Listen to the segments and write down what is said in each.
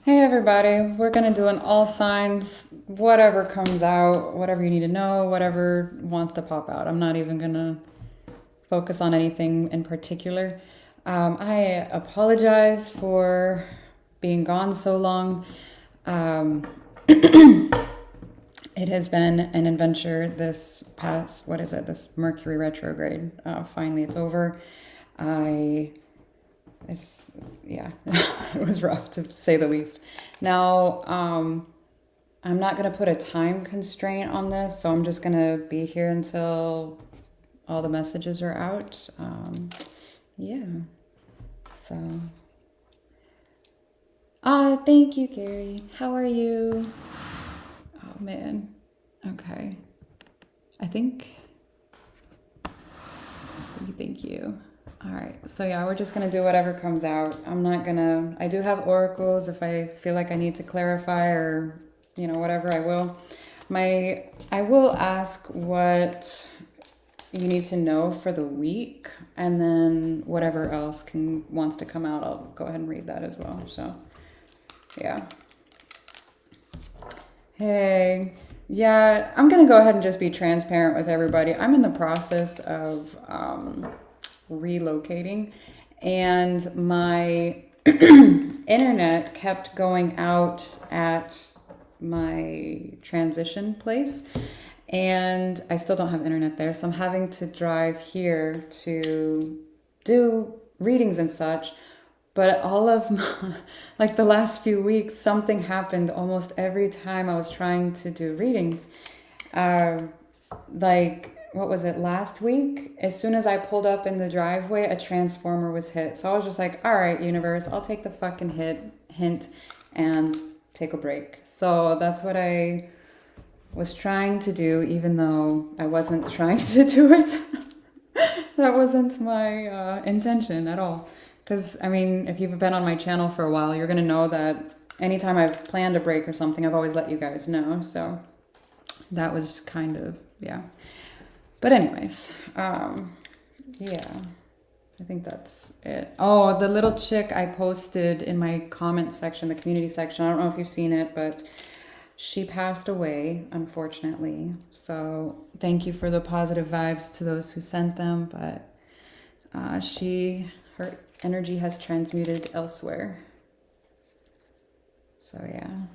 Hey everybody, we're gonna do an all signs, whatever comes out, whatever you need to know, whatever wants to pop out. I'm not even gonna focus on anything in particular. I apologize for being gone so long. It has been an adventure this past, this Mercury retrograde. Finally, it's over. Yeah, it was rough to say the least. Now, I'm not going to put a time constraint on this, so I'm just going to be here until all the messages are out. Yeah, so. Thank you, Gary. How are you? Oh, man. Okay. Thank you. All right, so yeah, we're just gonna do whatever comes out. I do have oracles if I feel like I need to clarify or, whatever, I will. I will ask what you need to know for the week, and then whatever else wants to come out, I'll go ahead and read that as well, so, yeah. Hey, yeah, I'm gonna go ahead and just be transparent with everybody. I'm in the process of, relocating, and my internet kept going out at my transition place, and I still don't have internet there, so I'm having to drive here to do readings and such. But all of like the last few weeks, something happened almost every time I was trying to do readings. What was it, last week? As soon as I pulled up in the driveway, a transformer was hit. So I was just like, all right, universe, I'll take the fucking hint and take a break. So that's what I was trying to do, even though I wasn't trying to do it. That wasn't my intention at all. Because, if you've been on my channel for a while, you're going to know that anytime I've planned a break or something, I've always let you guys know. So that was kind of, yeah. But anyways, yeah, I think that's it. Oh, the little chick I posted in my comment section, the community section, I don't know if you've seen it, but she passed away, unfortunately. So thank you for the positive vibes to those who sent them, but her energy has transmuted elsewhere. So yeah.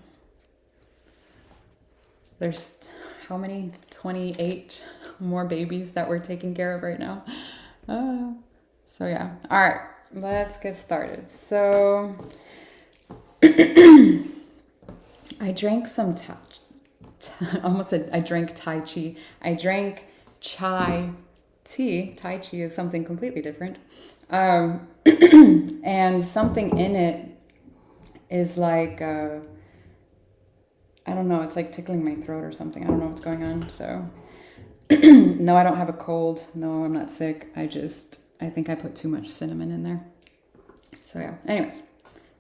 There's how many? 28 more babies that we're taking care of right now. So yeah. All right, let's get started. So I drank some almost said I drank Tai Chi. I drank chai tea. Tai Chi is something completely different. And something in it is like, I don't know, it's like tickling my throat or something. I don't know what's going on, so. No, I don't have a cold. No, I'm not sick. I think I put too much cinnamon in there. So yeah, anyways.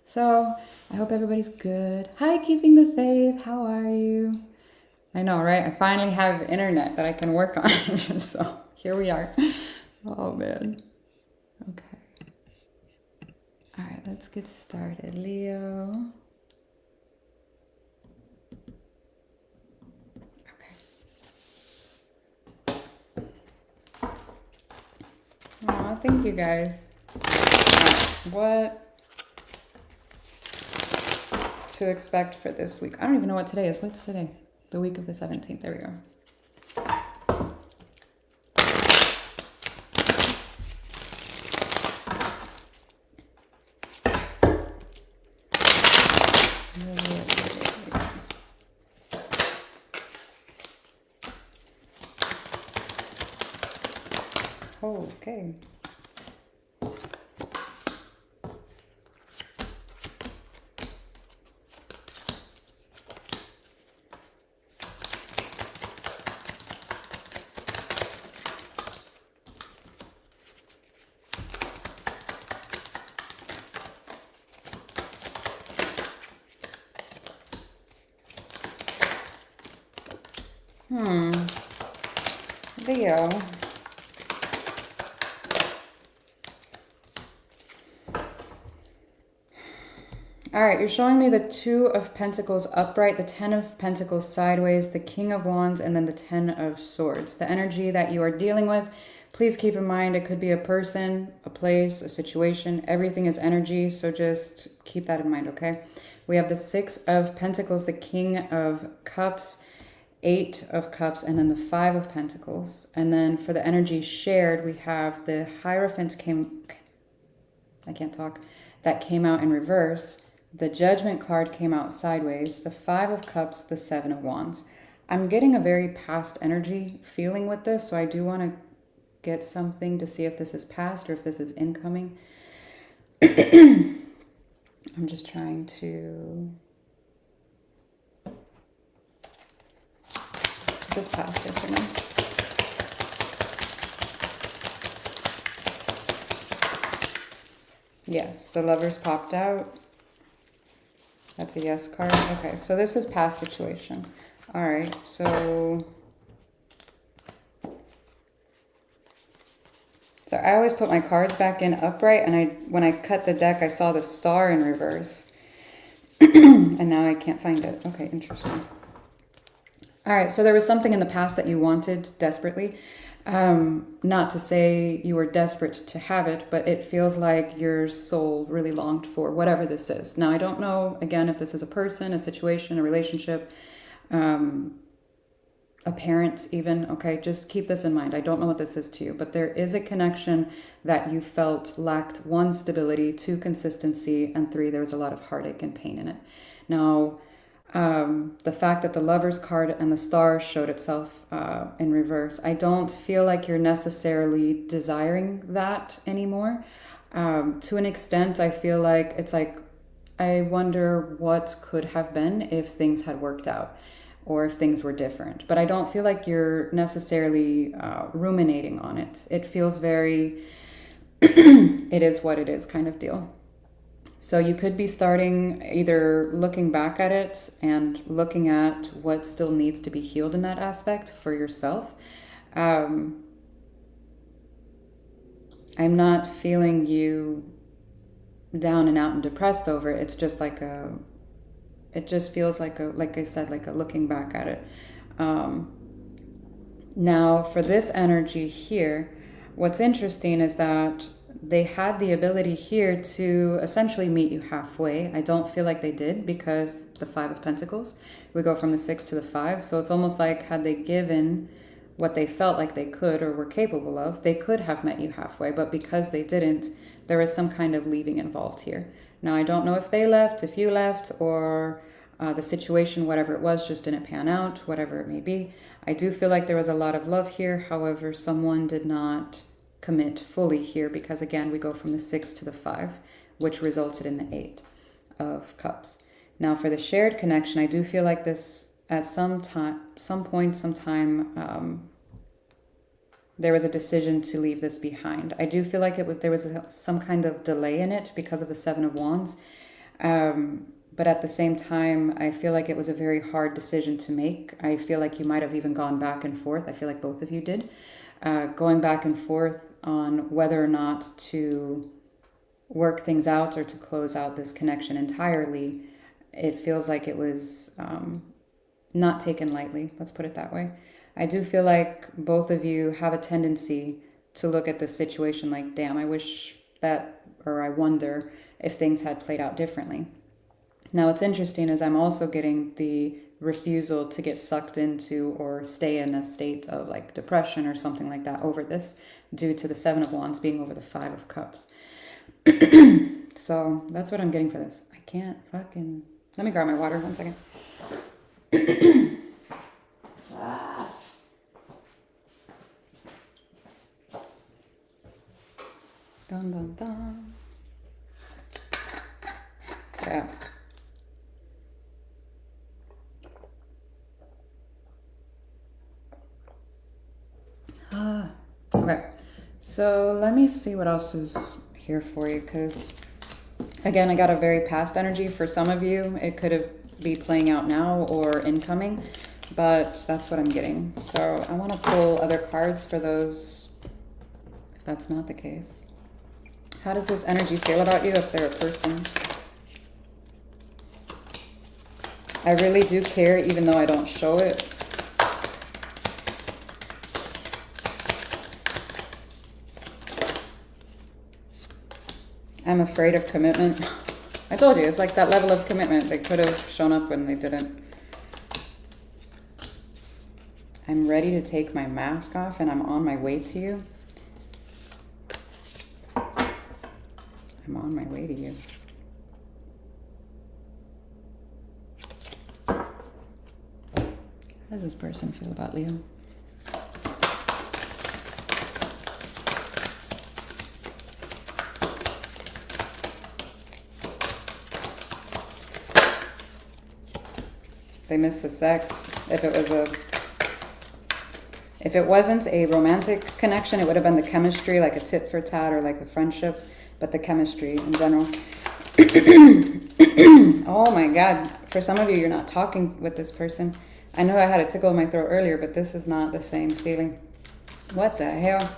So, I hope everybody's good. Hi, Keeping the Faith. How are you? I know, right? I finally have internet that I can work on. So, here we are. Oh, man. Okay. All right, let's get started. Leo. Oh, thank you guys. What to expect for this week? I don't even know what today is. What's today? The week of the 17th. There we go. Okay. Leo. All right, you're showing me the 2 of Pentacles upright, the 10 of Pentacles sideways, the King of Wands, and then the 10 of Swords. The energy that you are dealing with, please keep in mind, it could be a person, a place, a situation. Everything is energy, so just keep that in mind, okay? We have the 6 of Pentacles, the King of Cups, 8 of Cups, and then the 5 of Pentacles. And then for the energy shared, we have the Hierophant that came out in reverse. The Judgment card came out sideways, the 5 of Cups, the 7 of Wands. I'm getting a very past energy feeling with this, so I do want to get something to see if this is past or if this is incoming. I'm just trying to... Is this past, yes or no? Yes, the Lovers popped out. That's a yes card. Okay, so this is past situation. All right, so I always put my cards back in upright, and when I cut the deck, I saw the star in reverse. And now I can't find it. Okay, interesting. All right, so there was something in the past that you wanted desperately. Not to say you were desperate to have it, but it feels like your soul really longed for whatever this is. Now, I don't know, again, if this is a person, a situation, a relationship, a parent even, okay? Just keep this in mind. I don't know what this is to you, but there is a connection that you felt lacked 1, stability, 2, consistency, and 3, there was a lot of heartache and pain in it. Now, the fact that the Lovers card and the star showed itself in reverse, I don't feel like you're necessarily desiring that anymore. To an extent, I feel like it's like, I wonder what could have been if things had worked out or if things were different. But I don't feel like you're necessarily ruminating on it. It feels very, it is what it is kind of deal. So you could be starting either looking back at it and looking at what still needs to be healed in that aspect for yourself. I'm not feeling you down and out and depressed over it. It's just like it just feels like like I said, like a looking back at it. Now for this energy here, what's interesting is that they had the ability here to essentially meet you halfway. I don't feel like they did because the 5 of Pentacles, we go from the 6 to the 5. So it's almost like had they given what they felt like they could or were capable of, they could have met you halfway. But because they didn't, there is some kind of leaving involved here. Now, I don't know if they left, if you left, or the situation, whatever it was, just didn't pan out, whatever it may be. I do feel like there was a lot of love here. However, someone did not commit fully here because, again, we go from the 6 to the 5, which resulted in the 8 of Cups. Now, for the shared connection, I do feel like this at some point, there was a decision to leave this behind. I do feel like there was some kind of delay in it because of the 7 of Wands. But at the same time, I feel like it was a very hard decision to make. I feel like you might have even gone back and forth. I feel like both of you did. Going back and forth on whether or not to work things out or to close out this connection entirely. It feels like it was not taken lightly. Let's put it that way. I do feel like both of you have a tendency to look at this situation like, damn, I wish that, or I wonder if things had played out differently. Now, what's interesting is I'm also getting the refusal to get sucked into or stay in a state of like depression or something like that over this due to the 7 of Wands being over the 5 of Cups. So that's what I'm getting for this. I can't fucking... Let me grab my water 1 second. Dun, dun, dun. Yeah. Okay, so let me see what else is here for you, because again, I got a very past energy. For some of you, it could be playing out now or incoming, but that's what I'm getting. So I want to pull other cards for those, if that's not the case. How does this energy feel about you if they're a person? I really do care, even though I don't show it. I'm afraid of commitment. I told you, it's like that level of commitment. They could have shown up when they didn't. I'm ready to take my mask off and I'm on my way to you. I'm on my way to you. How does this person feel about Leo? They miss the sex. If it wasn't a romantic connection, it would have been the chemistry, like a tit for tat or like a friendship, but the chemistry in general. Oh my God. For some of you, you're not talking with this person. I know I had a tickle in my throat earlier, but this is not the same feeling. What the hell?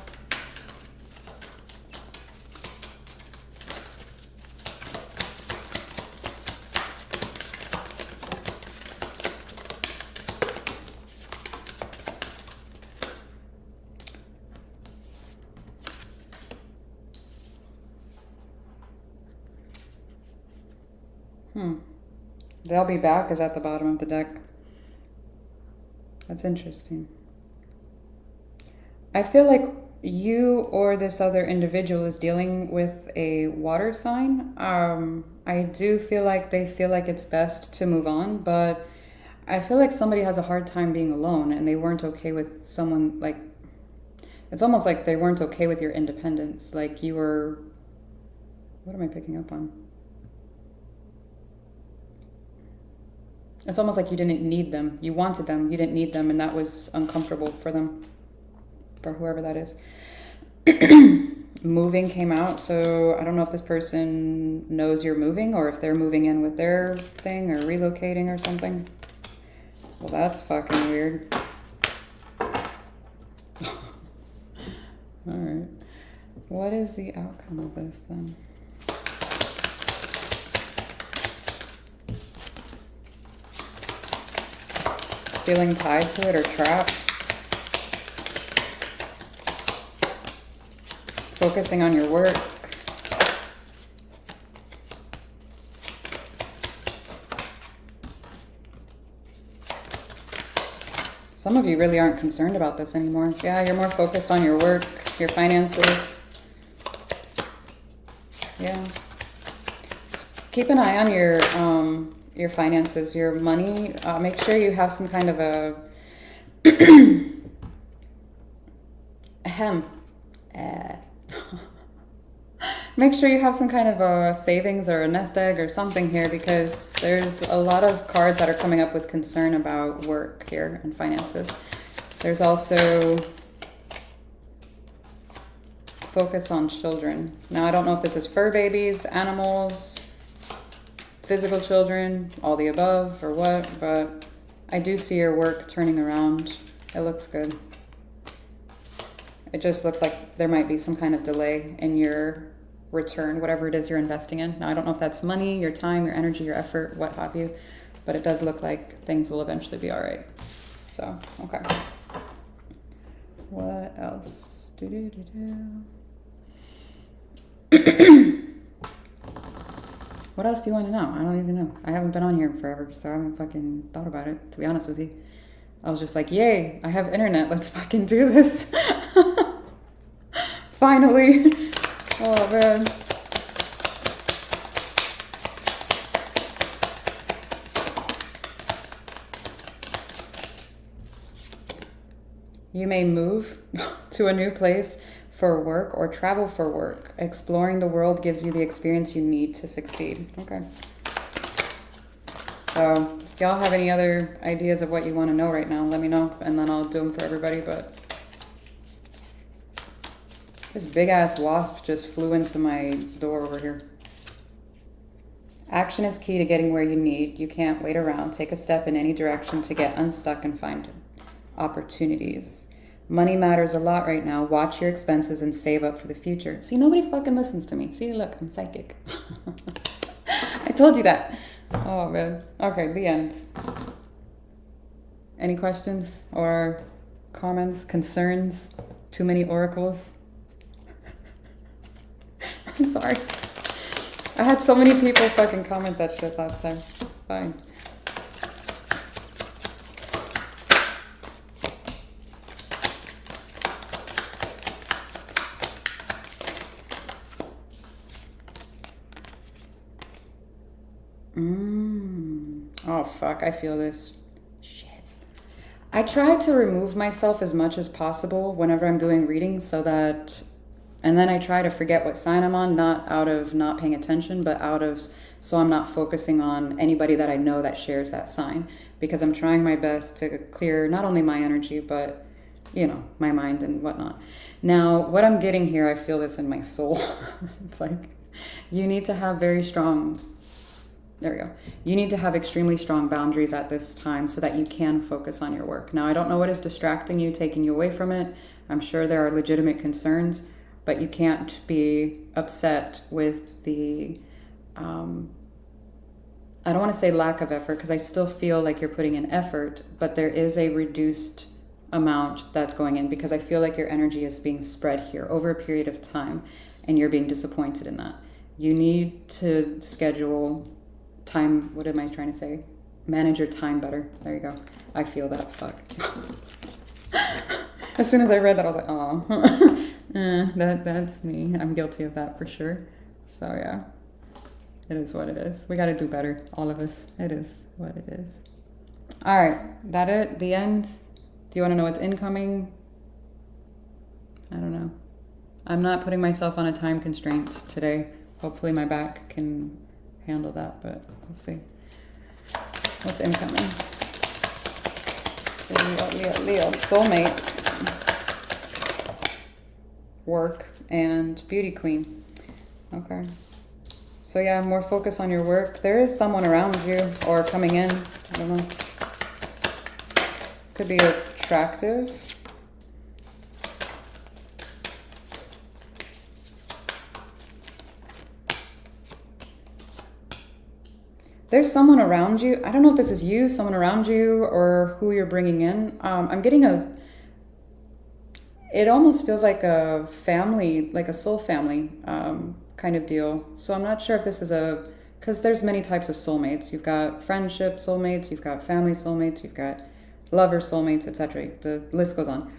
They'll be back is at the bottom of the deck. That's interesting. I feel like you or this other individual is dealing with a water sign. I do feel like they feel like it's best to move on, but I feel like somebody has a hard time being alone and they weren't okay with someone, like, it's almost like they weren't okay with your independence. Like you were, what am I picking up on? It's almost like you didn't need them. You wanted them, you didn't need them, and that was uncomfortable for them, for whoever that is. Moving came out, so I don't know if this person knows you're moving or if they're moving in with their thing or relocating or something. Well, that's fucking weird. Alright. What is the outcome of this then? Feeling tied to it or trapped. Focusing on your work. Some of you really aren't concerned about this anymore. Yeah, you're more focused on your work, your finances. Yeah. Keep an eye on your finances, your money. Make sure you have some kind of a make sure you have some kind of a savings or a nest egg or something here, because there's a lot of cards that are coming up with concern about work here and finances. There's also focus on children. Now, I don't know if this is fur babies, animals, physical children, all the above or what, but I do see your work turning around. It looks good. It just looks like there might be some kind of delay in your return, whatever it is you're investing in. Now, I don't know if that's money, your time, your energy, your effort, what have you, but it does look like things will eventually be all right. So, okay. What else? What else do you want to know? I don't even know. I haven't been on here in forever, so I haven't fucking thought about it, to be honest with you. I was just like, yay, I have internet. Let's fucking do this. Finally. Oh, man. You may move to a new place for work or travel for work. Exploring the world gives you the experience you need to succeed. Okay. So, if y'all have any other ideas of what you want to know right now, let me know, and then I'll do them for everybody. But this big ass wasp just flew into my door over here. Action is key to getting where you need. You can't wait around. Take a step in any direction to get unstuck and find opportunities. Money matters a lot right now. Watch your expenses and save up for the future. See, nobody fucking listens to me. See, look, I'm psychic. I told you that. Oh, man. Okay, the end. Any questions or comments, concerns? Too many oracles? I'm sorry. I had so many people fucking comment that shit last time. Fine. Oh, fuck. I feel this. Shit. I try to remove myself as much as possible whenever I'm doing readings so that... And then I try to forget what sign I'm on, not out of not paying attention, but out of... So I'm not focusing on anybody that I know that shares that sign. Because I'm trying my best to clear not only my energy, but, you know, my mind and whatnot. Now, what I'm getting here, I feel this in my soul. It's like, you need to have very strong... There we go. You need to have extremely strong boundaries at this time so that you can focus on your work. Now, I don't know what is distracting you, taking you away from it. I'm sure there are legitimate concerns, but you can't be upset with the, I don't want to say lack of effort, because I still feel like you're putting in effort, but there is a reduced amount that's going in, because I feel like your energy is being spread here over a period of time, and you're being disappointed in that. You need to schedule time, what am I trying to say? Manage your time better. There you go. I feel that. Fuck. As soon as I read that, I was like, oh, that's me. I'm guilty of that for sure. So yeah, it is what it is. We got to do better, all of us. It is what it is. All right, that it? The end? Do you want to know what's incoming? I don't know. I'm not putting myself on a time constraint today. Hopefully my back can handle that, but let's see. What's incoming? Leo. Soulmate. Work and beauty queen. Okay. So yeah, more focus on your work. There is someone around you or coming in. I don't know. Could be attractive. There's someone around you. I don't know if this is you, someone around you, or who you're bringing in. I'm getting it almost feels like a family, like a soul family kind of deal. So I'm not sure if this is because there's many types of soulmates. You've got friendship soulmates, you've got family soulmates, you've got lover soulmates, etc. The list goes on.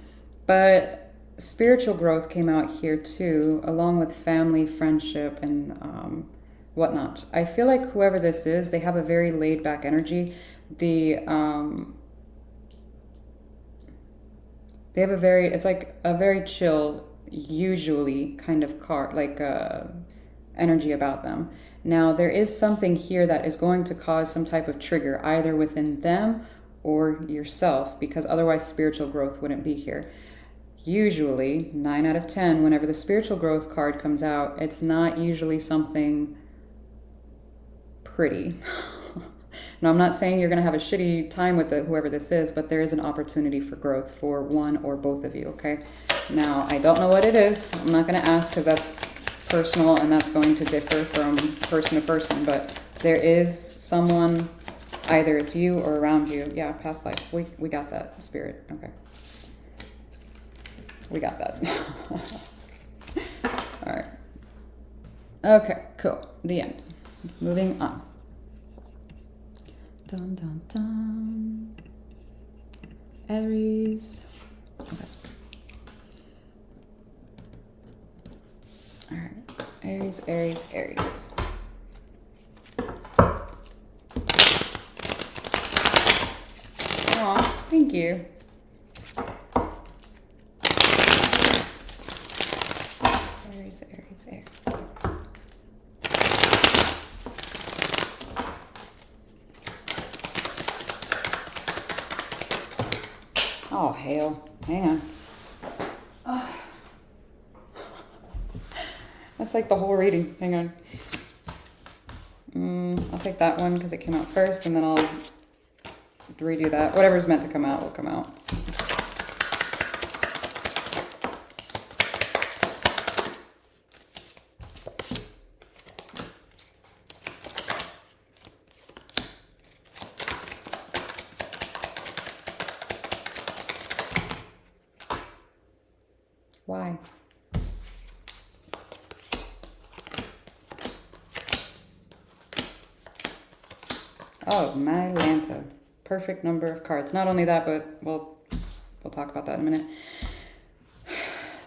But spiritual growth came out here too, along with family, friendship, and whatnot. I feel like whoever this is, they have a very laid back energy. They have it's like a very chill, usually kind of energy about them. Now, there is something here that is going to cause some type of trigger, either within them or yourself, because otherwise spiritual growth wouldn't be here. Usually, 9 out of 10, whenever the spiritual growth card comes out, it's not usually something pretty. Now, I'm not saying you're going to have a shitty time with whoever this is, but there is an opportunity for growth for one or both of you, okay? Now, I don't know what it is. I'm not going to ask because that's personal and that's going to differ from person to person, but there is someone, either it's you or around you. Yeah, past life. We got that, spirit. Okay. We got that. All right. Okay, cool. The end. Moving on. Dun, dun, dun. Aries. Okay. All right. Aries. Aw, thank you. Aries. Oh, hell. Hang on. Oh. That's like the whole reading. Hang on. I'll take that one because it came out first, and then I'll redo that. Whatever's meant to come out will come out. Oh, my Lanta. Perfect number of cards. Not only that, but we'll talk about that in a minute.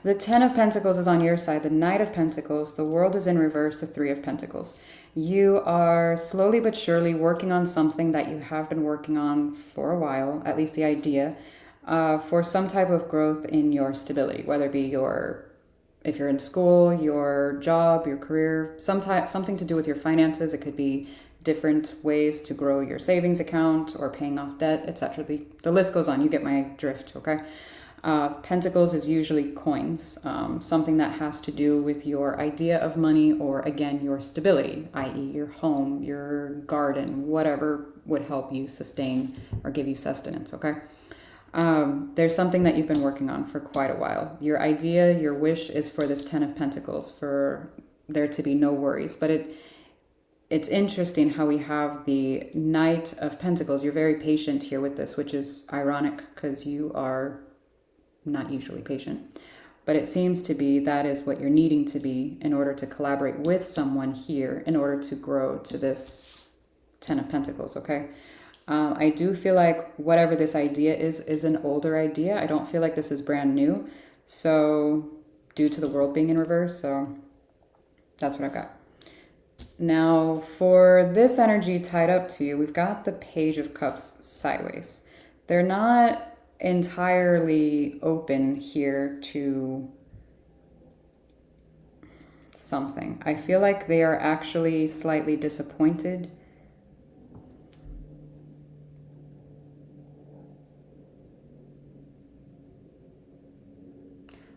The Ten of Pentacles is on your side. The Knight of Pentacles. The World is in reverse. The Three of Pentacles. You are slowly but surely working on something that you have been working on for a while, at least the idea, for some type of growth in your stability, whether it be if you're in school, your job, your career, something to do with your finances. It could be different ways to grow your savings account or paying off debt, etc. The list goes on. You get my drift, okay? Pentacles is usually coins, something that has to do with your idea of money or, again, your stability, i.e. your home, your garden, whatever would help you sustain or give you sustenance, okay? There's something that you've been working on for quite a while. Your idea, your wish is for this Ten of Pentacles, for there to be no worries. But it's interesting how we have the Knight of Pentacles. You're very patient here with this, which is ironic because you are not usually patient. But it seems to be that is what you're needing to be in order to collaborate with someone here in order to grow to this Ten of Pentacles, okay? I do feel like whatever this idea is an older idea. I don't feel like this is brand new. So due to the World being in reverse, so that's what I've got. Now for this energy tied up to you, we've got the Page of Cups sideways. They're not entirely open here to something. I feel like they are actually slightly disappointed.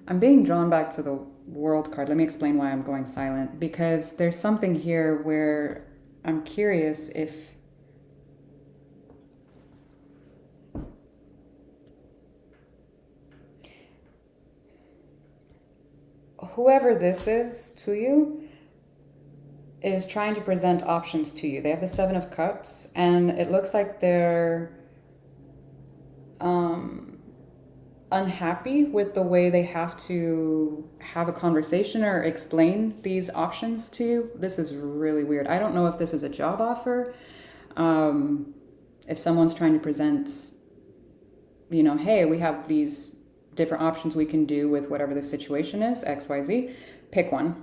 I'm being drawn back to the World card. Let me explain why I'm going silent. Because there's something here where I'm curious if whoever this is to you is trying to present options to you. They have the Seven of Cups, and it looks like they're unhappy with the way they have to have a conversation or explain these options to you. This is really weird. I don't know if this is a job offer, if someone's trying to present, you know, hey, we have these different options we can do with whatever the situation is, XYZ, pick one.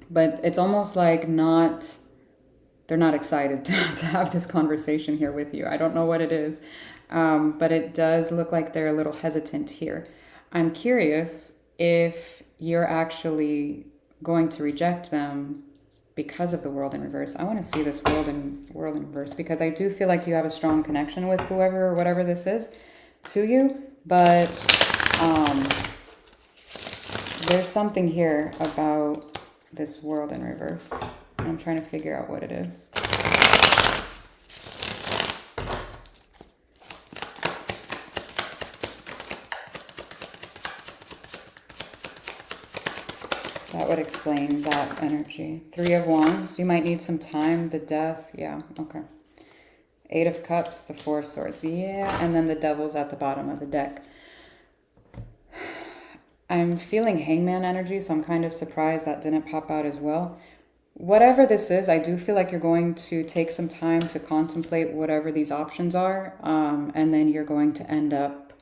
But it's almost like they're not excited to have this conversation here with you. I don't know what it is, but it does look like they're a little hesitant here. I'm curious if you're actually going to reject them because of the World in reverse. I want to see this World in reverse because I do feel like you have a strong connection with whoever or whatever this is to you, but there's something here about this World in reverse. I'm trying to figure out what it is. That would explain that energy. Three of Wands, you might need some time. The Death, yeah, okay. Eight of Cups, the Four of Swords, yeah, and then the Devil's at the bottom of the deck. I'm feeling Hangman energy, so I'm kind of surprised that didn't pop out as well. Whatever this is, I do feel like you're going to take some time to contemplate whatever these options are, and then you're going to end up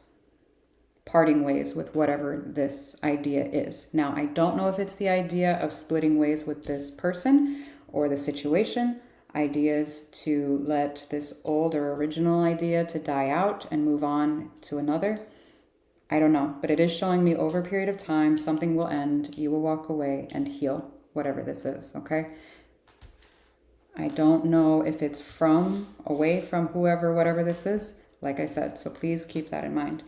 parting ways with whatever this idea is. Now, I don't know if it's the idea of splitting ways with this person or the situation. Ideas to let this old or original idea to die out and move on to another. I don't know, but it is showing me over a period of time, something will end, you will walk away and heal whatever this is, okay? I don't know if it's away from whoever, whatever this is, like I said, so please keep that in mind.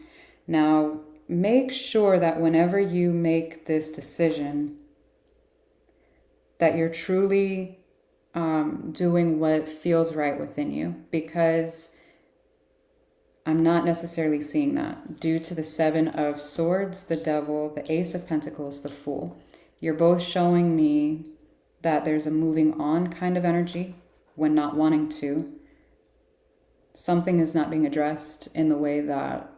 Now, make sure that whenever you make this decision, that you're truly doing what feels right within you, because I'm not necessarily seeing that due to the Seven of Swords, the Devil, the Ace of Pentacles, the Fool. You're both showing me that there's a moving on kind of energy when not wanting to. Something is not being addressed in the way that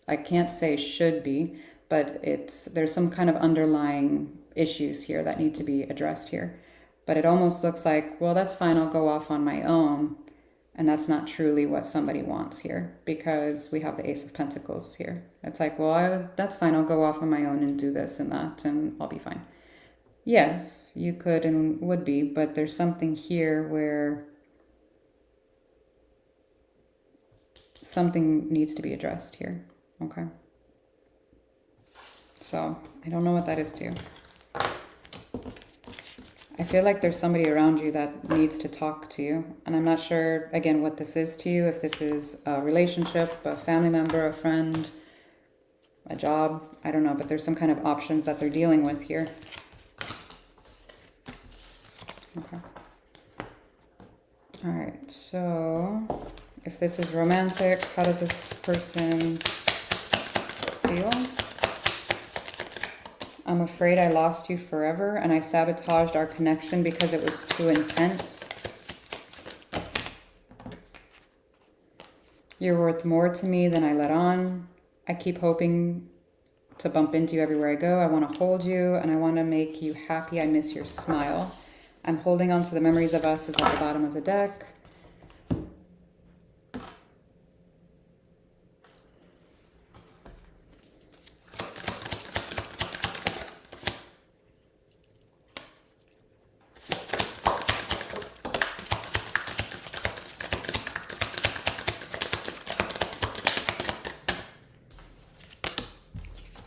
I can't say should be, but there's some kind of underlying issues here that need to be addressed here. But it almost looks like, well, that's fine, I'll go off on my own. And that's not truly what somebody wants here, because we have the Ace of Pentacles here. It's like, well, that's fine. I'll go off on my own and do this and that, and I'll be fine. Yes, you could and would be, but there's something here where something needs to be addressed here. Okay. So I don't know what that is to you. I feel like there's somebody around you that needs to talk to you. And I'm not sure, again, what this is to you. If this is a relationship, a family member, a friend, a job. I don't know, but there's some kind of options that they're dealing with here. Okay. All right. So if this is romantic, how does this person feel? I'm afraid I lost you forever and I sabotaged our connection because it was too intense. You're worth more to me than I let on. I keep hoping to bump into you everywhere I go. I want to hold you and I want to make you happy. I miss your smile. I'm holding on to the memories of us is at the bottom of the deck.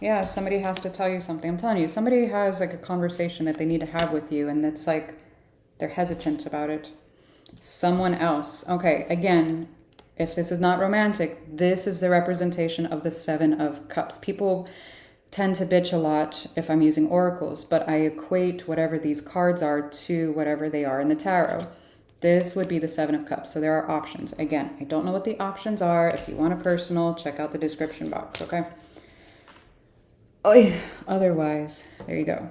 Yeah, somebody has to tell you something. I'm telling you, somebody has like a conversation that they need to have with you, and it's like they're hesitant about it. Someone else. Okay, again, if this is not romantic, this is the representation of the Seven of Cups. People tend to bitch a lot if I'm using oracles, but I equate whatever these cards are to whatever they are in the tarot. This would be the Seven of Cups. So there are options. Again, I don't know what the options are. If you want a personal, check out the description box, okay? Oh, otherwise, there you go.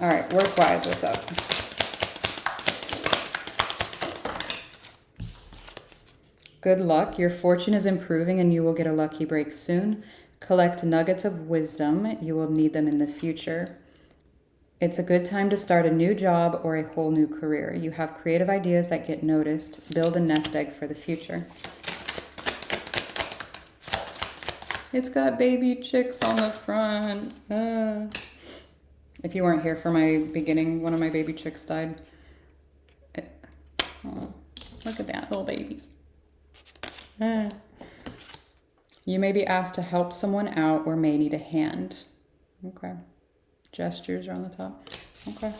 All right, work-wise, what's up? Good luck. Your fortune is improving and you will get a lucky break soon. Collect nuggets of wisdom. You will need them in the future. It's a good time to start a new job or a whole new career. You have creative ideas that get noticed. Build a nest egg for the future. It's got baby chicks on the front. If you weren't here for my beginning, one of my baby chicks died. Oh, look at that, little babies. You may be asked to help someone out or may need a hand. Okay. Gestures are on the top. Okay.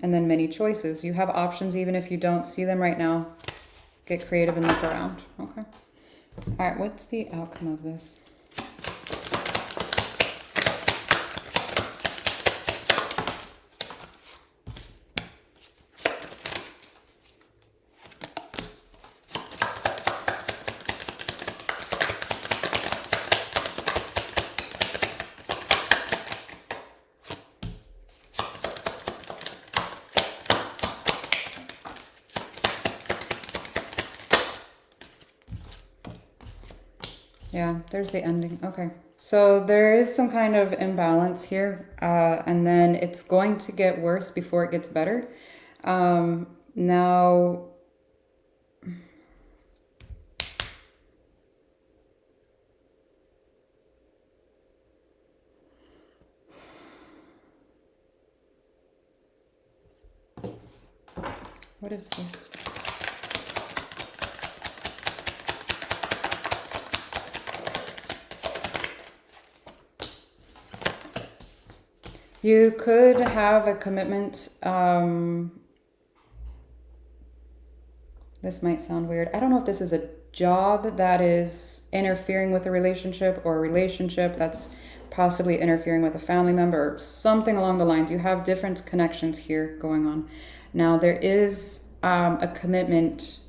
And then many choices. You have options even if you don't see them right now. Get creative and look around. Okay. All right, what's the outcome of this? Yeah, there's the ending. Okay. So there is some kind of imbalance here. And then it's going to get worse before it gets better. Now, what is this? You could have a commitment. This might sound weird. I don't know if this is a job that is interfering with a relationship or a relationship that's possibly interfering with a family member or something along the lines. You have different connections here going on. Now, there is a commitment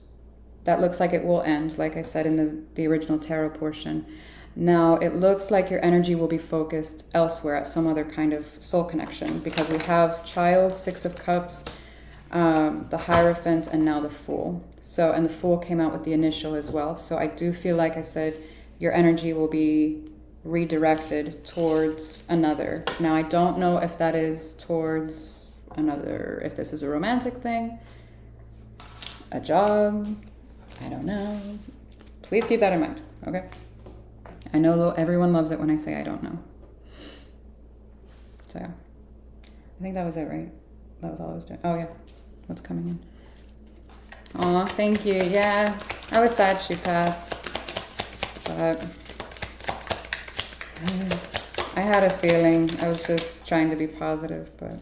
that looks like it will end, like I said in the original tarot portion. Now, it looks like your energy will be focused elsewhere at some other kind of soul connection because we have Child, Six of Cups, the Hierophant, and now the Fool. So, and the Fool came out with the Initial as well. So I do feel like I said, your energy will be redirected towards another. Now, I don't know if that is towards another, if this is a romantic thing, a job, I don't know. Please keep that in mind, okay? I know everyone loves it when I say I don't know. So yeah. I think that was it, right? That was all I was doing. Oh yeah, what's coming in? Aw, thank you. Yeah, I was sad she passed, but I had a feeling. I was just trying to be positive, but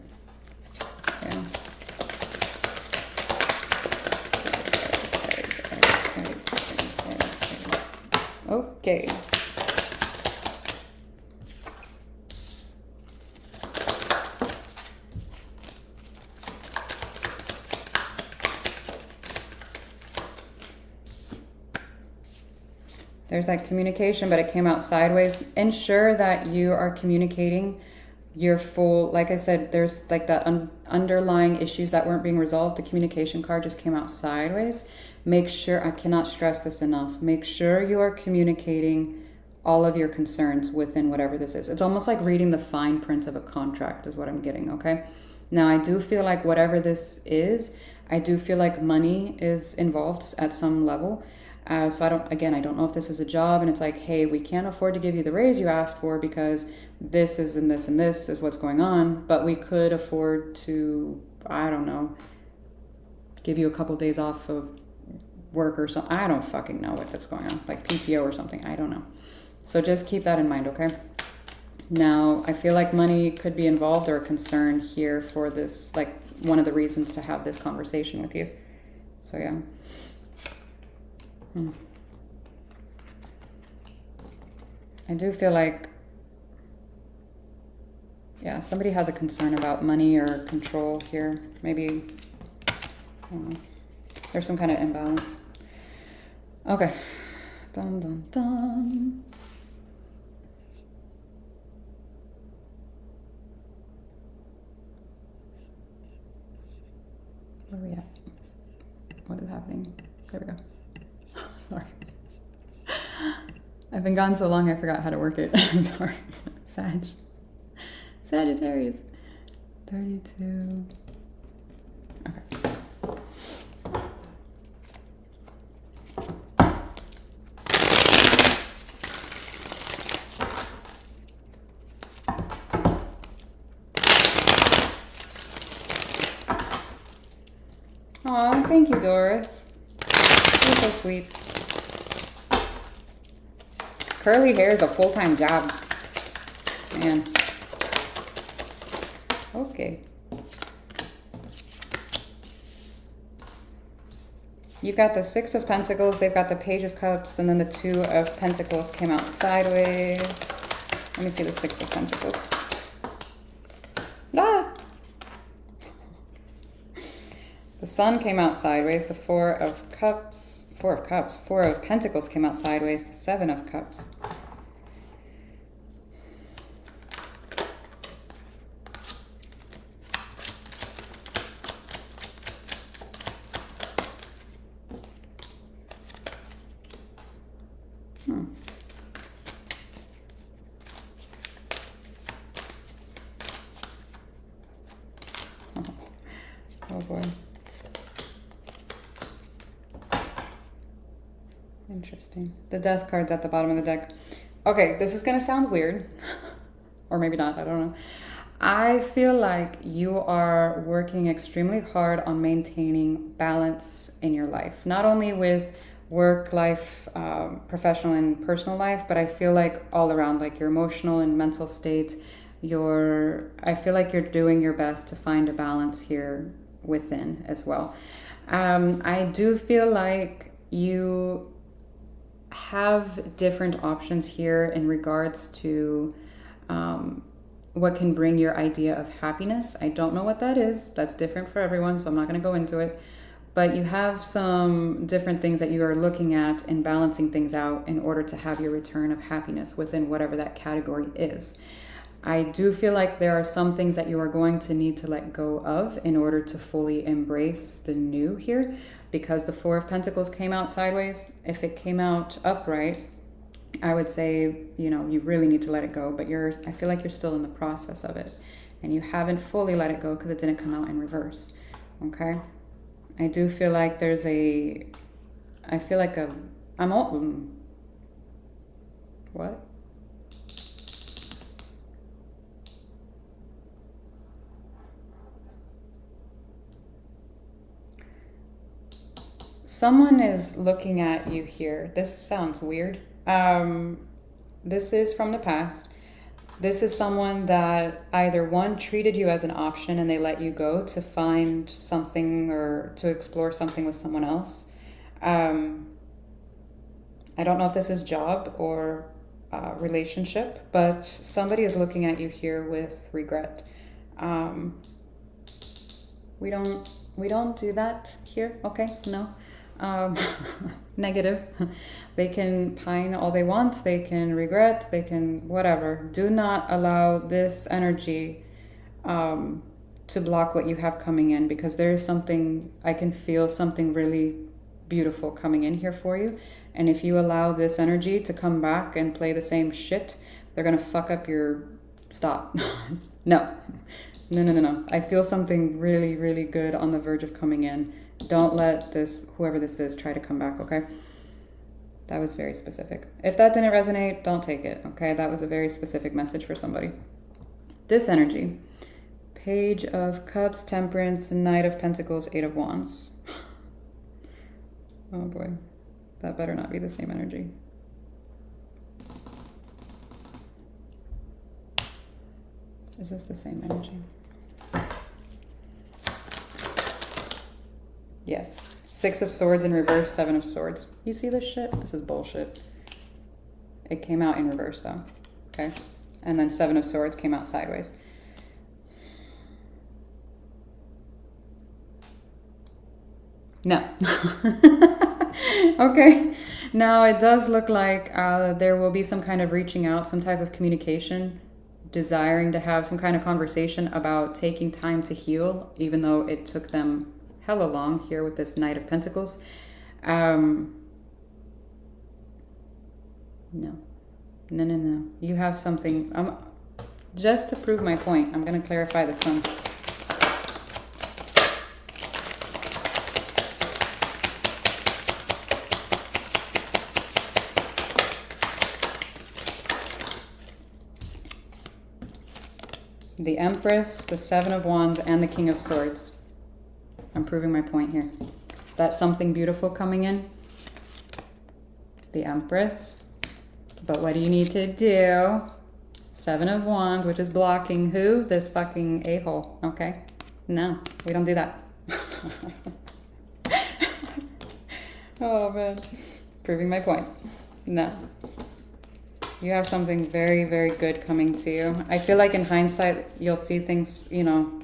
yeah. Okay. There's that communication, but it came out sideways. Ensure that you are communicating your full, like I said, there's like the underlying issues that weren't being resolved. The communication card just came out sideways. Make sure, I cannot stress this enough, make sure you are communicating all of your concerns within whatever this is. It's almost like reading the fine print of a contract is what I'm getting, okay? Now, I do feel like whatever this is, I do feel like money is involved at some level. So I don't know if this is a job and it's like, hey, we can't afford to give you the raise you asked for because this is and this and this is what's going on, but we could afford to, I don't know, give you a couple days off of work or something. I don't fucking know what that's going on, like PTO or something. I don't know. So just keep that in mind, okay? Now, I feel like money could be involved or a concern here for this, like one of the reasons to have this conversation with you. So yeah. I do feel like, yeah, somebody has a concern about money or control here. Maybe, I don't know. There's some kind of imbalance. Okay. Dun, dun, dun. Where are we at? What is happening? There we go. Sorry. I've been gone so long I forgot how to work it. I'm sorry. Sagittarius. 32. Okay. Aw, thank you, Doris. You're so sweet. Curly hair is a full-time job. Man. Okay. You've got the Six of Pentacles, they've got the Page of Cups, and then the Two of Pentacles came out sideways. Let me see the Six of Pentacles. Ah! The Sun came out sideways, the Four of Pentacles came out sideways, the Seven of Cups. Oh boy. Interesting. The Death card's at the bottom of the deck. Okay, this is gonna sound weird. Or maybe not, I don't know. I feel like you are working extremely hard on maintaining balance in your life. Not only with work life, professional and personal life, but I feel like all around, like your emotional and mental state, I feel like you're doing your best to find a balance here within as well. I do feel like you have different options here in regards to what can bring your idea of happiness. I don't know what that is. That's different for everyone, so I'm not going to go into it. But you have some different things that you are looking at and balancing things out in order to have your return of happiness within whatever that category is. I do feel like there are some things that you are going to need to let go of in order to fully embrace the new here, because the Four of Pentacles came out sideways. If it came out upright, I would say, you really need to let it go, but I feel like you're still in the process of it and you haven't fully let it go because it didn't come out in reverse. Okay. I do feel like there's a I feel like I'm all, what? Someone is looking at you here. This sounds weird. This is from the past. This is someone that either one treated you as an option and they let you go to find something or to explore something with someone else. I don't know if this is job or relationship, but somebody is looking at you here with regret. We don't do that here. Okay, no. Negative. They can pine all they want, they can regret, they can whatever. Do not allow this energy to block what you have coming in, because there is something, I can feel something really beautiful coming in here for you. And if you allow this energy to come back and play the same shit, they're gonna fuck up your stop. No. I feel something really, really good on the verge of coming in. Don't let this, whoever this is, try to come back, okay? That was very specific. If that didn't resonate, don't take it, okay? That was a very specific message for somebody. This energy, Page of Cups, Temperance, Knight of Pentacles, Eight of Wands. Oh boy, that better not be the same energy. Is this the same energy? Yes. Six of Swords in reverse, Seven of Swords. You see this shit? This is bullshit. It came out in reverse though, okay? And then Seven of Swords came out sideways. No. Okay. Now it does look like there will be some kind of reaching out, some type of communication, desiring to have some kind of conversation about taking time to heal, even though it took them hella long here with this Knight of Pentacles. No. You have something. Just to prove my point, I'm going to clarify the Sun. The Empress, the Seven of Wands, and the King of Swords. I'm proving my point here. That's something beautiful coming in. The Empress. But what do you need to do? Seven of Wands, which is blocking who? This fucking a-hole, okay? No, we don't do that. Oh, man. Proving my point. No. You have something very, very good coming to you. I feel like in hindsight, you'll see things, you know,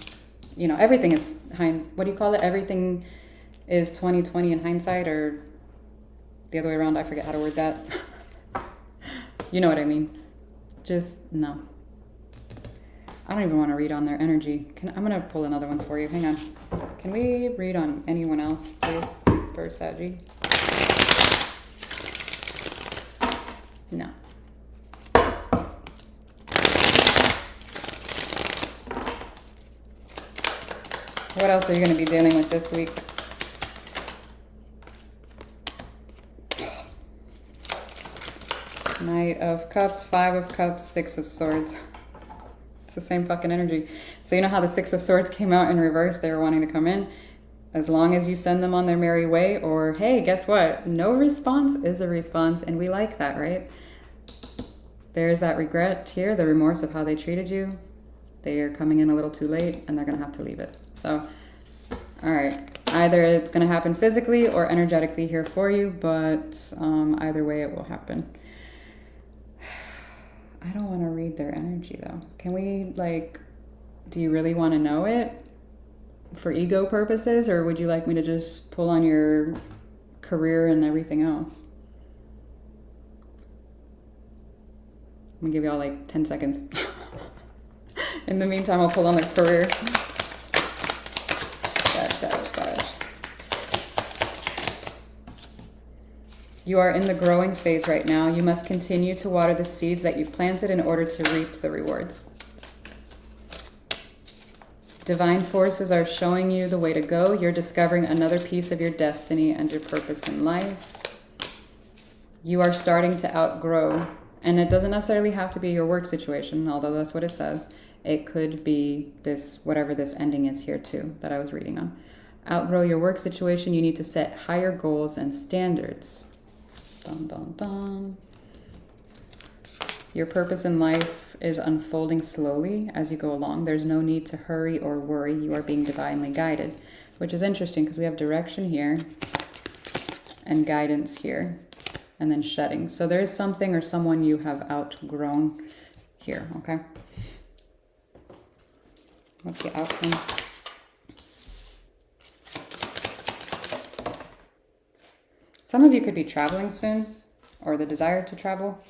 everything is what do you call it? Everything is 20/20 in hindsight, or the other way around. I forget how to word that. You know what I mean? Just no. I don't even want to read on their energy. I'm going to pull another one for you. Hang on. Can we read on anyone else, please, for Saggy? No. What else are you going to be dealing with this week? Knight of Cups, Five of Cups, Six of Swords. It's the same fucking energy. So you know how the Six of Swords came out in reverse? They were wanting to come in. As long as you send them on their merry way, or hey, guess what? No response is a response, and we like that, right? There's that regret here, the remorse of how they treated you. They are coming in a little too late, and they're going to have to leave it. So, all right. Either it's going to happen physically or energetically here for you, but either way it will happen. I don't want to read their energy, though. Can we, do you really want to know it for ego purposes, or would you like me to just pull on your career and everything else? I'm going to give y'all 10 seconds. In the meantime, I'll pull on the career. Sag. You are in the growing phase right now. You must continue to water the seeds that you've planted in order to reap the rewards. Divine forces are showing you the way to go. You're discovering another piece of your destiny and your purpose in life. You are starting to outgrow, and it doesn't necessarily have to be your work situation, although that's what it says. It could be this, whatever this ending is here too, that I was reading on. Outgrow your work situation. You need to set higher goals and standards. Dun, dun, dun. Your purpose in life is unfolding slowly as you go along. There's no need to hurry or worry. You are being divinely guided, which is interesting because we have direction here and guidance here, and then shedding. So there's something or someone you have outgrown here, okay? What's the outcome? Some of you could be traveling soon, or the desire to travel.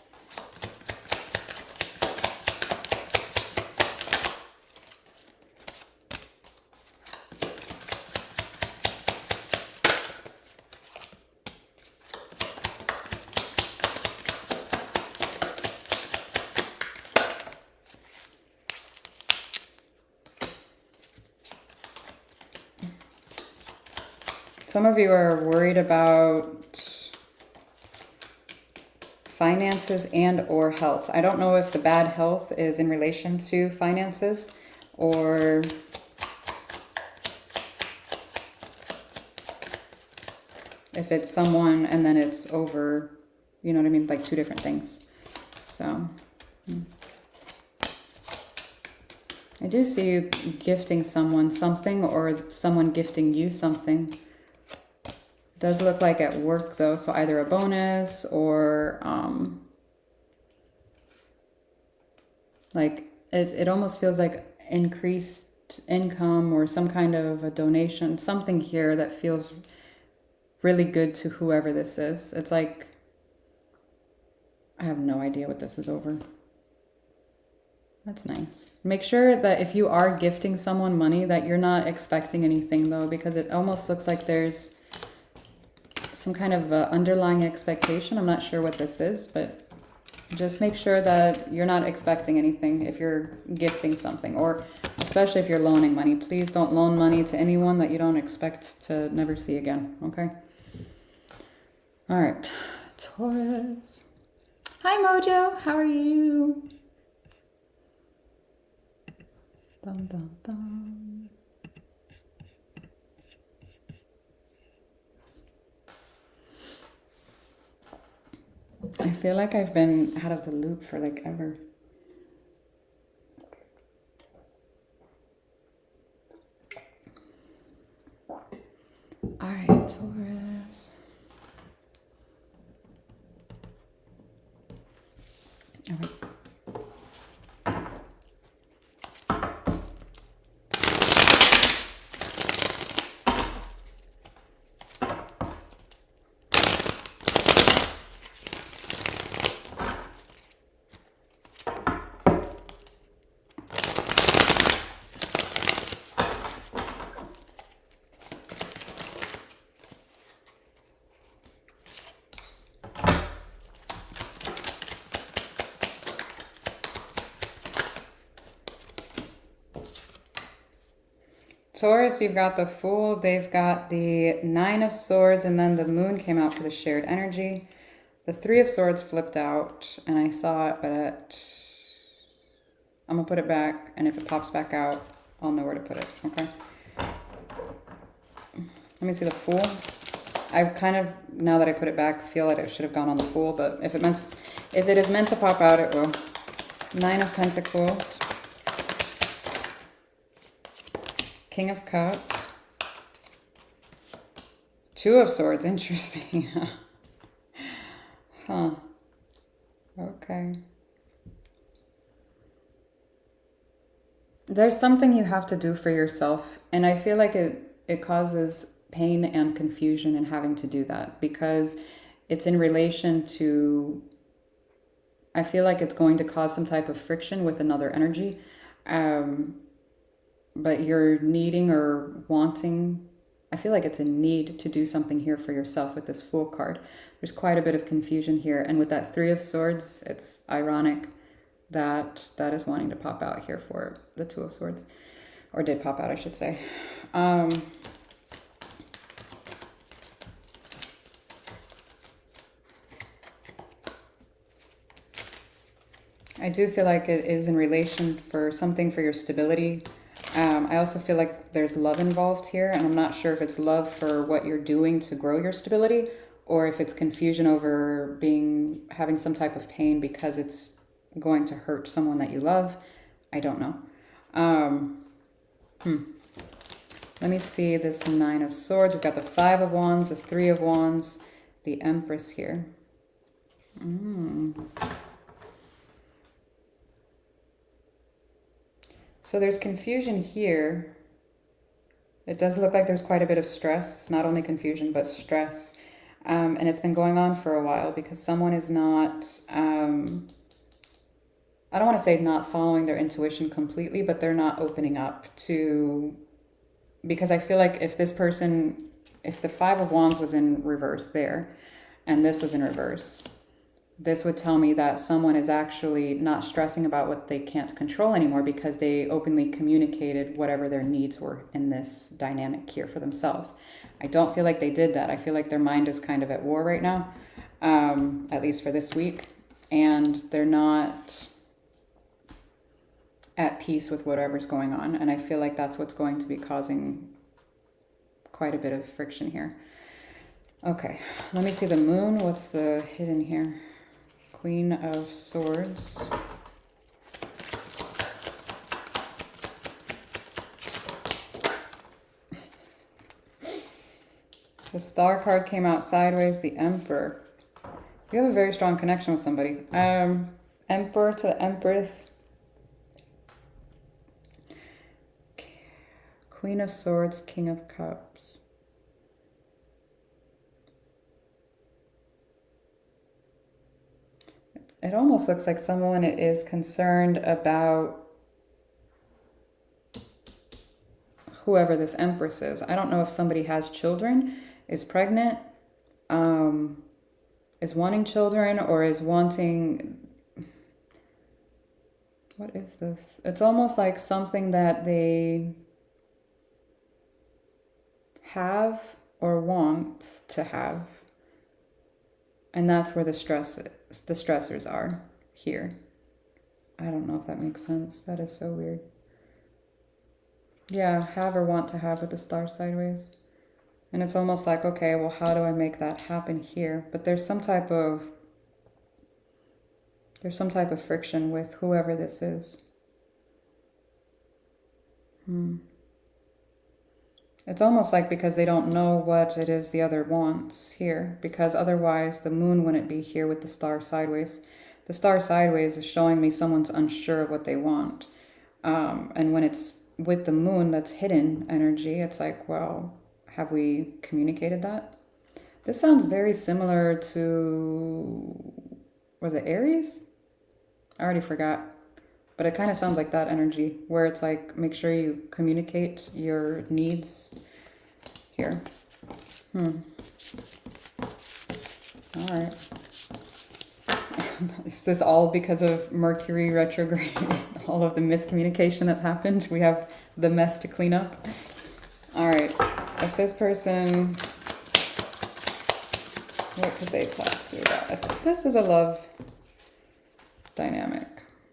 Some of you are worried about finances and or health. I don't know if the bad health is in relation to finances or if it's someone and then it's over, you know what I mean? Like two different things. So I do see you gifting someone something or someone gifting you something. Does look like at work though, so either a bonus or like it almost feels like increased income or some kind of a donation, something here that feels really good to whoever this is. It's like, I have no idea what this is over. That's nice. Make sure that if you are gifting someone money that you're not expecting anything though, because it almost looks like there's some kind of underlying expectation. I'm not sure what this is, but just make sure that you're not expecting anything if you're gifting something, or especially if you're loaning money. Please don't loan money to anyone that you don't expect to never see again, okay? All right, Taurus. Hi, Mojo. How are you? Dum, dum, dum. I feel like I've been out of the loop for like ever. All right, Taurus. All right. Taurus, you've got the Fool, they've got the Nine of Swords, and then the Moon came out for the shared energy. The Three of Swords flipped out, and I saw it, but I'm going to put it back, and if it pops back out, I'll know where to put it, okay? Let me see the Fool. I kind of, now that I put it back, feel like it should have gone on the Fool, but if it is meant to pop out, it will. Nine of Pentacles. King of Cups. Two of Swords, interesting. Huh. Okay. There's something you have to do for yourself, and I feel like it causes pain and confusion in having to do that because it's in relation to, I feel like it's going to cause some type of friction with another energy. But you're needing or wanting, I feel like it's a need to do something here for yourself with this Fool card. There's quite a bit of confusion here. And with that Three of Swords, it's ironic that that is wanting to pop out here for the Two of Swords or did pop out, I should say. I do feel like it is in relation for something for your stability. I also feel like there's love involved here, and I'm not sure if it's love for what you're doing to grow your stability, or if it's confusion over having some type of pain because it's going to hurt someone that you love. I don't know. Let me see this Nine of Swords. We've got the Five of Wands, the Three of Wands, the Empress here. So there's confusion here. It does look like there's quite a bit of stress, not only confusion, but stress. And it's been going on for a while because someone is not, I don't want to say not following their intuition completely, but they're not opening up to, because I feel like if this person, if the Five of Wands was in reverse there, and this was in reverse, this would tell me that someone is actually not stressing about what they can't control anymore because they openly communicated whatever their needs were in this dynamic here for themselves. I don't feel like they did that. I feel like their mind is kind of at war right now, at least for this week. And they're not at peace with whatever's going on. And I feel like that's what's going to be causing quite a bit of friction here. Okay, let me see the moon. What's the hidden here? Queen of Swords. The Star card came out sideways, the Emperor. You have a very strong connection with somebody. Emperor to Empress. Queen of Swords, King of Cups. It almost looks like someone is concerned about whoever this Empress is. I don't know if somebody has children, is pregnant, is wanting children, or is wanting... What is this? It's almost like something that they have or want to have. And that's where the stressors are here. I don't know if that makes sense. That is so weird. Yeah, have or want to have with the Star sideways. And it's almost like, okay, well, how do I make that happen here? But there's some type of friction with whoever this is. It's almost like because they don't know what it is the other wants here, because otherwise the moon wouldn't be here with the Star sideways. The Star sideways is showing me someone's unsure of what they want. And when it's with the moon, that's hidden energy, it's like, well, have we communicated that? This sounds very similar to, was it Aries? I already forgot. But it kind of sounds like that energy, where it's like, make sure you communicate your needs here. All right. Is this all because of Mercury retrograde? All of the miscommunication that's happened? We have the mess to clean up. All right. If this person, what could they talk to about? If this is a love dynamic.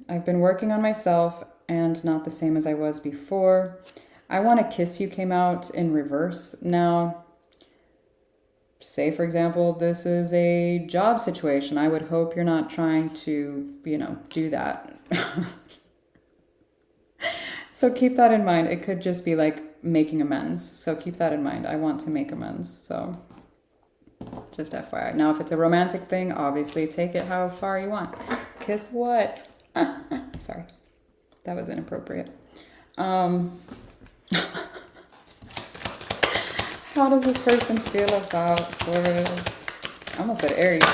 I've been working on myself and not the same as I was before. I want to kiss you came out in reverse. Now, say for example, this is a job situation. I would hope you're not trying to, do that. So keep that in mind. It could just be like making amends. So keep that in mind. I want to make amends. So just FYI. Now, if it's a romantic thing, obviously take it how far you want. Kiss what? Sorry, that was inappropriate. How does this person feel about Taurus? I almost said Aries.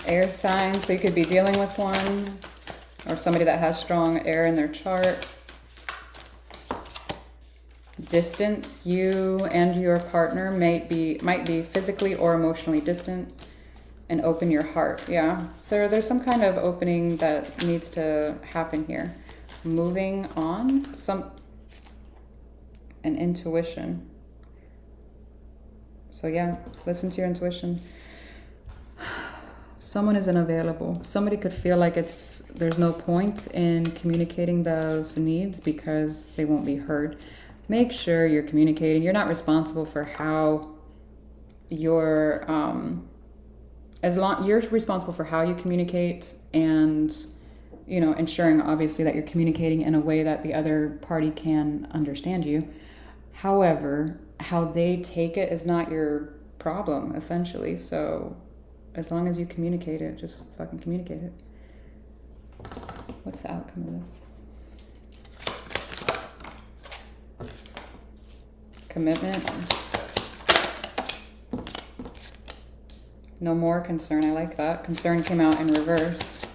Air sign, so you could be dealing with one or somebody that has strong air in their chart. Distance, you and your partner might be physically or emotionally distant. And open your heart, yeah. So there's some kind of opening that needs to happen here. moving on. An intuition. So yeah, listen to your intuition. Someone isn't available. Somebody could feel like there's no point in communicating those needs because they won't be heard. Make sure you're communicating. You're not responsible for how you're responsible for how you communicate, and ensuring obviously that you're communicating in a way that the other party can understand you. However, how they take it is not your problem, essentially. So as long as you communicate it, just fucking communicate it. What's the outcome of this? Commitment. No more concern. I like that. Concern came out in reverse.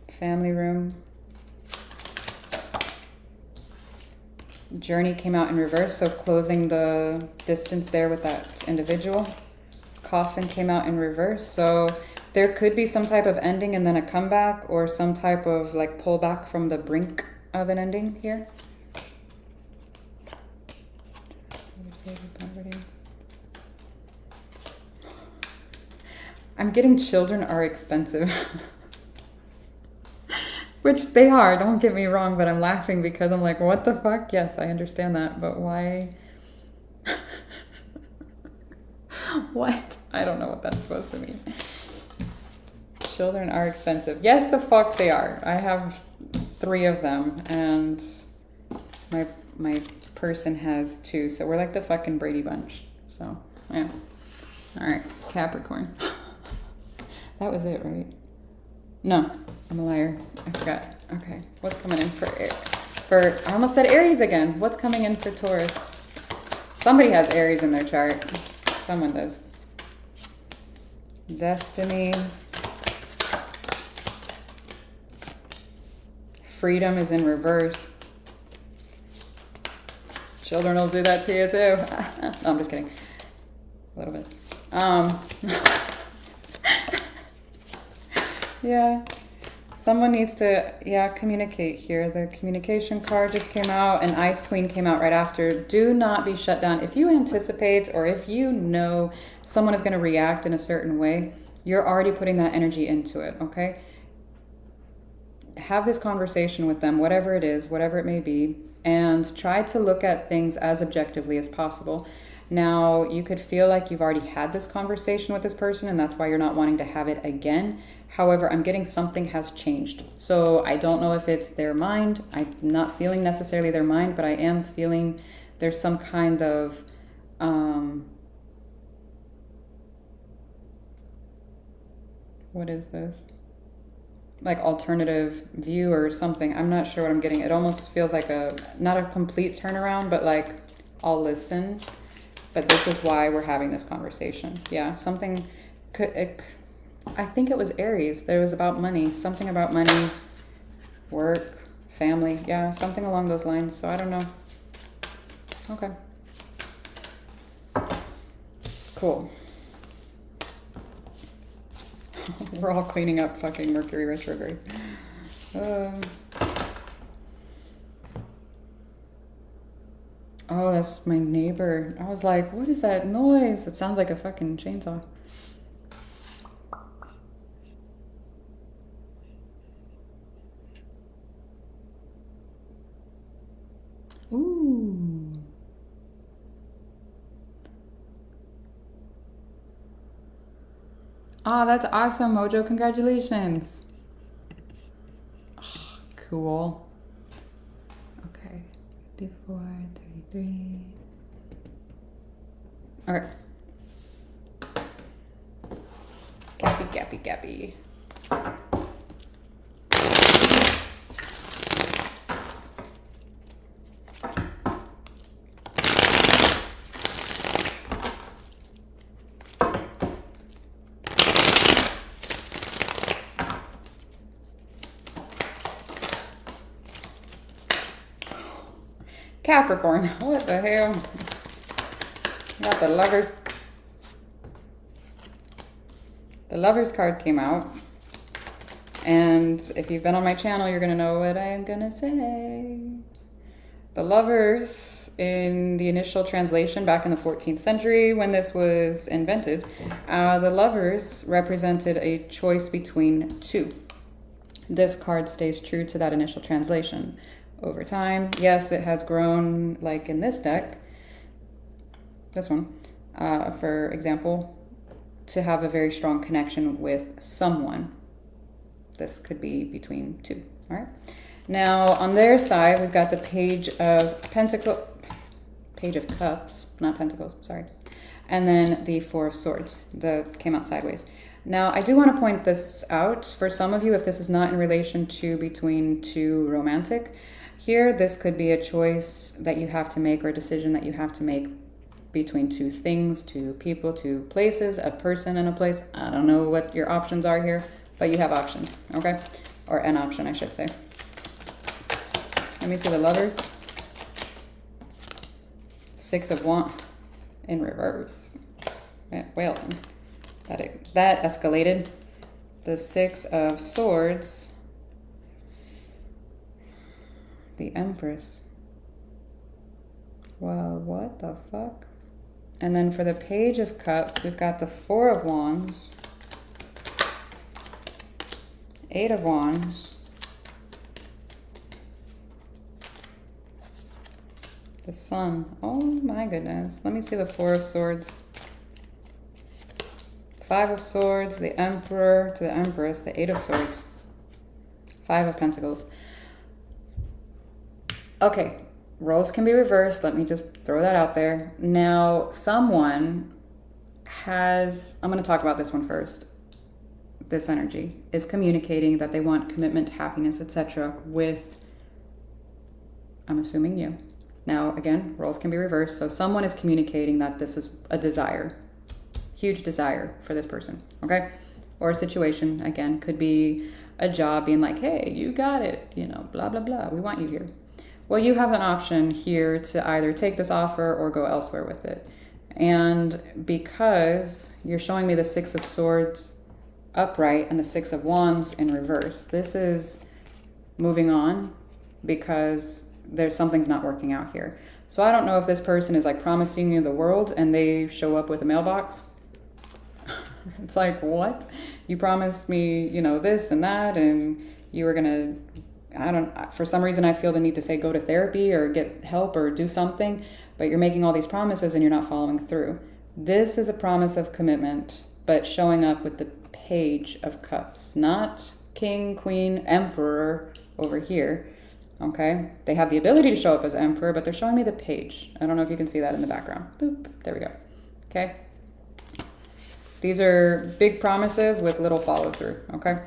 Family room. Journey came out in reverse, so closing the distance there with that individual. Coffin came out in reverse, so there could be some type of ending and then a comeback, or some type of like pullback from the brink of an ending here. I'm getting children are expensive. Which they are, don't get me wrong, but I'm laughing because I'm like, what the fuck? Yes, I understand that, but why? What? I don't know what that's supposed to mean. Children are expensive. Yes, the fuck they are. I have 3 of them, and my person has 2, so we're like the fucking Brady Bunch. So, yeah. All right, Capricorn. That was it, right? No, I'm a liar. I forgot. Okay, what's coming in for I almost said Aries again. What's coming in for Taurus? Somebody has Aries in their chart. Someone does. Destiny. Freedom is in reverse. Children will do that to you too. No, I'm just kidding. A little bit. Yeah. Someone needs to, communicate here. The communication card just came out, and Ice Queen came out right after. Do not be shut down. If you anticipate, or if you know someone is going to react in a certain way, you're already putting that energy into it, okay? Have this conversation with them, whatever it is, whatever it may be, and try to look at things as objectively as possible. Now, you could feel like you've already had this conversation with this person, and that's why you're not wanting to have it again. However, I'm getting something has changed. So I don't know if it's their mind. I'm not feeling necessarily their mind, but I am feeling there's some kind of what is this? Like alternative view or something. I'm not sure what I'm getting. It almost feels like not a complete turnaround, but like I'll listen. But this is why we're having this conversation. Yeah, something I think it was Aries. There was about money. Something about money, work, family. Yeah, something along those lines. So I don't know. Okay. Cool. We're all cleaning up fucking Mercury retrograde. Oh, that's my neighbor. I was like, what is that noise? It sounds like a fucking chainsaw. Ooh. Oh, that's awesome, Mojo. Congratulations. Oh, cool. Okay. 54, 33. Okay. Gappy. Capricorn, what the hell? Got the Lovers. The Lovers card came out. And if you've been on my channel, you're going to know what I'm going to say. The Lovers, in the initial translation back in the 14th century when this was invented, the Lovers represented a choice between two. This card stays true to that initial translation. Over time, yes, it has grown, like in this deck, this one, for example, to have a very strong connection with someone. This could be between two, all right? Now, on their side, we've got the Page of Cups, not Pentacles, sorry. And then the Four of Swords that came out sideways. Now, I do want to point this out for some of you, if this is not in relation to between two romantic. Here, this could be a choice that you have to make or a decision that you have to make between two things, two people, two places, a person and a place. I don't know what your options are here, but you have options, okay? Or an option, I should say. Let me see the Lovers. Six of Wands in reverse. Well then, that escalated. The Six of Swords. The Empress. Well, what the fuck? And then for the Page of Cups, we've got the Four of Wands. Eight of Wands. The Sun. Oh my goodness. Let me see the Four of Swords. Five of Swords, the Emperor to the Empress, the Eight of Swords. Five of Pentacles. Okay, roles can be reversed. Let me just throw that out there. Now, someone has, I'm going to talk about this one first. This energy is communicating that they want commitment, happiness, etc. with, I'm assuming you. Now, again, roles can be reversed. So someone is communicating that this is a desire, huge desire for this person, okay? Or a situation, again, could be a job being like, hey, you got it, you know, blah, blah, blah. We want you here. Well, you have an option here to either take this offer or go elsewhere with it. And because you're showing me the Six of Swords upright and the Six of Wands in reverse, this is moving on because there's something's not working out here. So I don't know if this person is like promising you the world and they show up with a mailbox. It's like, what? You promised me, you know, this and that, and you were gonna, for some reason I feel the need to say go to therapy or get help or do something, but you're making all these promises and you're not following through. This is a promise of commitment, but showing up with the Page of Cups, not King, Queen, Emperor over here. Okay, they have the ability to show up as Emperor, but they're showing me the Page. I don't know if you can see that in the background. Boop, there we go. Okay. These are big promises with little follow through, okay?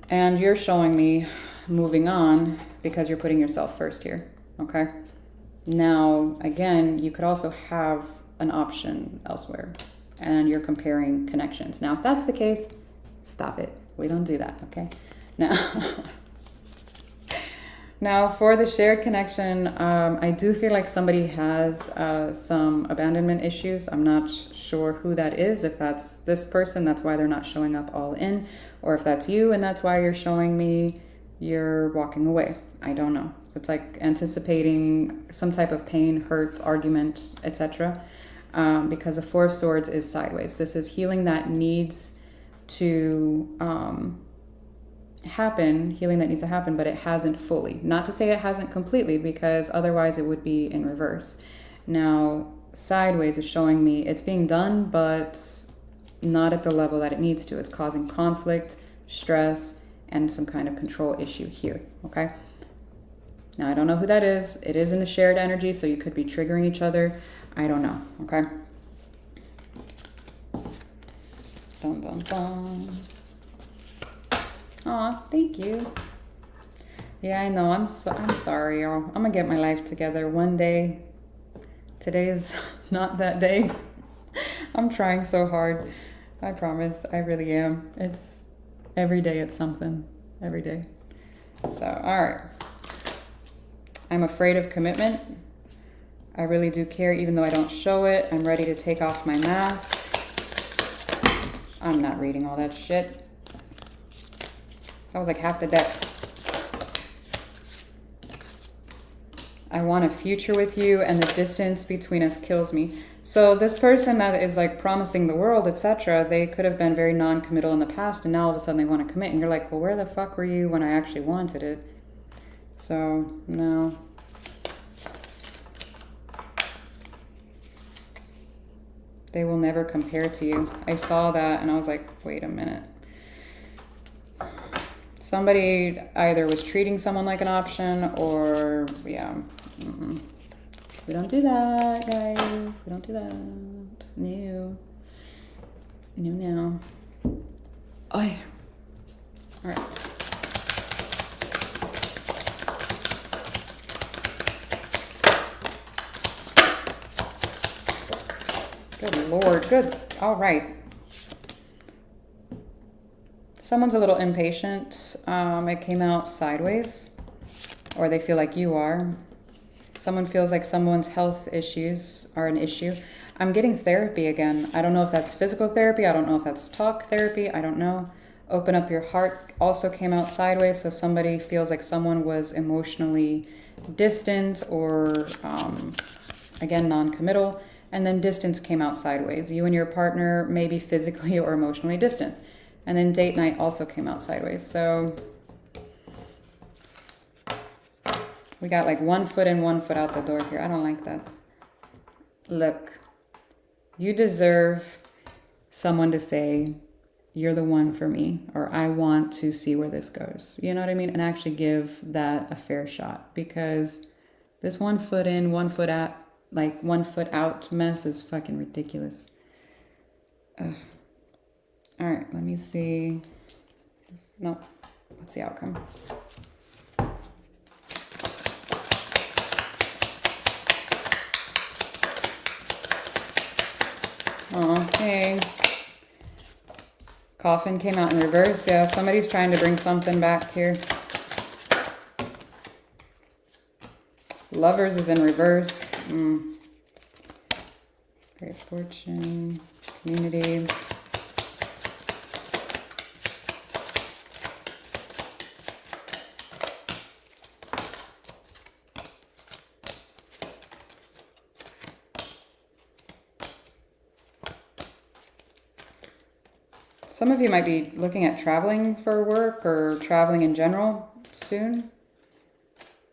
And you're showing me moving on because you're putting yourself first here, okay? Now, again, you could also have an option elsewhere and you're comparing connections. Now, if that's the case, stop it. We don't do that, okay? Now, for the shared connection, I do feel like somebody has some abandonment issues. I'm not sure who that is. If that's this person, that's why they're not showing up all in. Or if that's you and that's why you're showing me you're walking away. I don't know. So it's like anticipating some type of pain, hurt, argument, etc. Because the Four of Swords is sideways. This is healing that needs to healing that needs to happen, but it hasn't fully. Not to say it hasn't completely, because otherwise it would be in reverse. Now, sideways is showing me it's being done, but not at the level that it needs to. It's causing conflict, stress, and some kind of control issue here, okay? Now, I don't know who that is. It is in the shared energy, so you could be triggering each other. I don't know, okay? Dun, dun, dun. Aw, thank you. Yeah, I know. I'm sorry, y'all. I'm gonna get my life together one day. Today is not that day. I'm trying so hard. I promise. I really am. It's every day. It's something. Every day. So, all right. I'm afraid of commitment. I really do care, even though I don't show it. I'm ready to take off my mask. I'm not reading all that shit. That was like half the deck. I want a future with you, and the distance between us kills me. So this person that is like promising the world, etc., they could have been very non-committal in the past, and now all of a sudden they want to commit, and you're like, well, where the fuck were you when I actually wanted it? So, no. They will never compare to you. I saw that, and I was like, wait a minute. Somebody either was treating someone like an option, or, yeah. We don't do that, guys. We don't do that. No. No. Oh, yeah. All right. Good Lord. Good. All right. Someone's a little impatient. It came out sideways, or they feel like you are. Someone feels like someone's health issues are an issue. I'm getting therapy again. I don't know if that's physical therapy. I don't know if that's talk therapy. I don't know. Open up your heart also came out sideways. So somebody feels like someone was emotionally distant or, again, non-committal. And then distance came out sideways. You and your partner may be physically or emotionally distant. And then date night also came out sideways. So we got like 1 foot in, 1 foot out the door here. I don't like that. Look, you deserve someone to say, you're the one for me, or I want to see where this goes. You know what I mean? And actually give that a fair shot, because this 1 foot in, 1 foot out, like 1 foot out mess is fucking ridiculous. Ugh. All right, let me see. No, what's the outcome? Oh, thanks. Coffin came out in reverse. Yeah, somebody's trying to bring something back here. Lovers is in reverse. Great fortune, community. Some of you might be looking at traveling for work or traveling in general soon.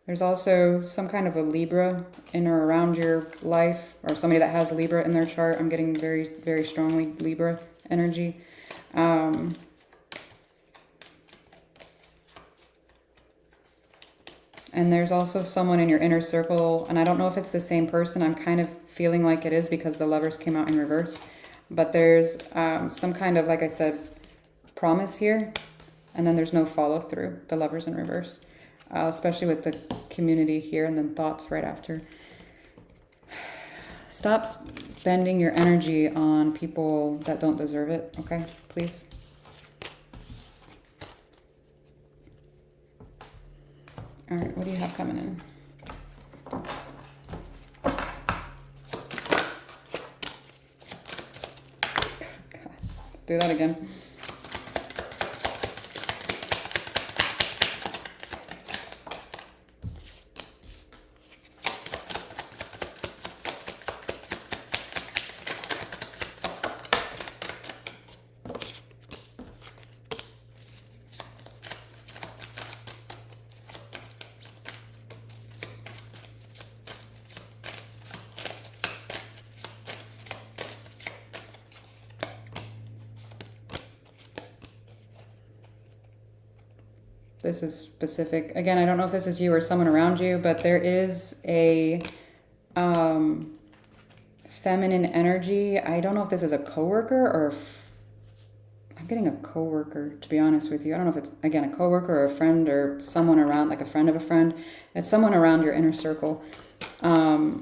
There's also some kind of a Libra in or around your life, or somebody that has Libra in their chart. I'm getting very, very strongly Libra energy. And there's also someone in your inner circle, and I don't know if it's the same person. I'm kind of feeling like it is because the Lovers came out in reverse. But there's some kind of, like I said, promise here, and then there's no follow through. The Lovers in reverse, especially with the community here, and then thoughts right after. Stop spending your energy on people that don't deserve it, okay? Please. All right, what do you have coming in? Do that again. This is specific. Again, I don't know if this is you or someone around you, but there is a feminine energy. I don't know if this is a coworker or I'm getting a coworker, to be honest with you. I don't know if it's, again, a coworker or a friend or someone around, like a friend of a friend. It's someone around your inner circle. It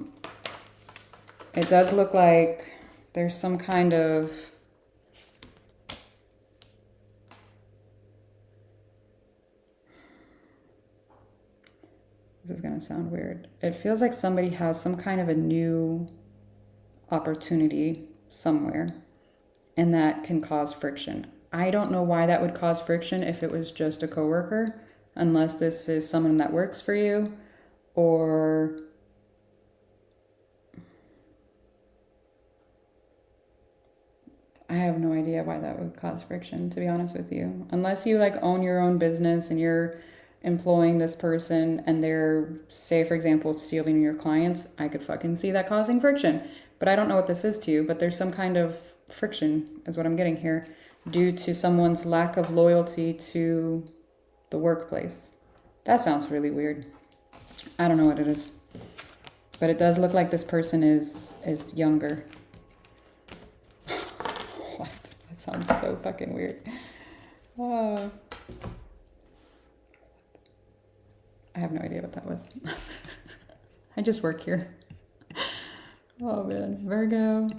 does look like there's some kind of this is going to sound weird. It feels like somebody has some kind of a new opportunity somewhere. and that can cause friction. I don't know why that would cause friction if it was just a coworker, unless this is someone that works for you, or I have no idea why that would cause friction, to be honest with you. Unless you like own your own business and you're employing this person and they're, say for example, stealing your clients, I could fucking see that causing friction. But I don't know what this is to you, but there's some kind of friction is what I'm getting here due to someone's lack of loyalty to the workplace. That sounds really weird. I don't know what it is. But it does look like this person is younger. What? That sounds so fucking weird. Oh. I have no idea what that was. I just work here. Oh man, Virgo.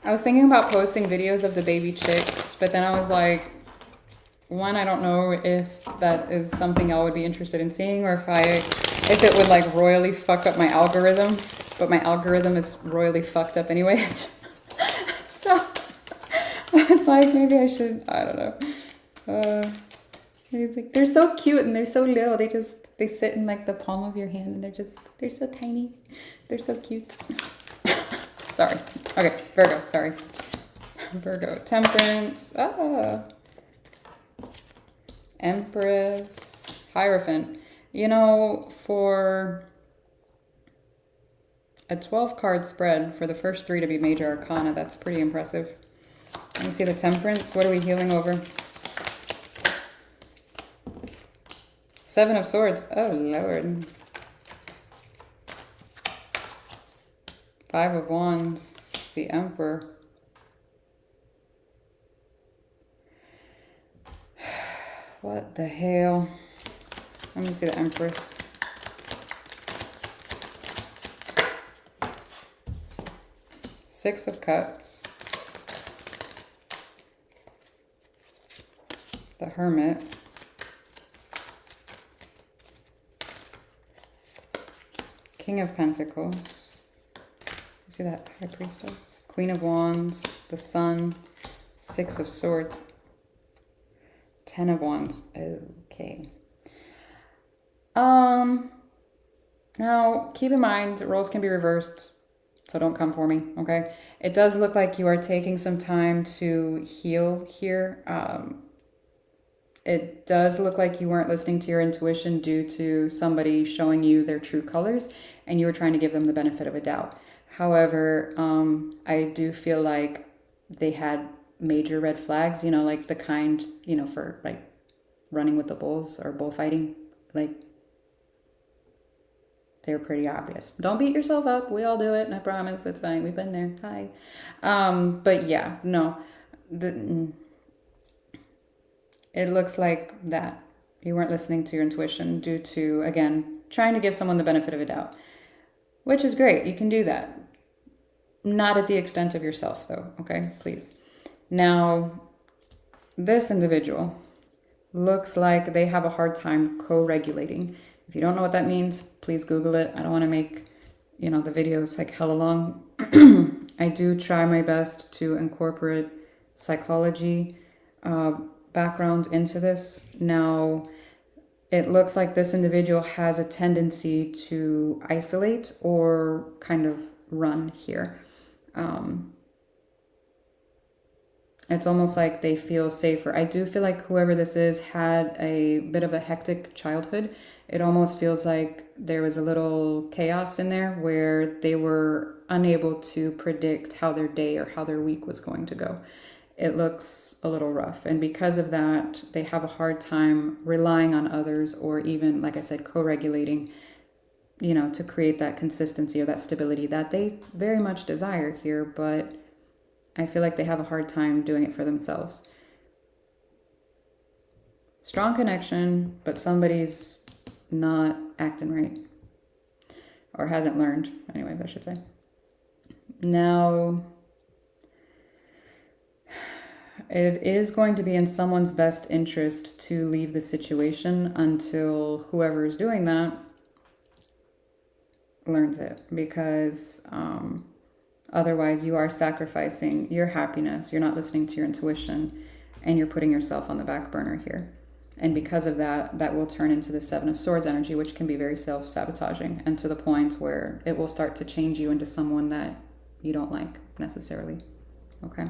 I was thinking about posting videos of the baby chicks, but then I was like, one, I don't know if that is something y'all would be interested in seeing, or if it would like royally fuck up my algorithm, but my algorithm is royally fucked up anyways. So I was like, maybe I should, I don't know. It's like, they're so cute and they're so little. They sit in like the palm of your hand and they're so tiny. They're so cute. Sorry. Okay, Virgo, sorry. Virgo, Temperance. Empress, Hierophant. You know, for a 12 card spread, for the first 3 to be major arcana, that's pretty impressive. Let me see the Temperance. What are we healing over? 7 of Swords. Oh, Lord. 5 of Wands. The Emperor. What the hell? Let me see the Empress. Six of Cups. The Hermit. King of Pentacles. See that? High Priestess. Queen of Wands. The Sun. 6 of Swords. 10 of Wands. Okay. Now, keep in mind, roles can be reversed, so don't come for me, okay? It does look like you are taking some time to heal here. It does look like you weren't listening to your intuition due to somebody showing you their true colors, and you were trying to give them the benefit of a doubt. However, I do feel like they had major red flags, you know, like the kind, you know, for like running with the bulls or bullfighting, like they're pretty obvious. Don't beat yourself up. We all do it. I promise. It's fine. We've been there. Hi. But yeah, no, it looks like that you weren't listening to your intuition due to, again, trying to give someone the benefit of a doubt, which is great. You can do that. Not at the extent of yourself though. Okay, please. Now, this individual looks like they have a hard time co-regulating. If you don't know what that means, please Google it. I don't want to make, you know, the videos like hella long. I do try my best to incorporate psychology background into this. Now, it looks like this individual has a tendency to isolate or kind of run here. It's almost like they feel safer. I do feel like whoever this is had a bit of a hectic childhood. It almost feels like there was a little chaos in there where they were unable to predict how their day or how their week was going to go. It looks a little rough. And because of that, they have a hard time relying on others or even, like I said, co-regulating, you know, to create that consistency or that stability that they very much desire here. But I feel like they have a hard time doing it for themselves. Strong connection, but somebody's not acting right. or hasn't learned, anyways, I should say. Now, it is going to be in someone's best interest to leave the situation until whoever is doing that learns it, because otherwise you are sacrificing your happiness, you're not listening to your intuition, and you're putting yourself on the back burner here. And because of that, that will turn into the Seven of Swords energy, which can be very self-sabotaging, and to the point where it will start to change you into someone that you don't like necessarily. Okay?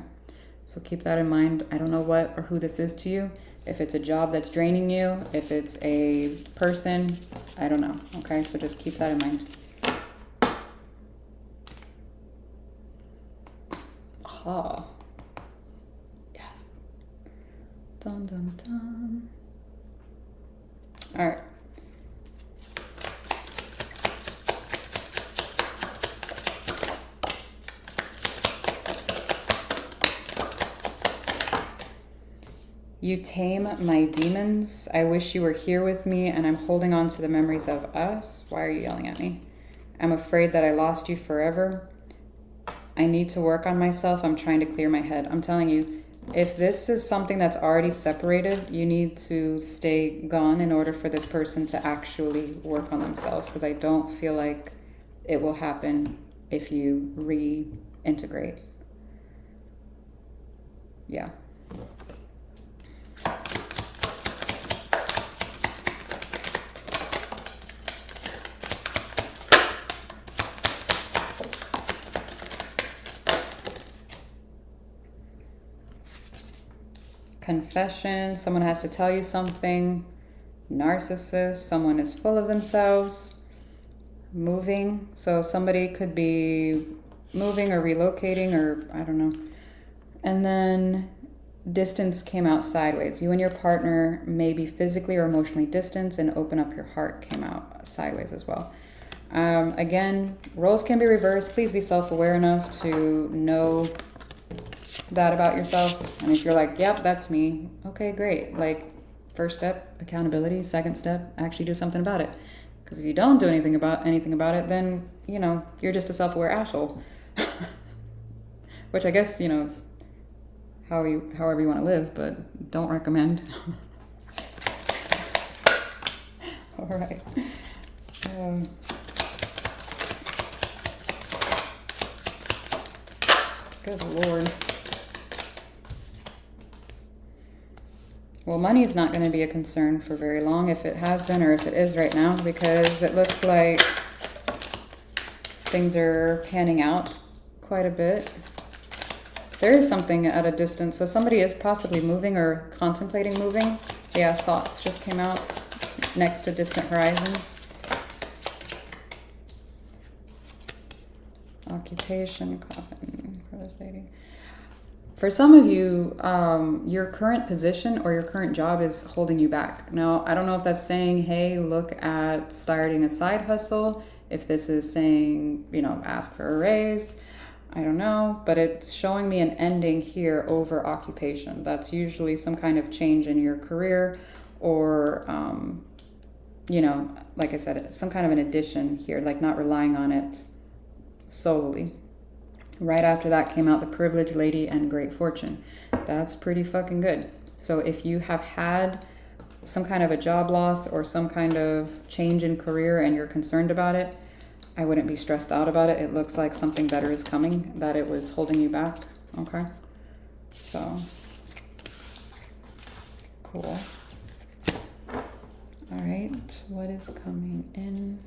So keep that in mind. I don't know what or who this is to you. If it's a job that's draining you, if it's a person, I don't know. Okay? So just keep that in mind. Oh. Yes. Dun, dun, dun. All right. You tame my demons. I wish you were here with me, and I'm holding on to the memories of us. Why are you yelling at me? I'm afraid that I lost you forever. I need to work on myself. I'm trying to clear my head. I'm telling you, if this is something that's already separated, you need to stay gone in order for this person to actually work on themselves, because I don't feel like it will happen if you reintegrate. Yeah. Confession, someone has to tell you something. Narcissist, someone is full of themselves. Moving, so somebody could be moving or relocating, or I don't know. And then distance came out sideways. You and your partner may be physically or emotionally distant, and open up your heart came out sideways as well. Again, roles can be reversed. Please be self-aware enough to know that about yourself. And if you're like, yep, that's me, okay, great. Like, first step, accountability. Second step, actually do something about it. Because if you don't do anything about it, then, you know, you're just a self-aware asshole. Which I guess, you know, is however you want to live, but don't recommend. All right. Good Lord. Well, money is not going to be a concern for very long, if it has been or if it is right now, because it looks like things are panning out quite a bit. There is something at a distance, so somebody is possibly moving or contemplating moving. Yeah, thoughts just came out next to distant horizons. Occupation, coffin for this lady. For some of you, your current position or your current job is holding you back. Now, I don't know if that's saying, hey, look at starting a side hustle. If this is saying, you know, ask for a raise. I don't know, but it's showing me an ending here over occupation. That's usually some kind of change in your career, or, you know, like I said, some kind of an addition here, like not relying on it solely. Right after that came out the Privileged Lady and Great Fortune. That's pretty fucking good. So if you have had some kind of a job loss or some kind of change in career and you're concerned about it, I wouldn't be stressed out about it. It looks like something better is coming, that it was holding you back. Okay. So, cool. All right. What is coming in?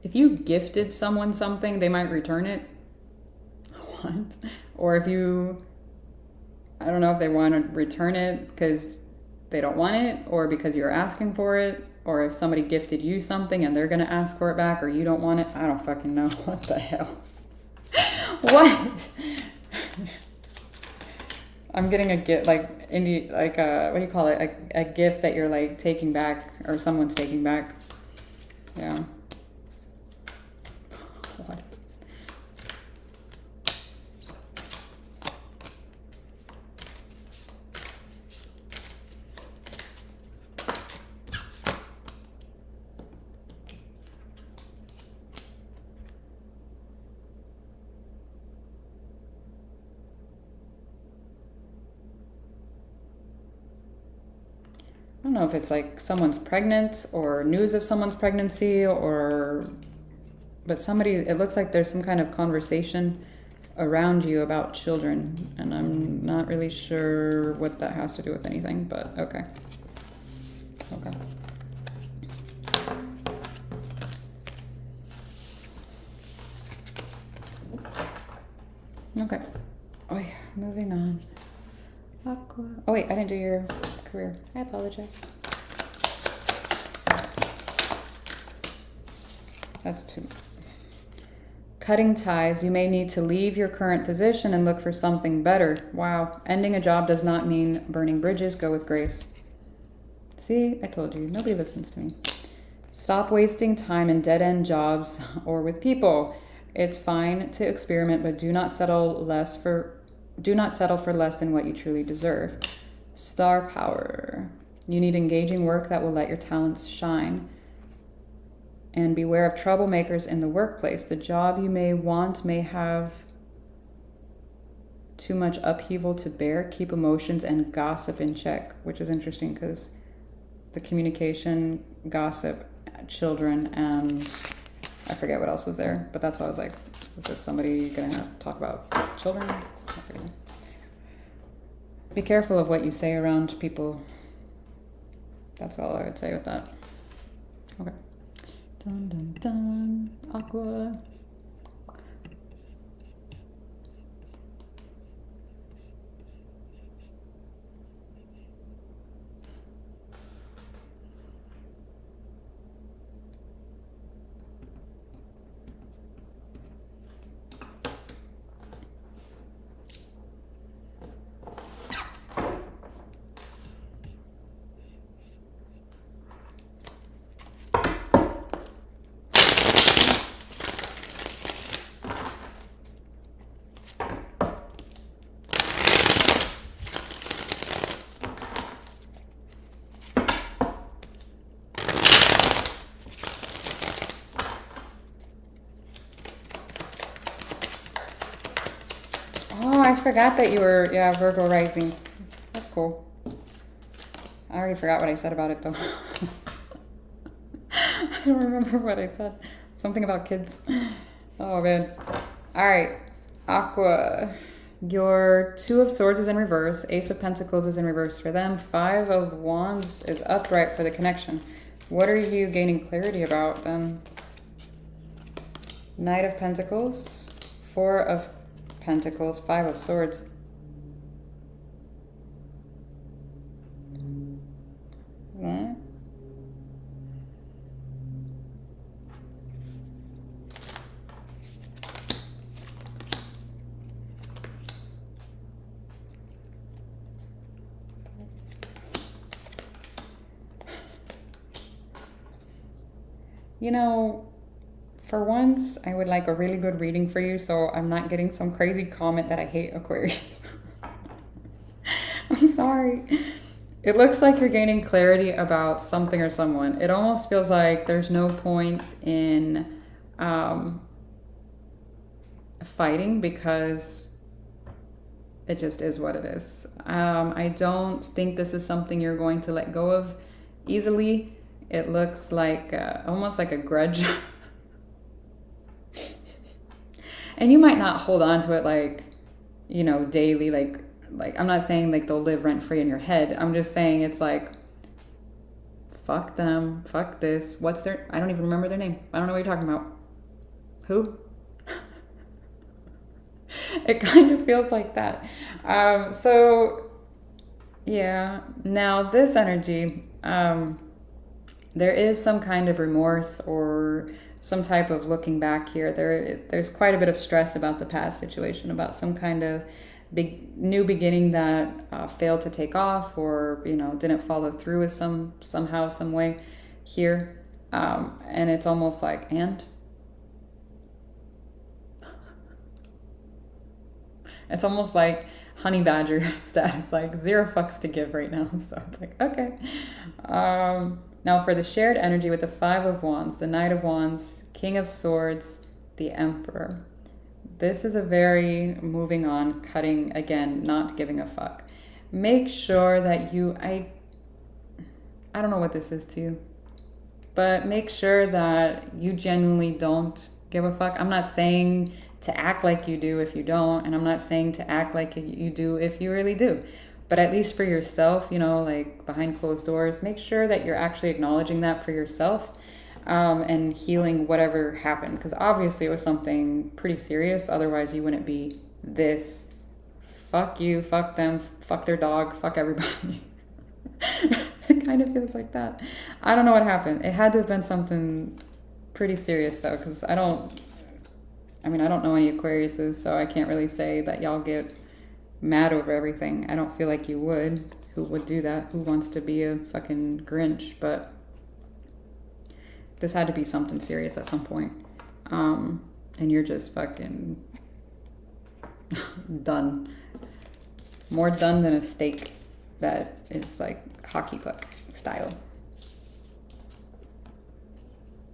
If you gifted someone something, they might return it. What? Or if you, I don't know if they want to return it because they don't want it, or because you're asking for it, or if somebody gifted you something and they're going to ask for it back, or you don't want it. I don't fucking know. What the hell? What? I'm getting a gift, like, what do you call it? A gift that you're like taking back, or someone's taking back. Yeah. don't know if it's like someone's pregnant or news of someone's pregnancy but somebody, it looks like there's some kind of conversation around you about children, and I'm not really sure what that has to do with anything, but okay. Okay. Okay. Oh yeah, moving on. Aqua. Oh wait, I didn't do your career. I apologize. That's too. Cutting ties. You may need to leave your current position and look for something better. Wow. Ending a job does not mean burning bridges. Go with grace. See, I told you. Nobody listens to me. Stop wasting time in dead-end jobs or with people. It's fine to experiment, but do not settle for less than what you truly deserve. Star power. You need engaging work that will let your talents shine. And beware of troublemakers in the workplace. The job you may want may have too much upheaval to bear. Keep emotions and gossip in check, which is interesting because the communication, gossip, children, and I forget what else was there, but that's why I was like, is this somebody gonna have to talk about children? Be careful of what you say around people. That's all I would say with that. Okay. Dun dun dun. Aqua. I forgot that you were, Virgo rising. That's cool. I already forgot what I said about it, though. I don't remember what I said. Something about kids. Oh, man. All right. Aqua. Your Two of Swords is in reverse. Ace of Pentacles is in reverse for them. Five of Wands is upright for the connection. What are you gaining clarity about, then? Knight of Pentacles. Four of Pentacles, Five of Swords. What? You know, for once, I would like a really good reading for you, so I'm not getting some crazy comment that I hate Aquarius. I'm sorry. It looks like you're gaining clarity about something or someone. It almost feels like there's no point in fighting because it just is what it is. I don't think this is something you're going to let go of easily. It looks like almost like a grudge. And you might not hold on to it like, you know, daily, like I'm not saying like they'll live rent free in your head. I'm just saying it's like, fuck them, fuck this. I don't even remember their name. I don't know what you're talking about. Who? It kind of feels like that. So yeah, now this energy, there is some kind of remorse or some type of looking back here. There's quite a bit of stress about the past situation, about some kind of big new beginning that failed to take off, or didn't follow through with somehow, some way here, and it's almost like it's almost like honey badger status, like 0 fucks to give right now. So it's like, okay. Now for the shared energy with the Five of Wands, the Knight of Wands, King of Swords, the Emperor. This is a very moving on, cutting, again, not giving a fuck. Make sure that I don't know what this is to you. But make sure that you genuinely don't give a fuck. I'm not saying to act like you do if you don't, and I'm not saying to act like you do if you really do. But at least for yourself, you know, like behind closed doors, make sure that you're actually acknowledging that for yourself, and healing whatever happened. Because obviously it was something pretty serious. Otherwise you wouldn't be this fuck you, fuck them, fuck their dog, fuck everybody. It kind of feels like that. I don't know what happened. It had to have been something pretty serious though, because I don't know any Aquariuses, so I can't really say that y'all get mad over everything. I don't feel like you would. Who would do that? Who wants to be a fucking Grinch? But this had to be something serious at some point. And you're just fucking done. More done than a steak that is like hockey puck style.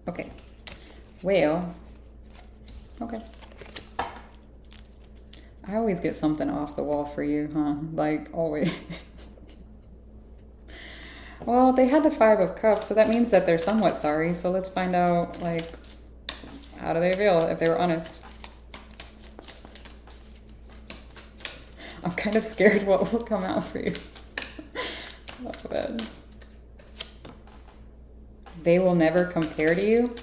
Okay. Well, okay. I always get something off the wall for you, huh? Like, always. Well, they had the 5 of Cups, so that means that they're somewhat sorry. So let's find out, like, how do they feel if they were honest? I'm kind of scared what will come out for you. Not bad. They will never compare to you.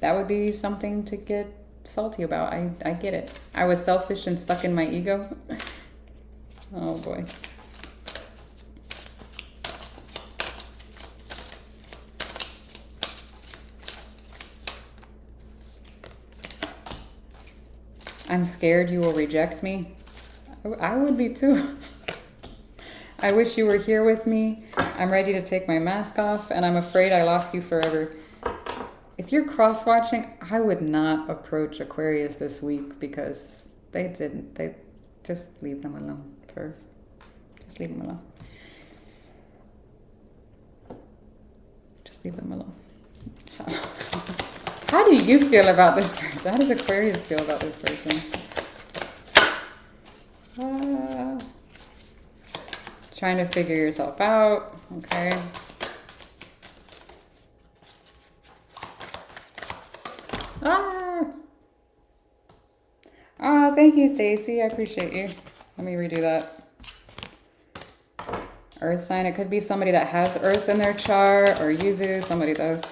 That would be something to get salty about. I get it. I was selfish and stuck in my ego. Oh boy. I'm scared you will reject me. I would be too. I wish you were here with me. I'm ready to take my mask off, and I'm afraid I lost you forever. If you're cross-watching, I would not approach Aquarius this week because they didn't. They just leave them alone. Just leave them alone. Just leave them alone. How do you feel about this person? How does Aquarius feel about this person? Trying to figure yourself out. Okay. Thank you, Stacy. I appreciate you. Let me redo that. Earth sign. It could be somebody that has Earth in their chart, or you do. Somebody does.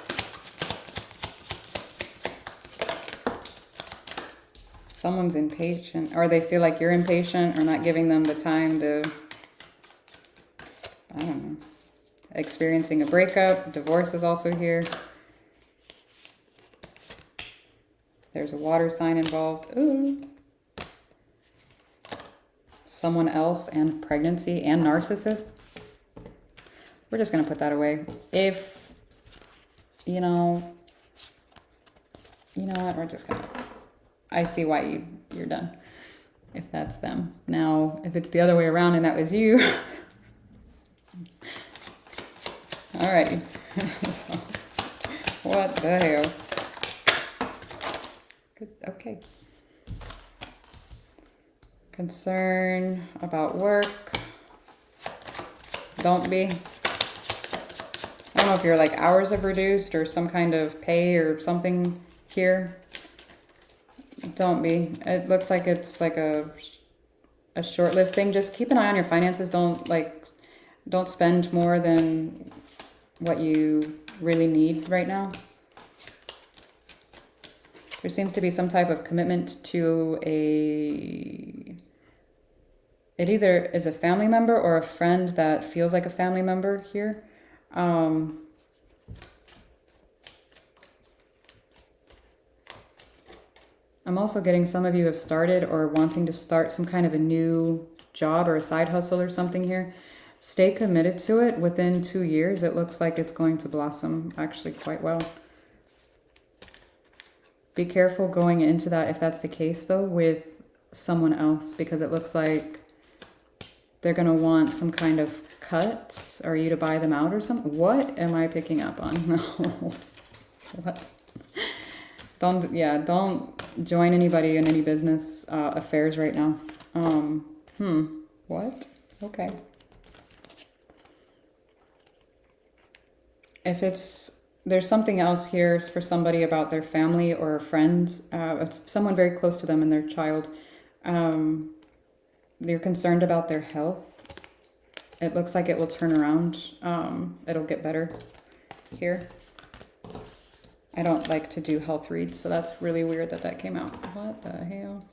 Someone's impatient, or they feel like you're impatient, or not giving them the time to, I don't know, experiencing a breakup. Divorce is also here. There's a water sign involved. Ooh. Someone else and pregnancy and narcissist. We're just going to put that away. If, you know what, we're just going to, I see why you're done. If that's them. Now, if it's the other way around and that was you. All right. So, what the hell? Good. Okay. Concern about work. Don't be. I don't know if your like hours have reduced or some kind of pay or something here. Don't be. It looks like it's like a short-lived thing. Just keep an eye on your finances. Don't spend more than what you really need right now. There seems to be some type of commitment to it either is a family member or a friend that feels like a family member here. I'm also getting some of you have started or wanting to start some kind of a new job or a side hustle or something here. Stay committed to it. Within 2 years, it looks like it's going to blossom actually quite well. Be careful going into that, if that's the case though, with someone else, because it looks like they're going to want some kind of cut or you to buy them out or something. What am I picking up on? No. What? Don't join anybody in any business affairs right now. What? Okay. if there's something else here for somebody about their family or a friend, someone very close to them and their child. You're concerned about their health. It looks like it will turn around. It'll get better here. I don't like to do health reads, so that's really weird that came out. What the hell?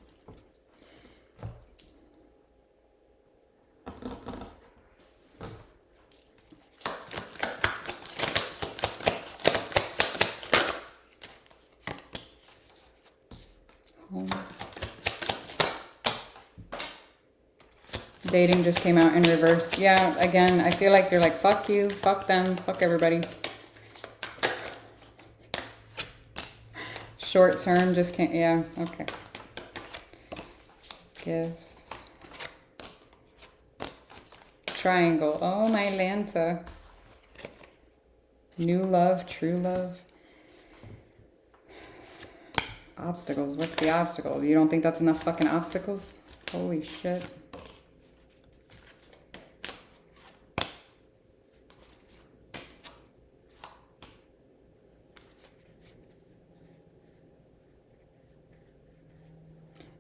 Dating just came out in reverse. Yeah, again, I feel like you're like, fuck you, fuck them, fuck everybody. Short term just can't, yeah, okay. Gifts. Triangle. Oh, my Lanta. New love, true love. Obstacles. What's the obstacle? You don't think that's enough fucking obstacles? Holy shit.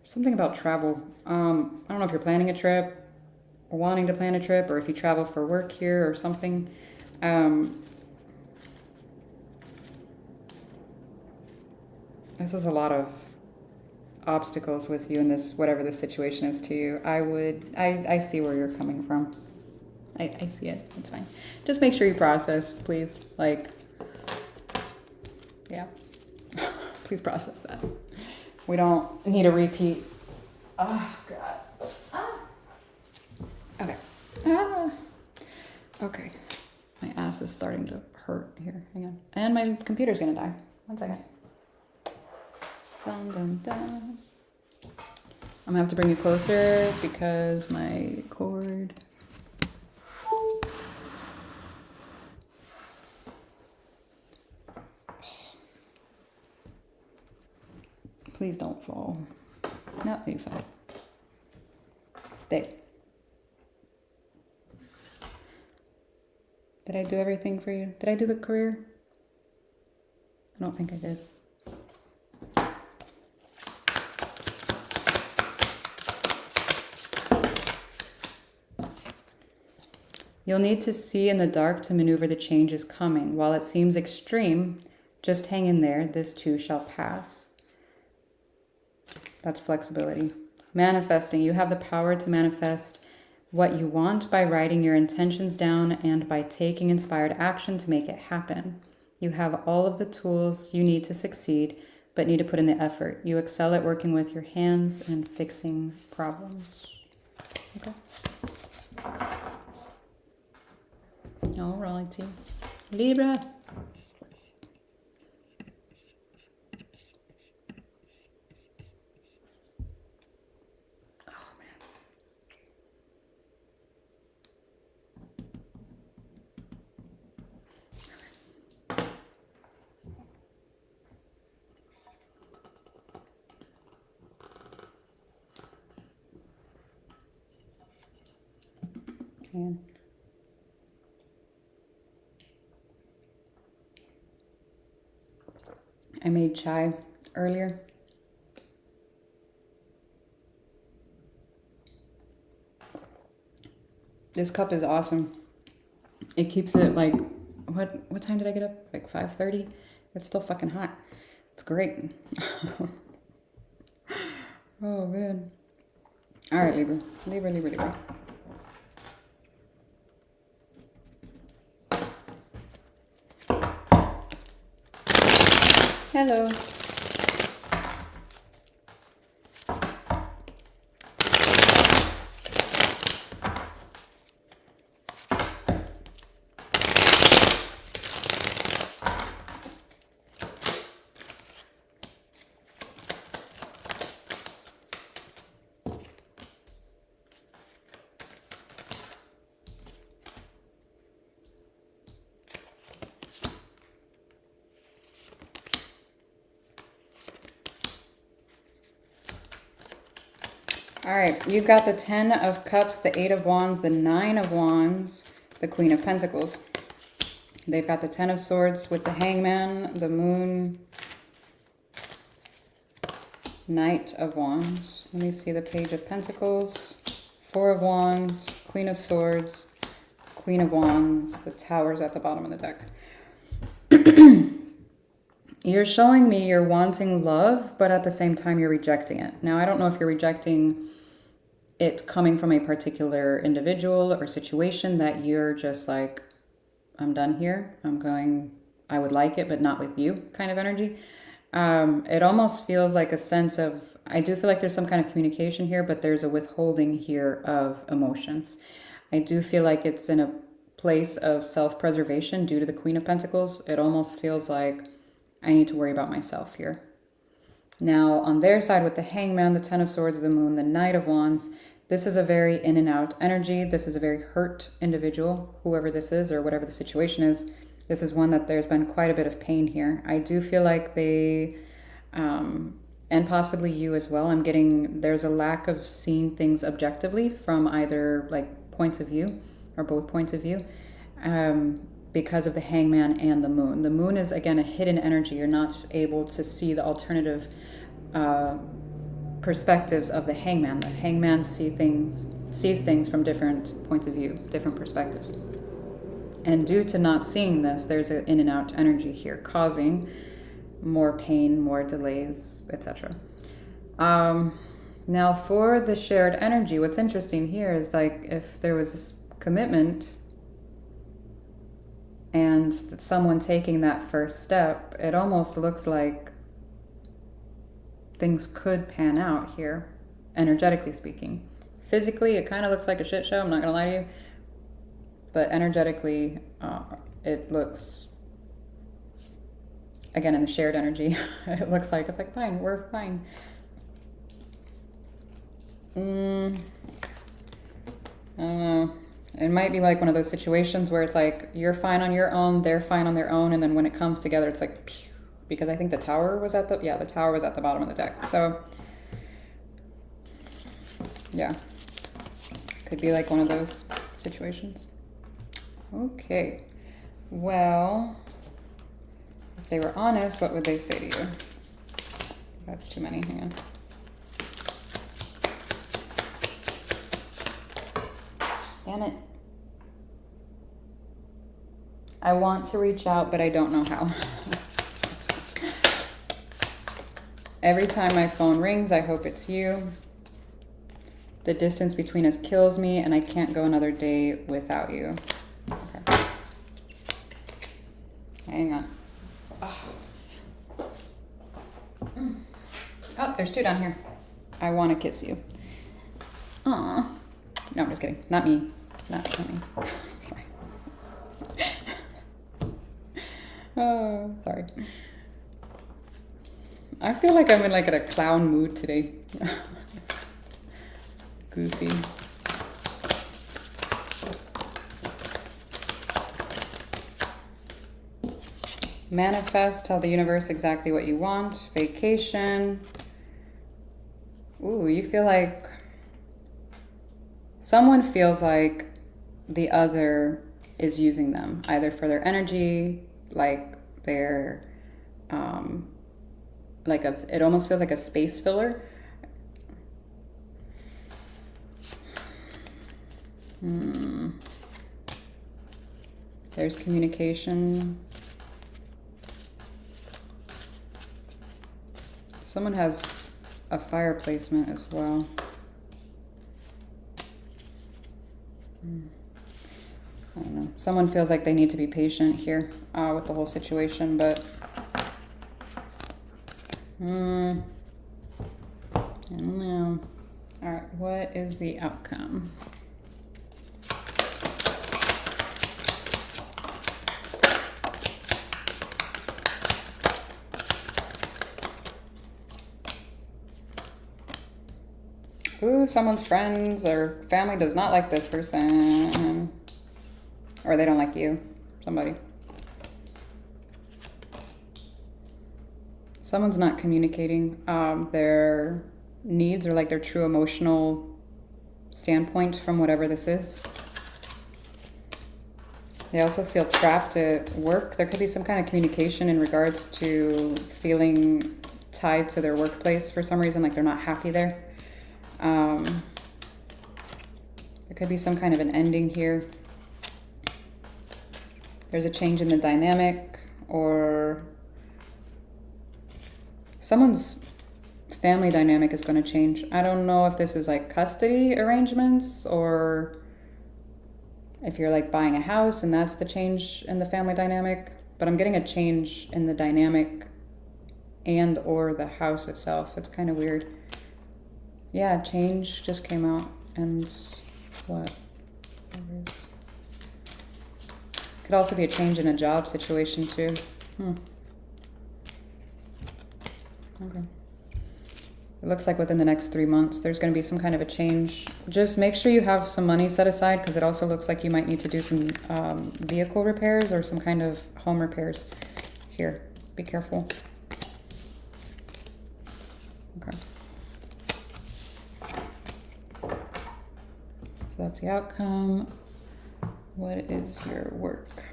Something about travel. I don't know if you're planning a trip or wanting to plan a trip, or if you travel for work here or something. This is a lot of obstacles with you in this, whatever the situation is to you. I see where you're coming from. I see it. It's fine. Just make sure you process, please. Like, yeah. Please process that. We don't need a repeat. Oh, God. Ah. Okay. Ah. Okay. My ass is starting to hurt here. Hang on. And my computer's going to die. 1 second. Dun, dun, dun. I'm going to have to bring you closer because my cord... Please don't fall. No, you're fine. Stay. Did I do everything for you? Did I do the career? I don't think I did. You'll need to see in the dark to maneuver the changes coming. While it seems extreme, just hang in there. This too shall pass. That's flexibility. Manifesting. You have the power to manifest what you want by writing your intentions down and by taking inspired action to make it happen. You have all of the tools you need to succeed, but need to put in the effort. You excel at working with your hands and fixing problems. Okay. All righty. Libra. I made chai earlier. This cup is awesome. It keeps it like, what time did I get up? Like 5:30? It's still fucking hot. It's great. Oh man. All right, Libra. Libra, Libra, Libra. Hello. All right, you've got the 10 of Cups, the 8 of Wands, the 9 of Wands, the Queen of Pentacles. They've got the Ten of Swords with the Hangman, the Moon, Knight of Wands. Let me see the Page of Pentacles, Four of Wands, Queen of Swords, Queen of Wands, the Towers at the bottom of the deck. You're showing me you're wanting love, but at the same time you're rejecting it. Now, I don't know if you're rejecting it coming from a particular individual or situation that you're just like, I'm done here. I would like it, but not with you kind of energy. It almost feels like a sense of, I do feel like there's some kind of communication here, but there's a withholding here of emotions. I do feel like it's in a place of self-preservation due to the Queen of Pentacles. It almost feels like I need to worry about myself here. Now, on their side with the Hangman, the Ten of Swords, the Moon, the Knight of Wands, this is a very in and out energy. This is a very hurt individual, whoever this is or whatever the situation is. This is one that there's been quite a bit of pain here. I do feel like they, and possibly you as well, I'm getting, there's a lack of seeing things objectively from either like points of view or both points of view, because of the Hangman and the Moon. The Moon is, again, a hidden energy. You're not able to see the alternative perspectives of the Hangman. The Hangman sees things from different points of view, different perspectives. And due to not seeing this, there's an in and out energy here, causing more pain, more delays, etc. Now, for the shared energy, what's interesting here is like if there was this commitment and someone taking that first step, it almost looks like things could pan out here, energetically speaking. Physically, it kind of looks like a shit show, I'm not going to lie to you. But energetically, it looks, again, in the shared energy, it looks like, it's like, fine, we're fine. I don't know. It might be like one of those situations where it's like, you're fine on your own, they're fine on their own, and then when it comes together, it's like, because I think the Tower was at the Tower was at the bottom of the deck. So, yeah. Could be like one of those situations. Okay, well, if they were honest, what would they say to you? That's too many, hang on. Damn it. I want to reach out, but I don't know how. Every time my phone rings, I hope it's you. The distance between us kills me, and I can't go another day without you. Okay. Hang on. Oh, there's two down here. I want to kiss you. Aw. No, I'm just kidding. Not me. Not me. Sorry. Oh, sorry. I feel like I'm in like a clown mood today. Goofy. Manifest, tell the universe exactly what you want. Vacation. Ooh, you feel like someone feels like the other is using them, either for their energy, like they're, it almost feels like a space filler. There's communication. Someone has a fire placement as well. I don't know. Someone feels like they need to be patient here with the whole situation, but I don't know. All right, what is the outcome? Ooh, someone's friends or family does not like this person. Or they don't like you. Somebody. Someone's not communicating their needs or like their true emotional standpoint from whatever this is. They also feel trapped at work. There could be some kind of communication in regards to feeling tied to their workplace for some reason, like they're not happy there. There could be some kind of an ending here. There's a change in the dynamic, or someone's family dynamic is going to change. I don't know if this is like custody arrangements, or if you're like buying a house and that's the change in the family dynamic, but I'm getting a change in the dynamic and or the house itself. It's kind of weird. Yeah, change just came out. And what? Could also be a change in a job situation too. Okay. It looks like within the next 3 months, there's going to be some kind of a change. Just make sure you have some money set aside, because it also looks like you might need to do some vehicle repairs or some kind of home repairs here. Be careful. Okay. So that's the outcome. What is your work?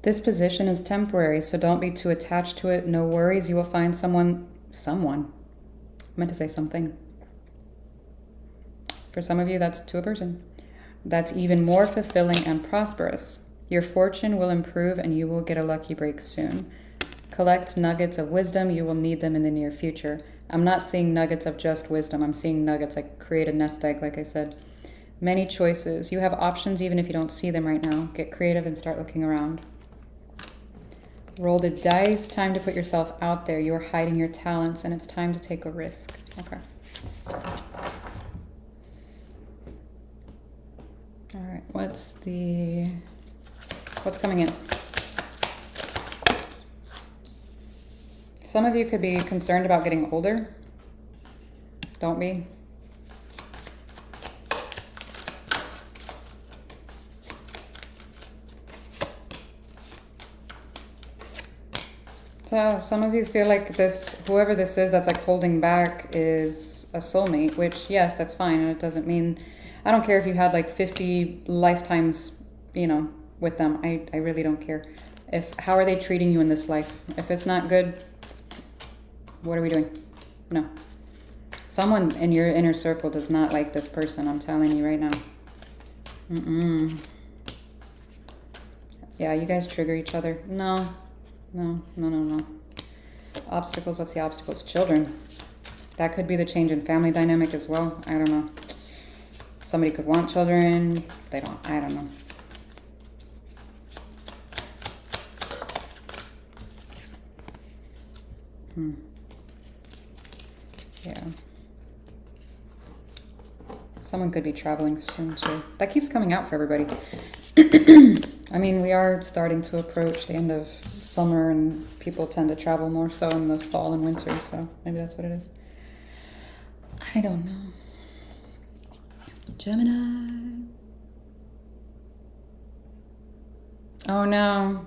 This position is temporary, so don't be too attached to it. No worries, you will find someone. I meant to say something. For some of you, that's to a person. That's even more fulfilling and prosperous. Your fortune will improve and you will get a lucky break soon. Collect nuggets of wisdom. You will need them in the near future. I'm not seeing nuggets of just wisdom. I'm seeing nuggets like create a nest egg, like I said. Many choices. You have options even if you don't see them right now. Get creative and start looking around. Roll the dice. Time to put yourself out there. You are hiding your talents and it's time to take a risk. Okay. All right. What's coming in? Some of you could be concerned about getting older. Don't be. So some of you feel like this, whoever this is that's like holding back is a soulmate, which yes, that's fine. And it doesn't mean, I don't care if you had like 50 lifetimes, you know, with them. I really don't care. How are they treating you in this life? If it's not good, what are we doing? No. Someone in your inner circle does not like this person. I'm telling you right now. Yeah, you guys trigger each other. No. Obstacles, what's the obstacles? Children. That could be the change in family dynamic as well. I don't know. Somebody could want children. They don't. I don't know. Yeah. Someone could be traveling soon too. That keeps coming out for everybody. I mean, we are starting to approach the end of summer and people tend to travel more so in the fall and winter, so maybe that's what it is. I don't know. Gemini. Oh no.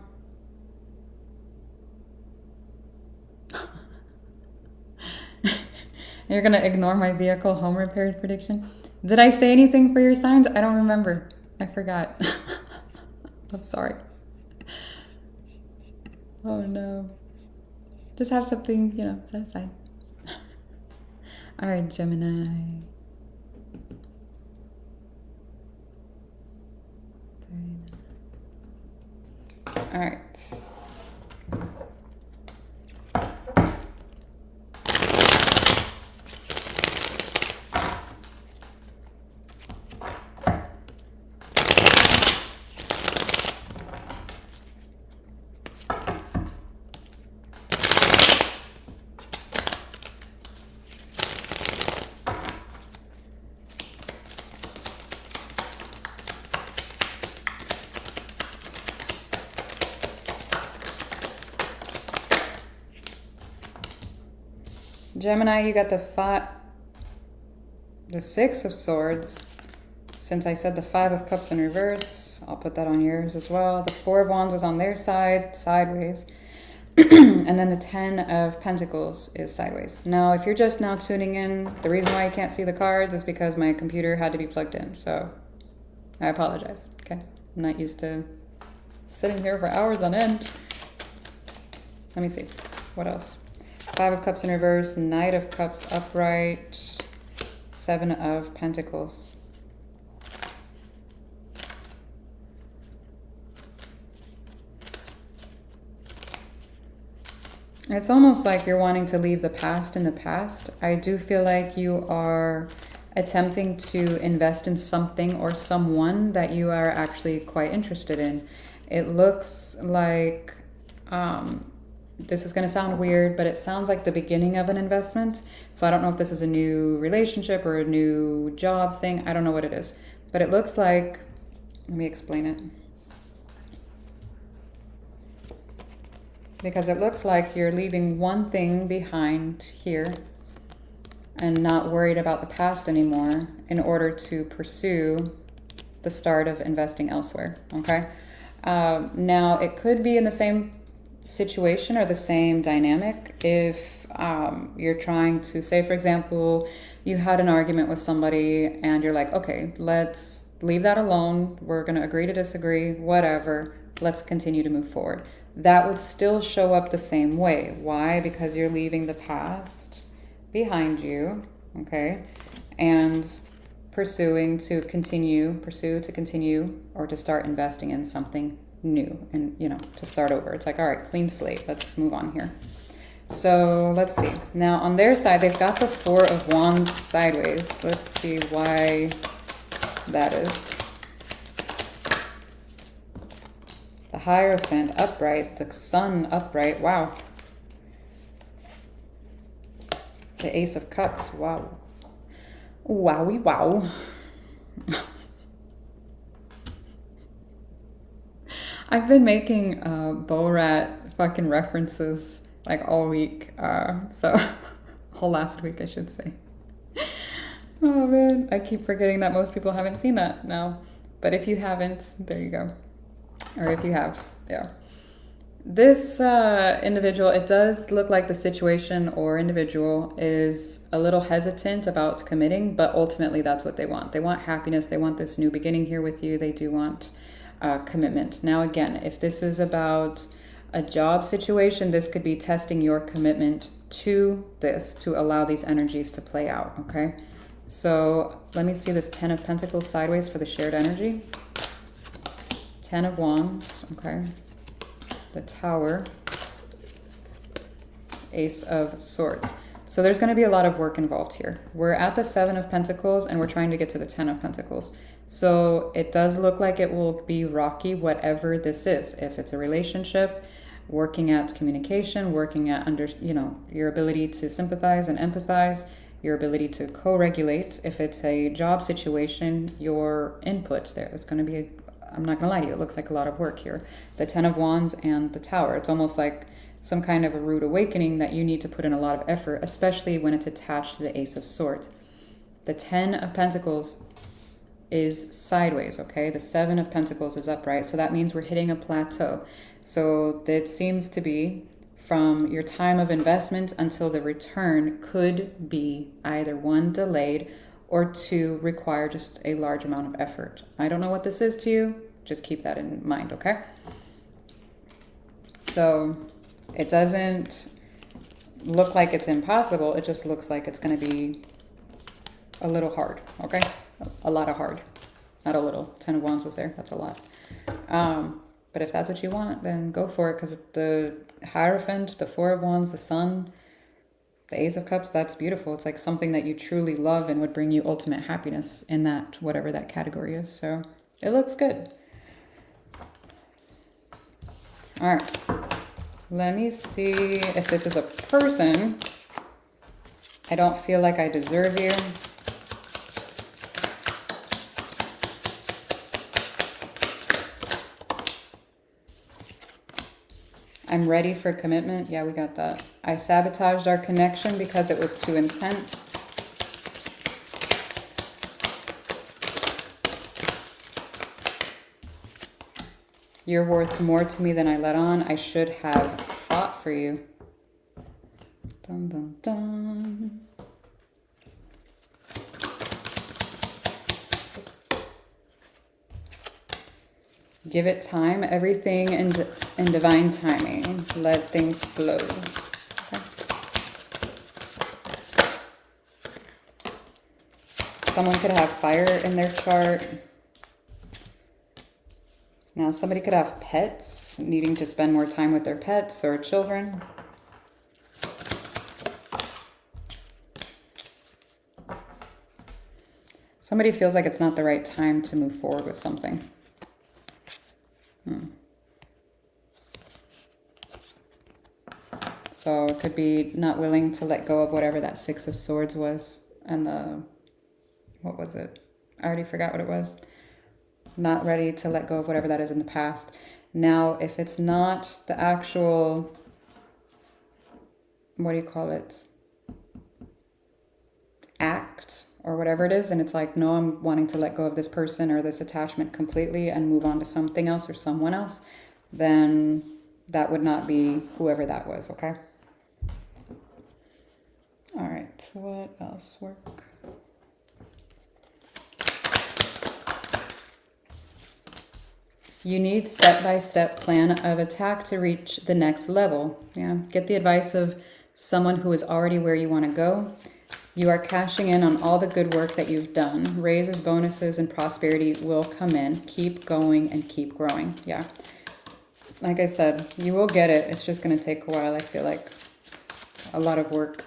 You're gonna ignore my vehicle home repairs prediction? Did I say anything for your signs? I don't remember. I forgot. I'm sorry. Oh no. Just have something, you know, set aside. All right, Gemini. All right. Gemini, you got the 6 of Swords. Since I said the Five of Cups in reverse, I'll put that on yours as well. The Four of Wands is on their side, sideways. And then the Ten of Pentacles is sideways. Now, if you're just now tuning in, the reason why you can't see the cards is because my computer had to be plugged in. So I apologize, okay? I'm not used to sitting here for hours on end. Let me see, what else? Five of Cups in reverse, Knight of Cups upright, Seven of Pentacles. It's almost like you're wanting to leave the past in the past. I do feel like you are attempting to invest in something or someone that you are actually quite interested in. It looks like, this is going to sound weird, but it sounds like the beginning of an investment. So I don't know if this is a new relationship or a new job thing. I don't know what it is, but it looks like, let me explain it. Because it looks like you're leaving one thing behind here and not worried about the past anymore in order to pursue the start of investing elsewhere, okay? Now, it could be in the same situation or the same dynamic if you're trying to, say, for example, you had an argument with somebody and you're like, okay, let's leave that alone. We're going to agree to disagree, whatever. Let's continue to move forward. That would still show up the same way. Why? Because you're leaving the past behind you, okay? And pursue to continue, or to start investing in something new and, you know, to start over. It's like, all right, clean slate. Let's move on here. So let's see. Now on their side, they've got the Four of Wands sideways. Let's see why that is. The Hierophant upright, the Sun upright, wow. The Ace of Cups, wow. Wowie wow. I've been making Bo Rat fucking references like all week, so all last week I should say. Oh man, I keep forgetting that most people haven't seen that now. But if you haven't, there you go. Or if you have, yeah. This individual, it does look like the situation or individual is a little hesitant about committing, but ultimately that's what they want. They want happiness. They want this new beginning here with you. They do want commitment. Now, again, if this is about a job situation, this could be testing your commitment to this to allow these energies to play out, okay? So let me see this Ten of Pentacles sideways for the shared energy. Ten of Wands, okay. The Tower. Ace of Swords. So there's going to be a lot of work involved here. We're at the Seven of Pentacles and we're trying to get to the Ten of Pentacles. So it does look like it will be rocky, whatever this is. If it's a relationship, working at communication, working at your ability to sympathize and empathize, your ability to co-regulate. If it's a job situation, your input there. It's going to be I'm not gonna lie to you, it looks like a lot of work here. The Ten of Wands and the Tower. It's almost like some kind of a rude awakening that you need to put in a lot of effort, especially when it's attached to the Ace of Swords. The Ten of Pentacles is sideways, okay? The Seven of Pentacles is upright, so that means we're hitting a plateau. So it seems to be from your time of investment until the return could be either one, delayed, or two, require just a large amount of effort. I don't know what this is to you. Just keep that in mind, okay? So it doesn't look like it's impossible. It just looks like it's going to be a little hard, okay? A lot of hard. Not a little. Ten of Wands was there. That's a lot. But if that's what you want, then go for it, because the Hierophant, the Four of Wands, the Sun, the Ace of Cups, that's beautiful. It's like something that you truly love and would bring you ultimate happiness in that, whatever that category is. So it looks good. All right. Let me see if this is a person. I don't feel like I deserve you. I'm ready for commitment. Yeah, we got that. I sabotaged our connection because it was too intense. You're worth more to me than I let on. I should have fought for you. Dun, dun, dun. Give it time, everything in divine timing. Let things flow. Okay. Someone could have fire in their chart. Now, somebody could have pets, needing to spend more time with their pets or children. Somebody feels like it's not the right time to move forward with something. So it could be not willing to let go of whatever that Six of Swords was. And what was it? I already forgot what it was. Not ready to let go of whatever that is in the past. Now, if it's not the actual, what do you call it? Act or whatever it is, and it's like, no, I'm wanting to let go of this person or this attachment completely and move on to something else or someone else, then that would not be whoever that was, okay? All right, what else work? You need step-by-step plan of attack to reach the next level. Yeah, get the advice of someone who is already where you want to go. You are cashing in on all the good work that you've done. Raises, bonuses, and prosperity will come in. Keep going and keep growing. Yeah. Like I said, you will get it. It's just going to take a while, I feel like. A lot of work.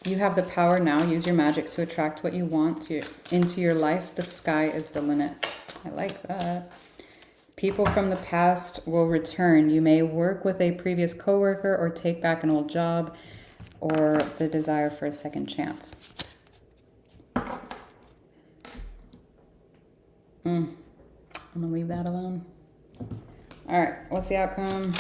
You have the power now. Use your magic to attract what you want into your life. The sky is the limit. I like that. People from the past will return. You may work with a previous coworker or take back an old job, or the desire for a second chance. I'm gonna leave that alone. All right, what's the outcome?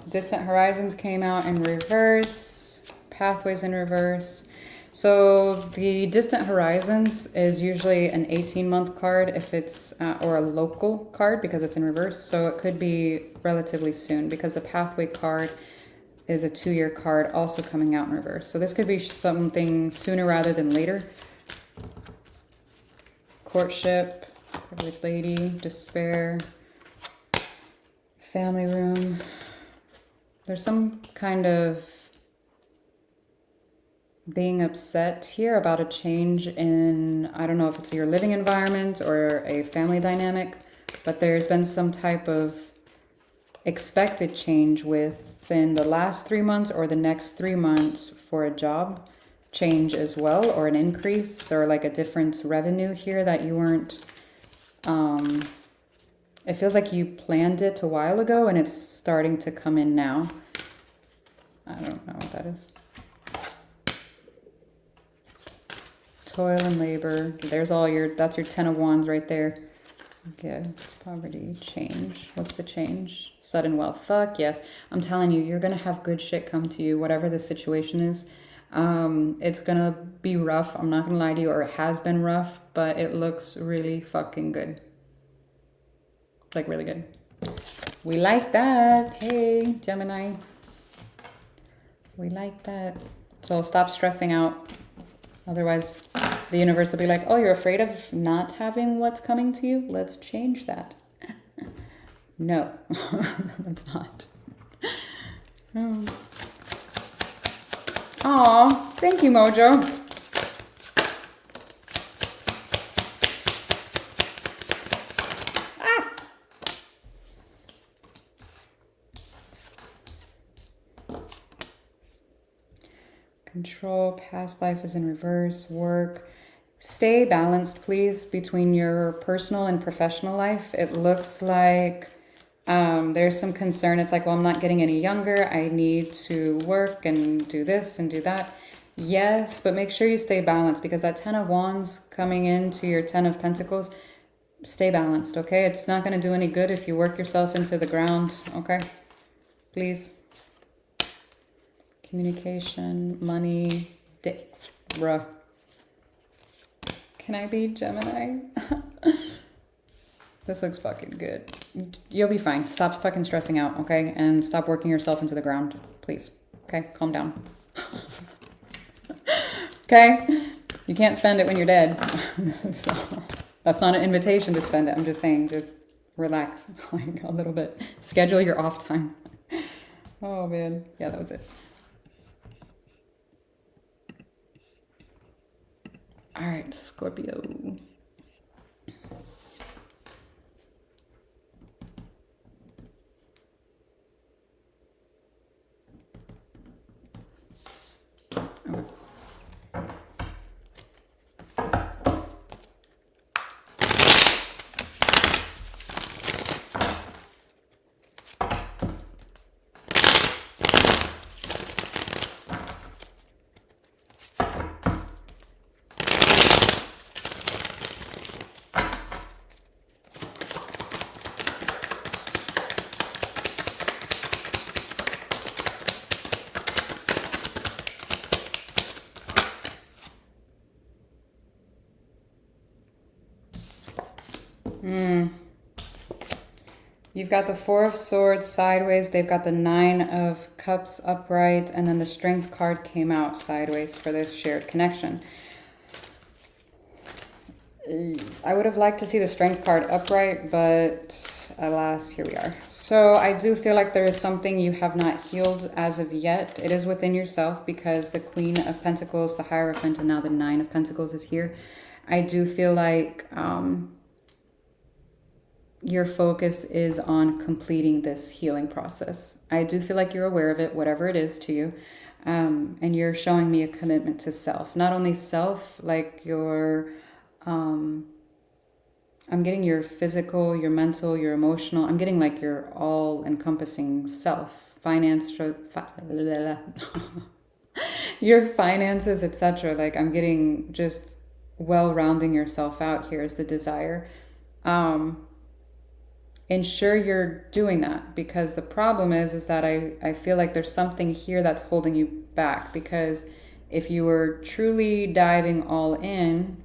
Distant horizons came out in reverse. Pathways in reverse. So the distant horizons is usually an 18-month card if it's, or a local card because it's in reverse. So it could be relatively soon because the pathway card is a 2-year card also coming out in reverse. So this could be something sooner rather than later. Courtship, privileged lady, despair, family room. There's some kind of being upset here about a change in, I don't know if it's your living environment or a family dynamic, but there's been some type of expected change within the last 3 months or the next 3 months for a job change as well, or an increase or like a different revenue here that you weren't, it feels like you planned it a while ago and it's starting to come in now. I don't know what that is. Toil and labor. There's all your, that's your 10 of Wands right there. Gifts, poverty, change. What's the change? Sudden wealth. Fuck yes. I'm telling you, you're going to have good shit come to you, whatever the situation is. It's going to be rough. I'm not going to lie to you, or it has been rough, but it looks really fucking good. Like really good. We like that. Hey, Gemini. We like that. So stop stressing out. Otherwise, the universe will be like, oh, you're afraid of not having what's coming to you? Let's change that. No, let's not. Aw, thank you, Mojo. Control, past life is in reverse, work. Stay balanced, please, between your personal and professional life. It looks like there's some concern. It's like, well, I'm not getting any younger. I need to work and do this and do that. Yes, but make sure you stay balanced because that 10 of Wands coming into your 10 of Pentacles, stay balanced, okay? It's not going to do any good if you work yourself into the ground, okay? Please. communication, money, bruh. Can I be Gemini? This looks fucking good. You'll be fine. Stop fucking stressing out, okay? And stop working yourself into the ground, please. Okay, calm down. Okay? You can't spend it when you're dead. So, that's not an invitation to spend it. I'm just saying, just relax like a little bit. Schedule your off time. Oh, man. Yeah, that was it. All right, Scorpio. You've got the Four of Swords sideways. They've got the Nine of Cups upright. And then the Strength card came out sideways for this shared connection. I would have liked to see the Strength card upright, but alas, here we are. So I do feel like there is something you have not healed as of yet. It is within yourself because the Queen of Pentacles, the Hierophant, and now the Nine of Pentacles is here. I do feel like your focus is on completing this healing process. I do feel like you're aware of it, whatever it is to you. And you're showing me a commitment to self. Not only self, like your... I'm getting your physical, your mental, your emotional. I'm getting like your all-encompassing self. Your finances, etc. Like I'm getting just well-rounding yourself out here is the desire. Ensure you're doing that, because the problem is that I feel like there's something here that's holding you back, because if you were truly diving all in,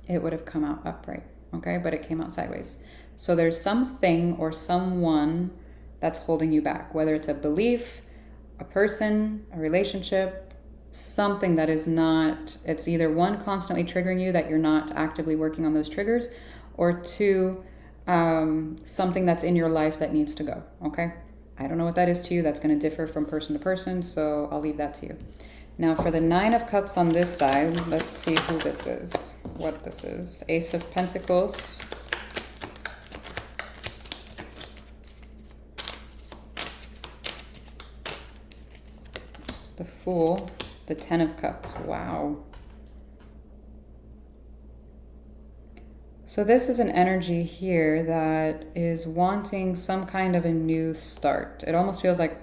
it would have come out upright, okay? But it came out sideways. So there's something or someone that's holding you back, whether it's a belief, a person, a relationship, something that is not, it's either one, constantly triggering you that you're not actively working on those triggers, or two, something that's in your life that needs to go, okay? I don't know what that is to you. That's going to differ from person to person, so I'll leave that to you. Now for the Nine of Cups on this side, let's see who this is, what this is. Ace of Pentacles. The Fool, the Ten of Cups. Wow. So this is an energy here that is wanting some kind of a new start. It almost feels like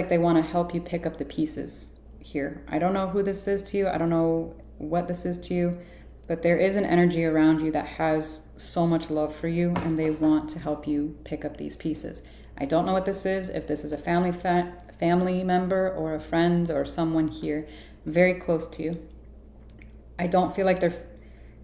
they want to help you pick up the pieces here. I don't know who this is to you. I don't know what this is to you, but there is an energy around you that has so much love for you, and they want to help you pick up these pieces. I don't know what this is, if this is a family member or a friend or someone here very close to you. I don't feel like they're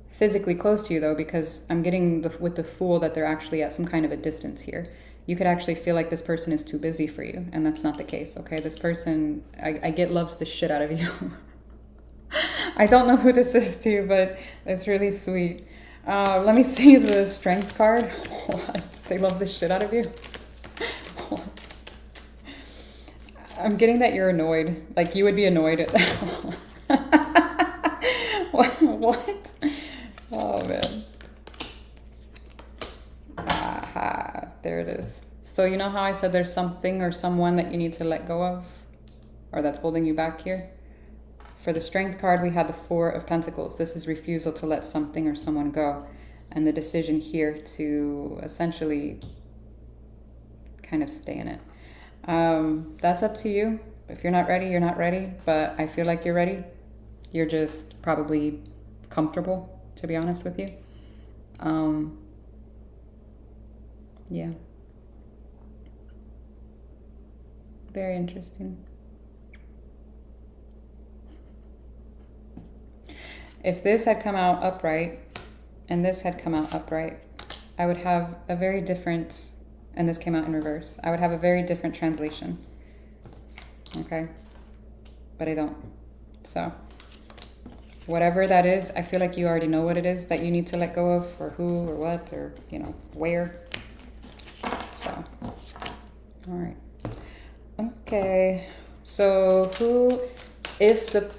physically close to you though, because I'm getting with the Fool that they're actually at some kind of a distance here. You could actually feel like this person is too busy for you, and that's not the case, okay? This person, I get, loves the shit out of you. I don't know who this is to you, but it's really sweet. Let me see the Strength card. What? They love the shit out of you? I'm getting that you're annoyed. Like you would be annoyed at that. What? Oh, man. Aha, there it is. So you know how I said there's something or someone that you need to let go of, or that's holding you back here? For the Strength card, we had the Four of Pentacles. This is refusal to let something or someone go, and the decision here to essentially kind of stay in it. That's up to you. If you're not ready, you're not ready, but I feel like you're ready. You're just probably comfortable, to be honest with you. Yeah. Very interesting. If this had come out upright and this had come out upright, I would have a very different, and this came out in reverse, I would have a very different translation. Okay? But I don't. So, whatever that is, I feel like you already know what it is that you need to let go of, or who, or what, or, you know, where. So, all right. Okay. So, who, if the,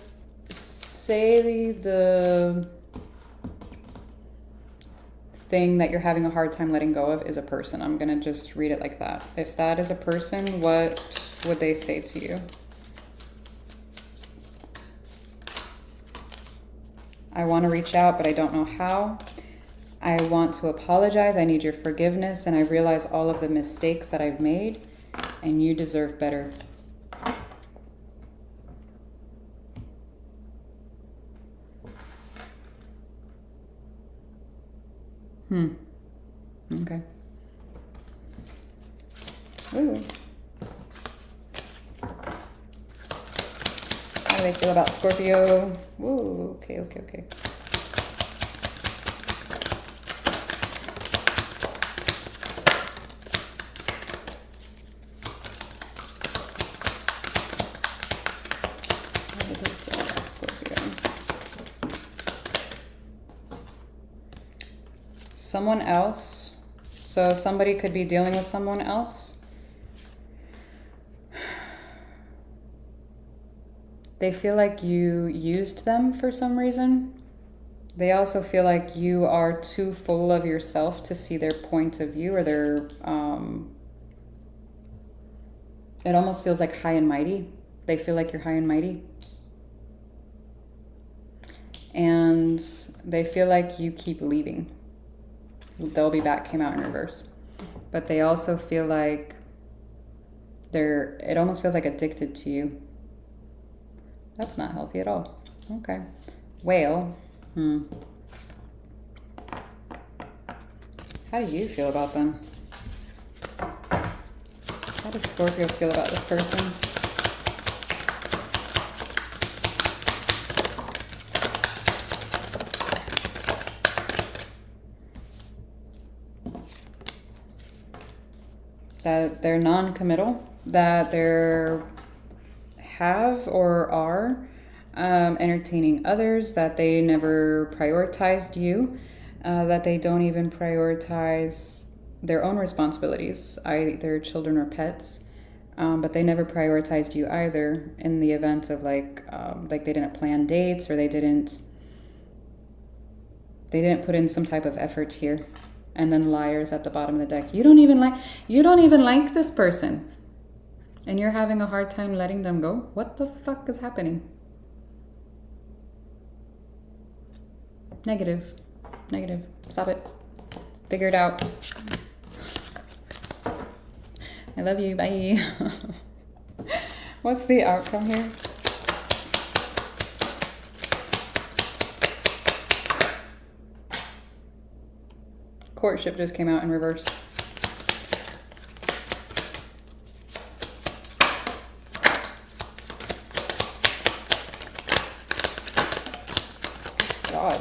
say the thing that you're having a hard time letting go of is a person, I'm going to just read it like that. If that is a person, what would they say to you? I want to reach out, but I don't know how. I want to apologize. I need your forgiveness, and I realize all of the mistakes that I've made, and you deserve better. Okay. Ooh. How do they feel about Scorpio? Ooh, okay. How do they feel about Scorpio? Someone else. So somebody could be dealing with someone else. They feel like you used them for some reason. They also feel like you are too full of yourself to see their point of view, or their, it almost feels like high and mighty. They feel like you're high and mighty. And they feel like you keep leaving. They'll be back came out in reverse. But they also feel like it almost feels like addicted to you. That's not healthy at all. Okay. Whale. How do you feel about them? How does Scorpio feel about this person? That they're non-committal, that they're have or are entertaining others, that they never prioritized you, that they don't even prioritize their own responsibilities, either children or pets, but they never prioritized you either, in the event of like they didn't plan dates, or they didn't put in some type of effort here. And then liars at the bottom of the deck. You don't even like this person. And you're having a hard time letting them go? What the fuck is happening? Negative. Stop it. Figure it out. I love you. Bye. What's the outcome here? Courtship just came out in reverse. God.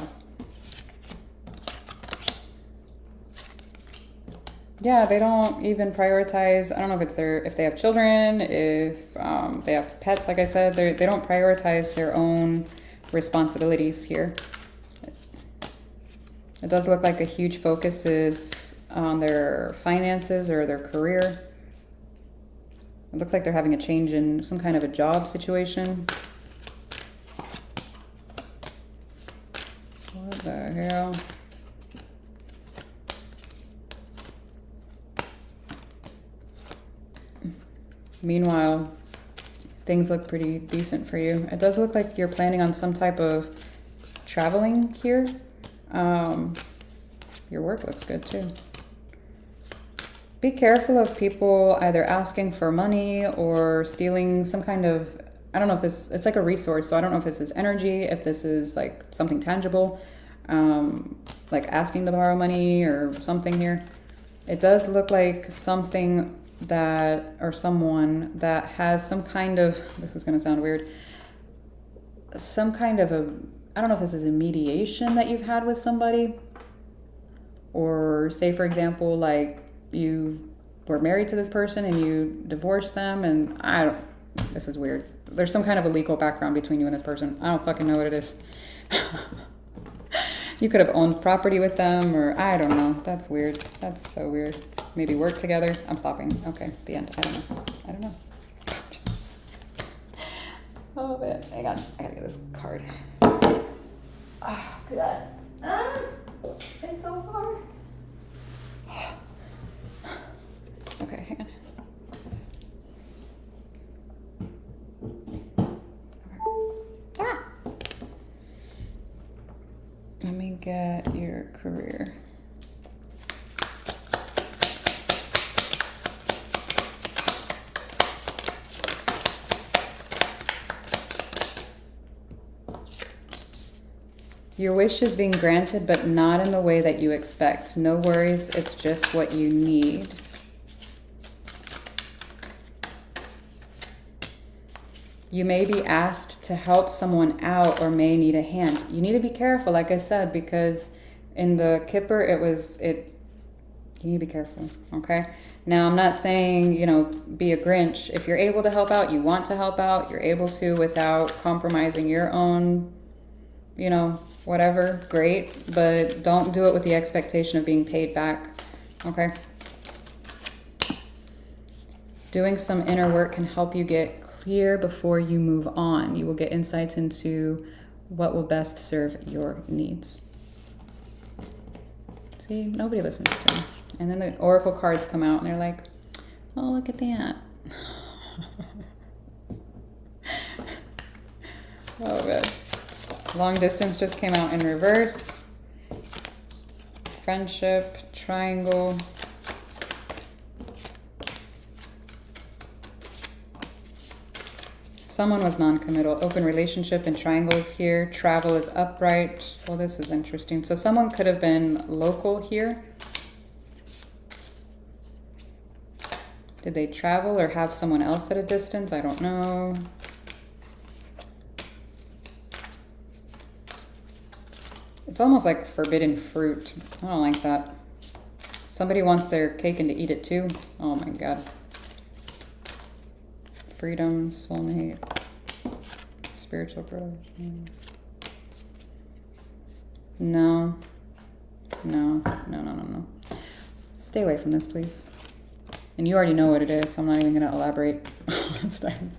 Yeah, they don't even prioritize. I don't know if it's if they have children, if they have pets, like I said, they don't prioritize their own responsibilities here. It does look like a huge focus is on their finances or their career. It looks like they're having a change in some kind of a job situation. What the hell? Meanwhile, things look pretty decent for you. It does look like you're planning on some type of traveling here. Your work looks good too. Be careful of people either asking for money or stealing some kind of, I don't know if it's like a resource, so I don't know if this is energy, if this is like something tangible, like asking to borrow money or something here. It does look like something that, or someone that has some kind of, this is going to sound weird, some kind of a, I don't know if this is a mediation that you've had with somebody, or say for example, like you were married to this person and you divorced them, and I don't, this is weird. There's some kind of a legal background between you and this person. I don't fucking know what it is. You could have owned property with them, or I don't know. That's weird. That's so weird. Maybe work together. I'm stopping. Okay, the end. I don't know. I don't know. Oh man, hang on. I gotta get this card. Oh god. It's so far. Okay, hang on. Ah! Let me get your career. Your wish is being granted, but not in the way that you expect. No worries, it's just what you need. You may be asked to help someone out or may need a hand. You need to be careful, like I said, because in the Kipper, you need to be careful, okay? Now, I'm not saying, be a Grinch. If you're able to help out, you want to help out, you're able to without compromising your own, whatever, great. But don't do it with the expectation of being paid back, okay? Doing some inner work can help you get clear before you move on. You will get insights into what will best serve your needs. See, nobody listens to me. And then the oracle cards come out and they're like, oh, look at that. Oh, man. Long distance just came out in reverse. Friendship, triangle. Someone was non-committal. Open relationship and triangle is here. Travel is upright. Well, this is interesting. So someone could have been local here. Did they travel or have someone else at a distance? I don't know. It's almost like forbidden fruit. I don't like that. Somebody wants their cake and to eat it too. Oh my God. Freedom, soulmate, spiritual growth. No. Stay away from this, please. And you already know what it is, so I'm not even going to elaborate this time.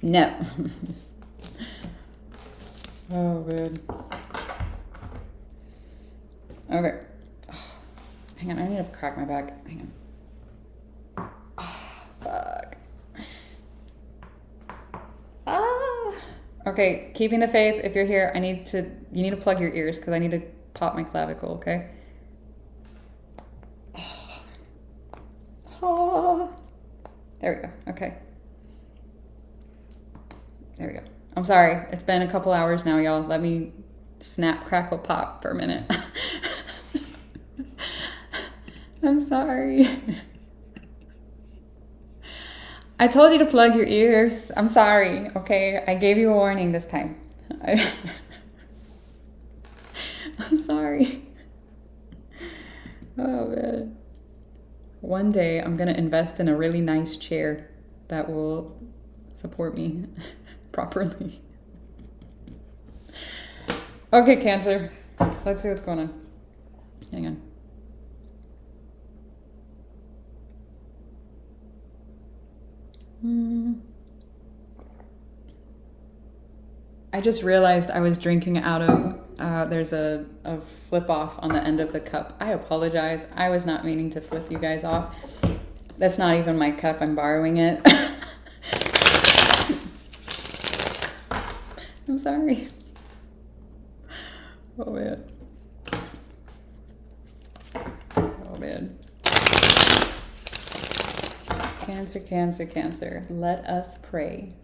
No. Oh, man. Okay. Hang on, I need to crack my back. Hang on. Fuck. Okay, keeping the faith. If you're here, you need to plug your ears because I need to pop my clavicle, okay? Oh. There we go. Okay. There we go. I'm sorry. It's been a couple hours now, y'all. Let me snap, crackle, pop for a minute. I'm sorry. I told you to plug your ears. I'm sorry, okay? I gave you a warning this time. I'm sorry. Oh, man. One day I'm going to invest in a really nice chair that will support me properly. Okay, Cancer. Let's see what's going on. Hang on. I just realized I was drinking out of, there's a flip off on the end of the cup. I apologize. I was not meaning to flip you guys off. That's not even my cup. I'm borrowing it. I'm sorry. Oh, man. Oh, man. Cancer, Cancer, Cancer. Let us pray.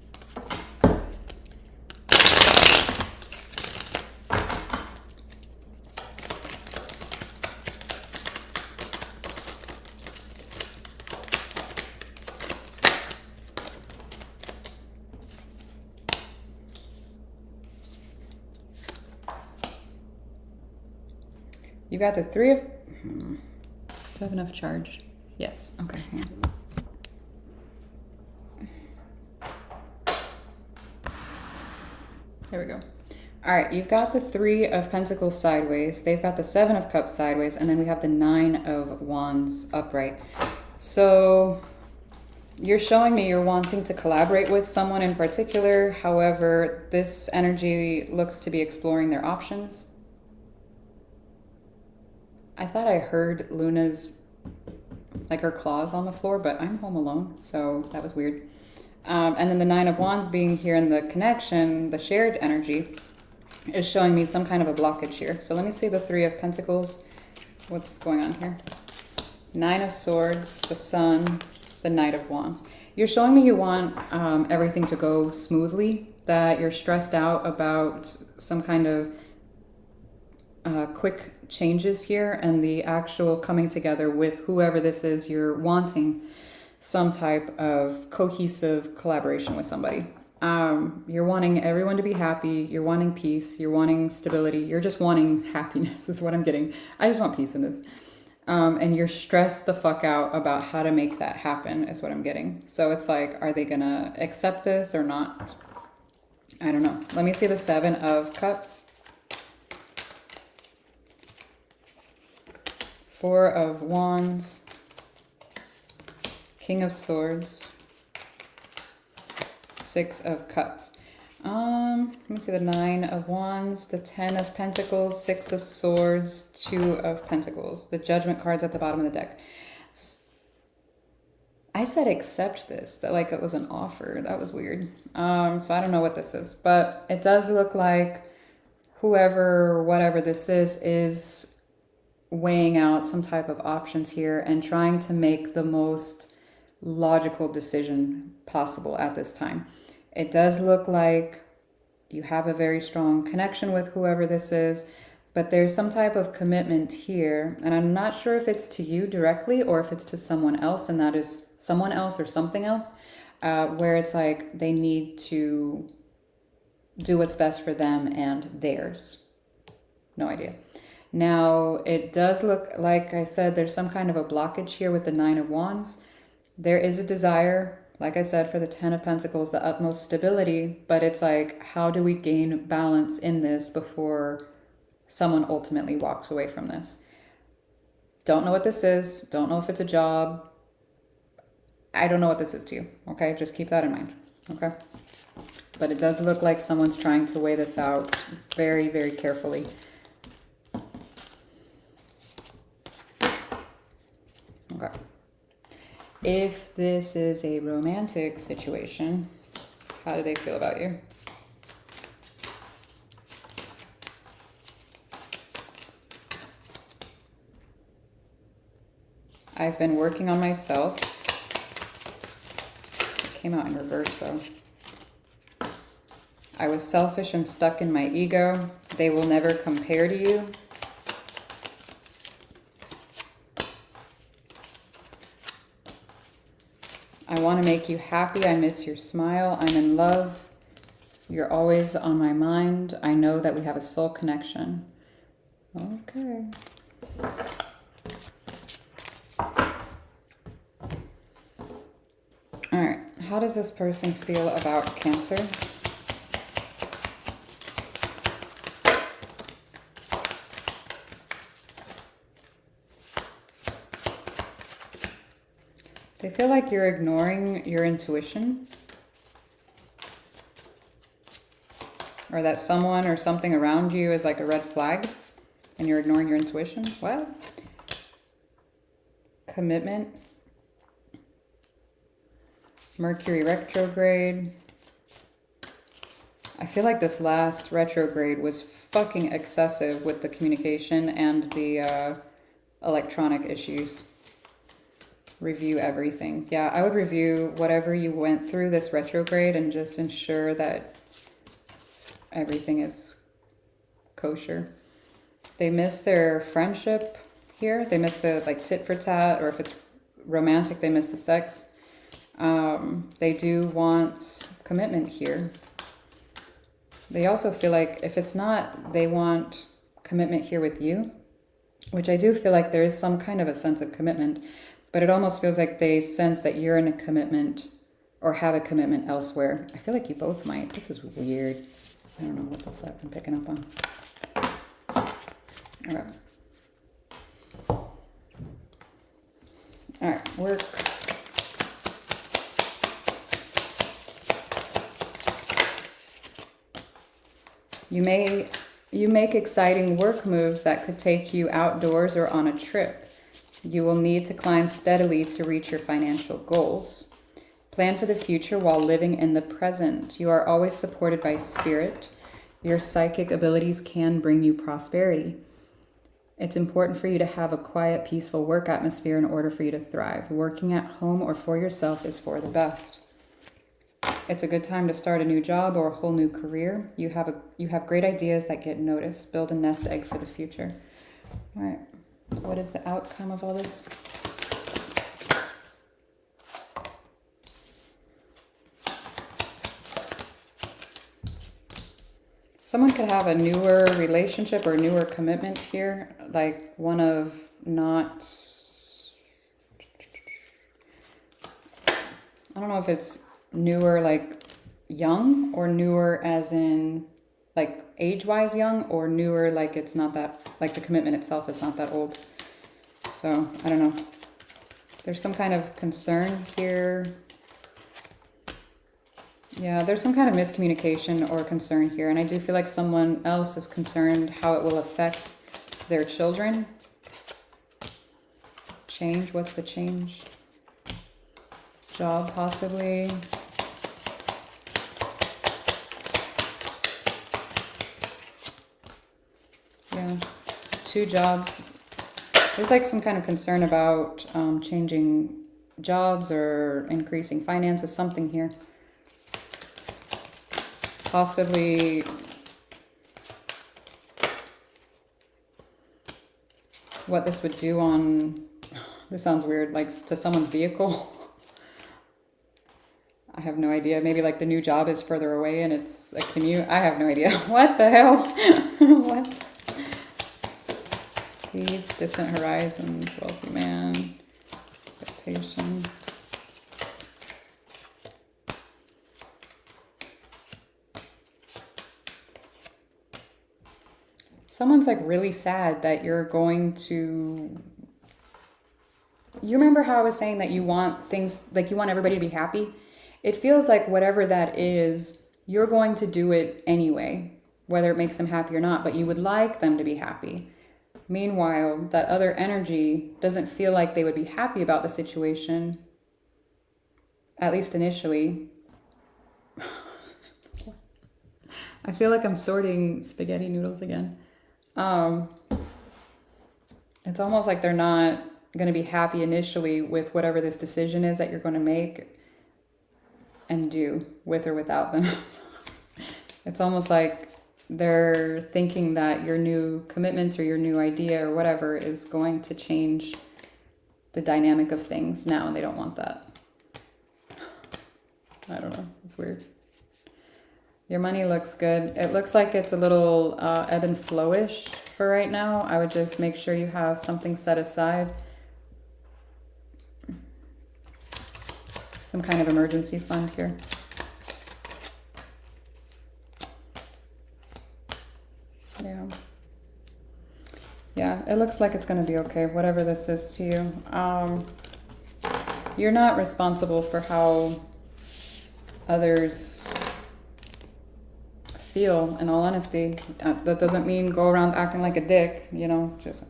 You got the three of... Do I have enough charge? Yes. Okay. Hang on. There we go. All right, you've got the Three of Pentacles sideways. They've got the Seven of Cups sideways, and then we have the Nine of Wands upright. So you're showing me you're wanting to collaborate with someone in particular. However, this energy looks to be exploring their options. I thought I heard Luna's, like her claws on the floor, but I'm home alone, so that was weird. And then the Nine of Wands being here in the connection, the shared energy, is showing me some kind of a blockage here. So let me see the Three of Pentacles. What's going on here? Nine of Swords, the Sun, the Knight of Wands. You're showing me you want everything to go smoothly, that you're stressed out about some kind of quick changes here, and the actual coming together with whoever this is. You're wanting some type of cohesive collaboration with somebody. You're wanting everyone to be happy. You're wanting peace. You're wanting stability. You're just wanting happiness is what I'm getting. I just want peace in this. And you're stressed the fuck out about how to make that happen is what I'm getting. So it's like, are they gonna accept this or not? I don't know. Let me see the Seven of Cups. Four of Wands. King of Swords. Six of Cups. Let me see the Nine of Wands, the Ten of Pentacles, Six of Swords, Two of Pentacles. The Judgment cards at the bottom of the deck. I said accept this, that like it was an offer. That was weird. So I don't know what this is, but it does look like whoever, whatever this is weighing out some type of options here and trying to make the most logical decision possible at this time. It does look like you have a very strong connection with whoever this is, but there's some type of commitment here, and I'm not sure if it's to you directly or if it's to someone else, and that is someone else or something else, where it's like they need to do what's best for them and theirs. No idea. Now, it does look like I said there's some kind of a blockage here with the Nine of Wands. There is a desire, like I said, for the Ten of Pentacles, the utmost stability, but it's like, how do we gain balance in this before someone ultimately walks away from this? Don't know what this is. Don't know if it's a job. I don't know what this is to you, okay? Just keep that in mind, okay? But it does look like someone's trying to weigh this out very, very carefully. Okay. If this is a romantic situation, how do they feel about you? I've been working on myself. It came out in reverse though. I was selfish and stuck in my ego. They will never compare to you. I want to make you happy. I miss your smile. I'm in love. You're always on my mind. I know that we have a soul connection. Okay. All right. How does this person feel about Cancer? They feel like you're ignoring your intuition, or that someone or something around you is like a red flag and you're ignoring your intuition. What? Commitment. Mercury retrograde. I feel like this last retrograde was fucking excessive with the communication and the electronic issues. Review everything. Yeah, I would review whatever you went through this retrograde and just ensure that everything is kosher. They miss their friendship here. They miss the like tit for tat, or if it's romantic, they miss the sex. They do want commitment here. They also feel like if it's not, they want commitment here with you. which I do feel like there is some kind of a sense of commitment, but it almost feels like they sense that you're in a commitment or have a commitment elsewhere. I feel like you both might. This is weird. I don't know what the fuck I'm picking up on. Okay. All right, work. You make exciting work moves that could take you outdoors or on a trip. You will need to climb steadily to reach your financial goals. Plan for the future while living in the present. You are always supported by spirit. Your psychic abilities can bring you prosperity. It's important for you to have a quiet, peaceful work atmosphere in order for you to thrive. Working at home or for yourself is for the best. It's a good time to start a new job or a whole new career. You have great ideas that get noticed. Build a nest egg for the future. All right. What is the outcome of all this? Someone could have a newer relationship or newer commitment here, like one of not, I don't know if it's newer like young, or newer as in like age-wise young, or newer like it's not that, like the commitment itself is not that old. So I don't know. There's some kind of concern here. Yeah, there's some kind of miscommunication or concern here, and I do feel like someone else is concerned how it will affect their children. Change, what's the change? Job, possibly. Yeah, 2 jobs. There's like some kind of concern about changing jobs or increasing finances, something here. Possibly what this would do on, this sounds weird, like to someone's vehicle. I have no idea. Maybe like the new job is further away and it's a commute. I have no idea. What the hell? What? Thief, distant horizons, wealthy man, expectation. Someone's like really sad that you're going to, you remember how I was saying that you want things, like you want everybody to be happy? It feels like whatever that is, you're going to do it anyway, whether it makes them happy or not, but you would like them to be happy. Meanwhile, that other energy doesn't feel like they would be happy about the situation, at least initially. I feel like I'm sorting spaghetti noodles again. It's almost like they're not going to be happy initially with whatever this decision is that you're going to make and do, with or without them. It's almost like they're thinking that your new commitment or your new idea or whatever is going to change the dynamic of things now, and they don't want that. I don't know. It's weird. Your money looks good. It looks like it's a little ebb and flowish for right now. I would just make sure you have something set aside. Some kind of emergency fund here. Yeah. Yeah, it looks like it's going to be okay, whatever this is to you. You're not responsible for how others feel, in all honesty. That doesn't mean go around acting like a dick, you know, just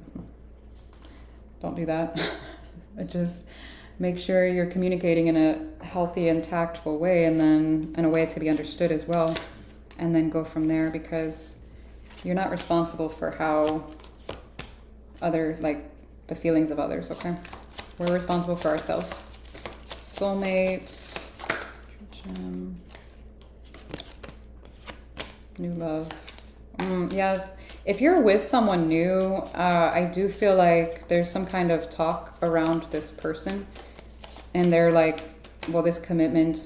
don't do that. Just make sure you're communicating in a healthy and tactful way, and then in a way to be understood as well, and then go from there, because you're not responsible for how other, like the feelings of others, okay? We're responsible for ourselves. Soulmates, new love. Yeah, if you're with someone new, I do feel like there's some kind of talk around this person, and they're like, well, this commitment,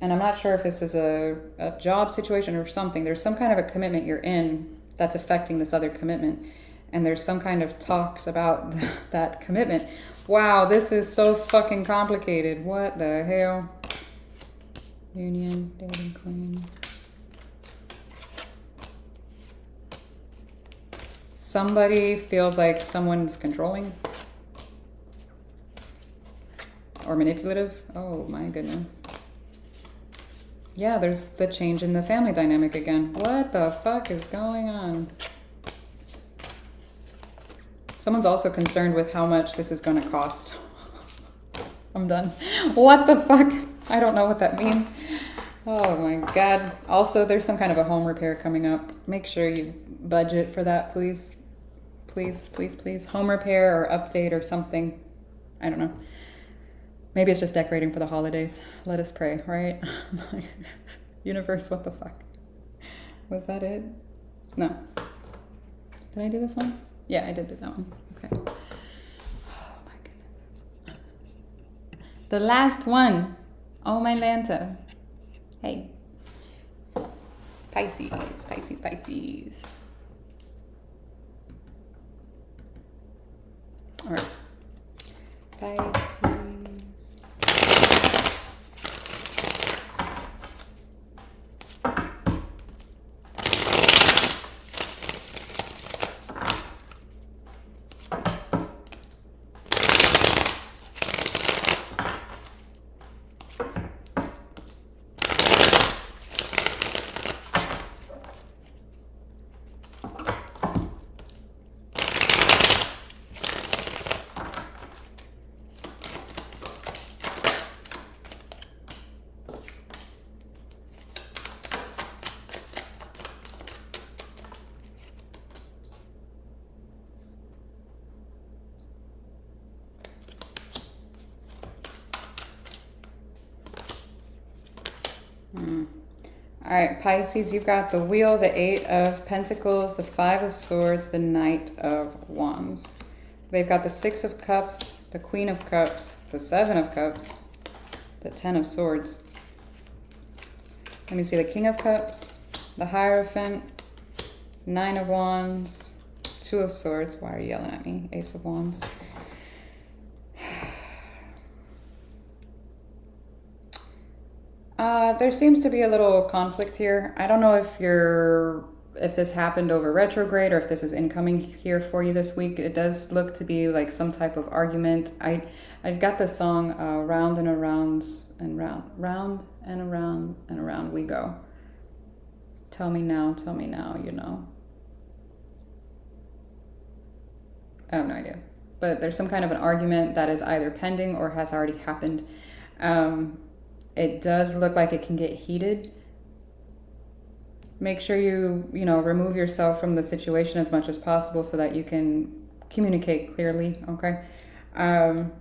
and I'm not sure if this is a job situation or something. There's some kind of a commitment you're in that's affecting this other commitment, and there's some kind of talks about that commitment. Wow, this is so fucking complicated. What the hell? Union, dating queen. Somebody feels like someone's controlling or manipulative. Oh my goodness. Yeah, there's the change in the family dynamic again. What the fuck is going on? Someone's also concerned with how much this is going to cost. I'm done. What the fuck? I don't know what that means. Oh my god. Also, there's some kind of a home repair coming up. Make sure you budget for that, please. Please, please, please. Home repair or update or something. I don't know. Maybe it's just decorating for the holidays. Let us pray, right? Universe, what the fuck? Was that it? No. Did I do this one? Yeah, I did do that one. Okay. Oh my goodness. The last one. Oh my Lanta. Hey. Pisces, Pisces, Pisces. All right. Pisces. All right, Pisces, you've got the Wheel, the Eight of Pentacles, the Five of Swords, the Knight of Wands. They've got the Six of Cups, the Queen of Cups, the Seven of Cups, the Ten of Swords. Let me see, the King of Cups, the Hierophant, Nine of Wands, Two of Swords. Why are you yelling at me? Ace of Wands. There seems to be a little conflict here. I don't know if this happened over retrograde or if this is incoming here for you this week. It does look to be like some type of argument. I've got the song round and around and round and around and around we go. Tell me now, you know. I have no idea. But there's some kind of an argument that is either pending or has already happened. It does look like it can get heated. Make sure you remove yourself from the situation as much as possible so that you can communicate clearly, okay? Because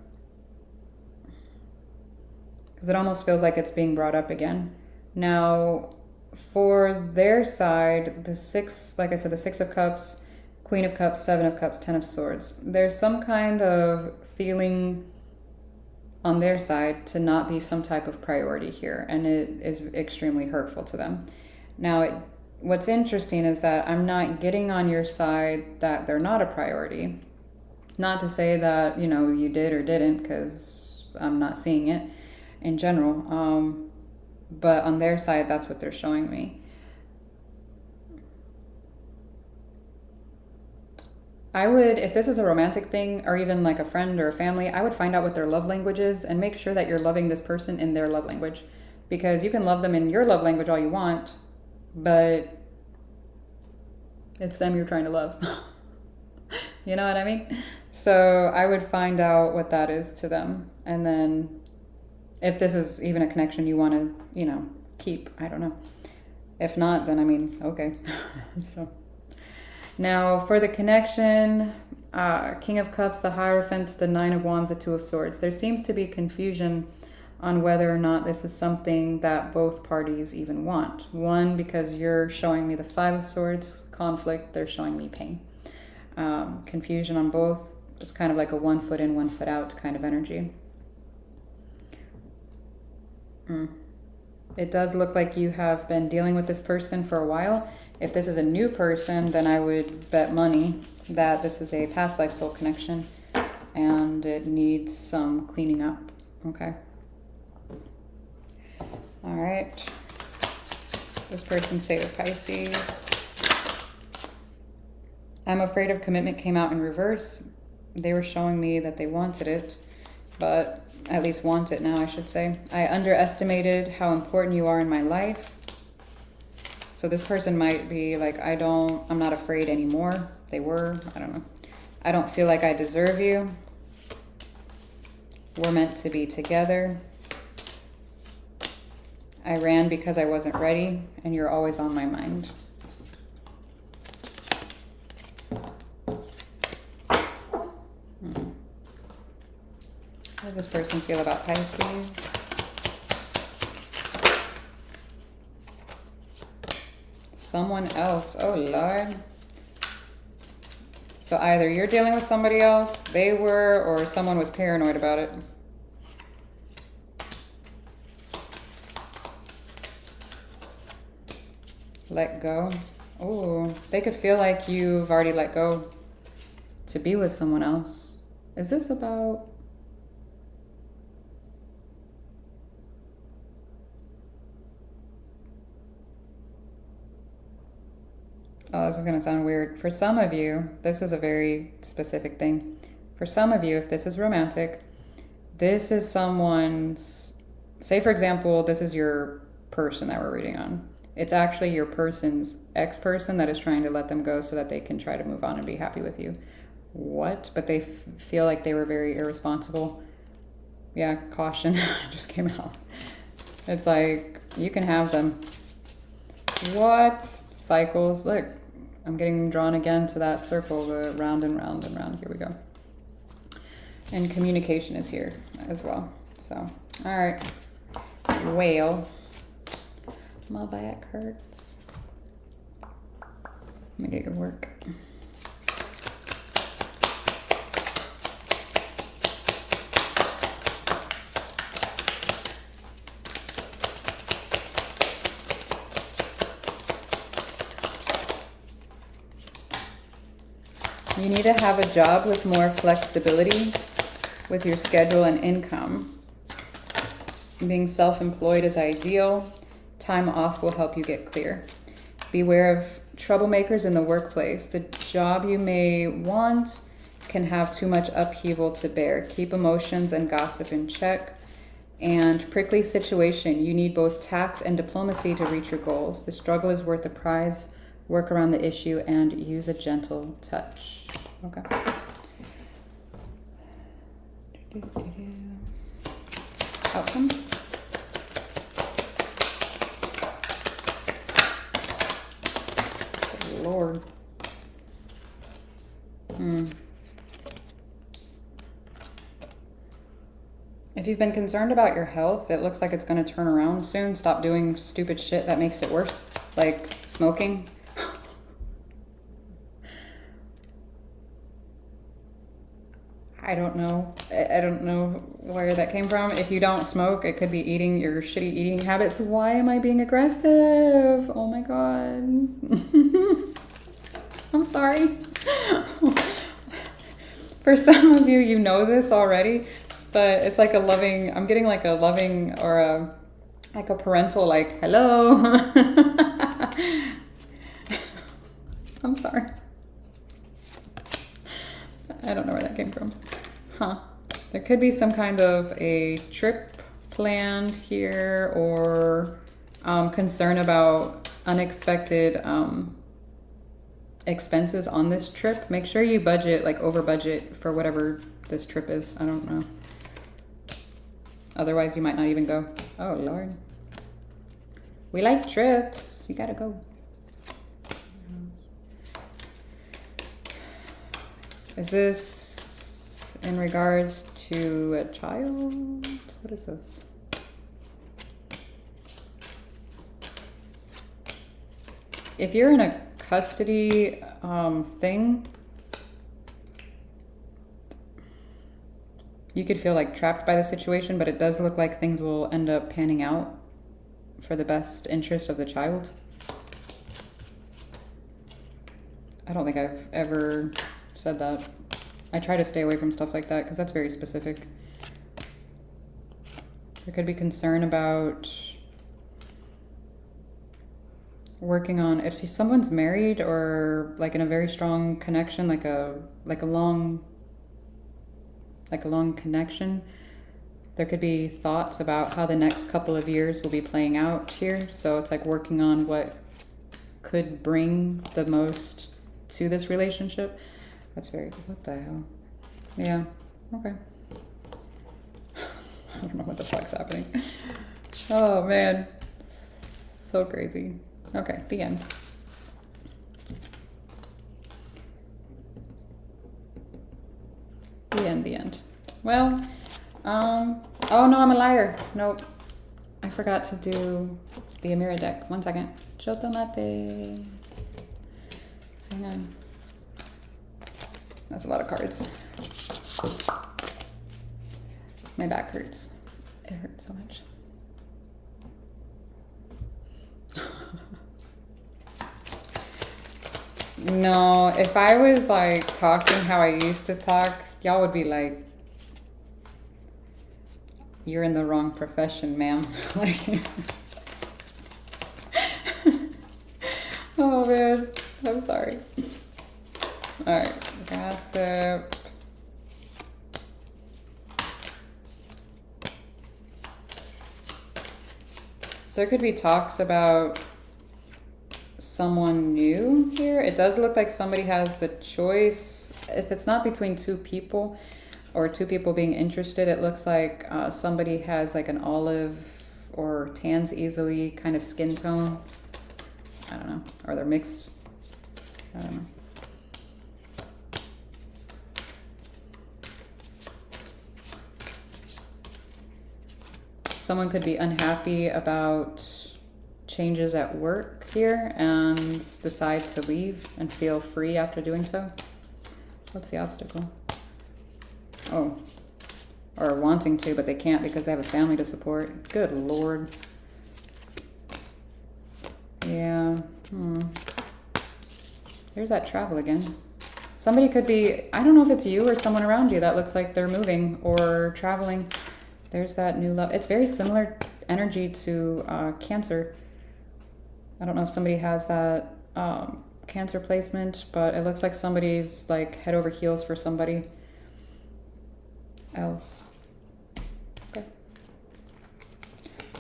it almost feels like it's being brought up again. Now, for their side, the Six of Cups, Queen of Cups, Seven of Cups, Ten of Swords. There's some kind of feeling on their side to not be some type of priority here, and it is extremely hurtful to them. Now, what's interesting is that I'm not getting on your side that they're not a priority. Not to say that, you did or didn't, because I'm not seeing it in general. But on their side, that's what they're showing me. I would, if this is a romantic thing or even like a friend or a family, I would find out what their love language is and make sure that you're loving this person in their love language. Because you can love them in your love language all you want, but it's them you're trying to love. You know what I mean? So I would find out what that is to them. And then if this is even a connection you want to, keep, I don't know. If not, then okay. So. Now, for the connection, King of Cups, the Hierophant, the Nine of Wands, the Two of Swords. There seems to be confusion on whether or not this is something that both parties even want. One, because you're showing me the Five of Swords conflict, they're showing me pain. Confusion on both. It's kind of like a 1 foot in, 1 foot out kind of energy. It does look like you have been dealing with this person for a while. If this is a new person, then I would bet money that this is a past life soul connection and it needs some cleaning up. Okay. All right. This person say to Pisces. I'm afraid of commitment came out in reverse. They were showing me that they wanted it, but at least want it now, I should say. I underestimated how important you are in my life. So this person might be like, I'm not afraid anymore. They were, I don't know. I don't feel like I deserve you. We're meant to be together. I ran because I wasn't ready, and you're always on my mind. How does this person feel about Pisces? Someone else. Oh, Lord. So either you're dealing with somebody else, they were, or someone was paranoid about it. Let go. Oh, they could feel like you've already let go to be with someone else. Is this about... Oh, this is going to sound weird. For some of you, this is a very specific thing. For some of you, if this is romantic, this is someone's... Say, for example, this is your person that we're reading on. It's actually your person's ex-person that is trying to let them go so that they can try to move on and be happy with you. What? But they feel like they were very irresponsible. Yeah, caution just came out. It's like, you can have them. What? Cycles. Look, I'm getting drawn again to that circle, the round and round and round. Here we go. And communication is here as well. So, all right. Whale. My back hurts. Let me get your work. You need to have a job with more flexibility with your schedule and income. Being self-employed is ideal. Time off will help you get clear. Beware of troublemakers in the workplace. The job you may want can have too much upheaval to bear. Keep emotions and gossip in check. And prickly situation. You need both tact and diplomacy to reach your goals. The struggle is worth the prize. Work around the issue and use a gentle touch. Okay. Outcome. Good Lord. If you've been concerned about your health, it looks like it's going to turn around soon. Stop doing stupid shit that makes it worse, like smoking. I don't know. I don't know where that came from. If you don't smoke, it could be eating your shitty eating habits. Why am I being aggressive? Oh my God. I'm sorry. For some of you, you know this already, but it's like a loving, I'm getting like a loving or a, like a parental, like, hello. I'm sorry. I don't know where that came from. Huh. There could be some kind of a trip planned here or concern about unexpected expenses on this trip. Make sure you budget, like over budget for whatever this trip is. I don't know. Otherwise, you might not even go. Oh, Lord. We like trips. You gotta go. Is this in regards to a child? What is this? If you're in a custody thing, you could feel like trapped by the situation, but it does look like things will end up panning out. for the best interest of the child. I don't think I've ever said that. I try to stay away from stuff like that because that's very specific. There could be concern about working on, if someone's married or like in a very strong connection, like a long connection, there could be thoughts about how the next couple of years will be playing out here. So it's like working on what could bring the most to this relationship. That's very, what the hell? Yeah, okay. I don't know what the fuck's happening. Oh man, so crazy. Okay, the end. The end. Well, oh no, I'm a liar. Nope. I forgot to do the Amira deck. 1 second. Chotomate. Hang on. That's a lot of cards. My back hurts. It hurts so much. No, if I was like talking how I used to talk, y'all would be like, you're in the wrong profession, ma'am. Like, oh man, I'm sorry. All right, gossip. There could be talks about someone new here. It does look like somebody has the choice. If it's not between two people or two people being interested, it looks like somebody has like an olive or tans easily kind of skin tone. I don't know. Or they're mixed. I don't know. Someone could be unhappy about changes at work here and decide to leave and feel free after doing so. What's the obstacle? Oh, or wanting to, but they can't because they have a family to support. Good Lord. Yeah. There's that travel again. Somebody could be, I don't know if it's you or someone around you that looks like they're moving or traveling. There's that new love. It's very similar energy to Cancer. I don't know if somebody has that Cancer placement, but it looks like somebody's like head over heels for somebody else. Okay.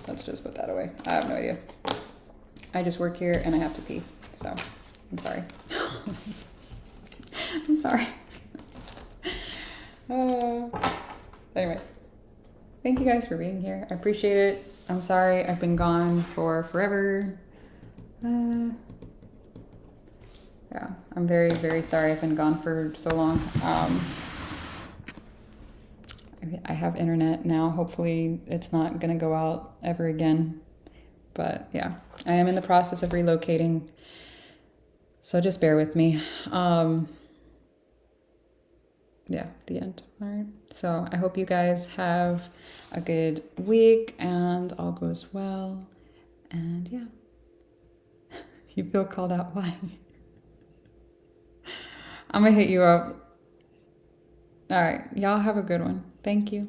Let's just put that away. I have no idea. I just work here and I have to pee, so I'm sorry. I'm sorry. Anyways, thank you guys for being here. I appreciate it. I'm sorry I've been gone for forever. Yeah, I'm very, very sorry I've been gone for so long. I have internet now. Hopefully it's not going to go out ever again. But yeah, I am in the process of relocating. So just bear with me. Yeah, the end. All right. So I hope you guys have a good week and all goes well. And yeah. You feel called out. Why? I'm going to hit you up. All right. Y'all have a good one. Thank you.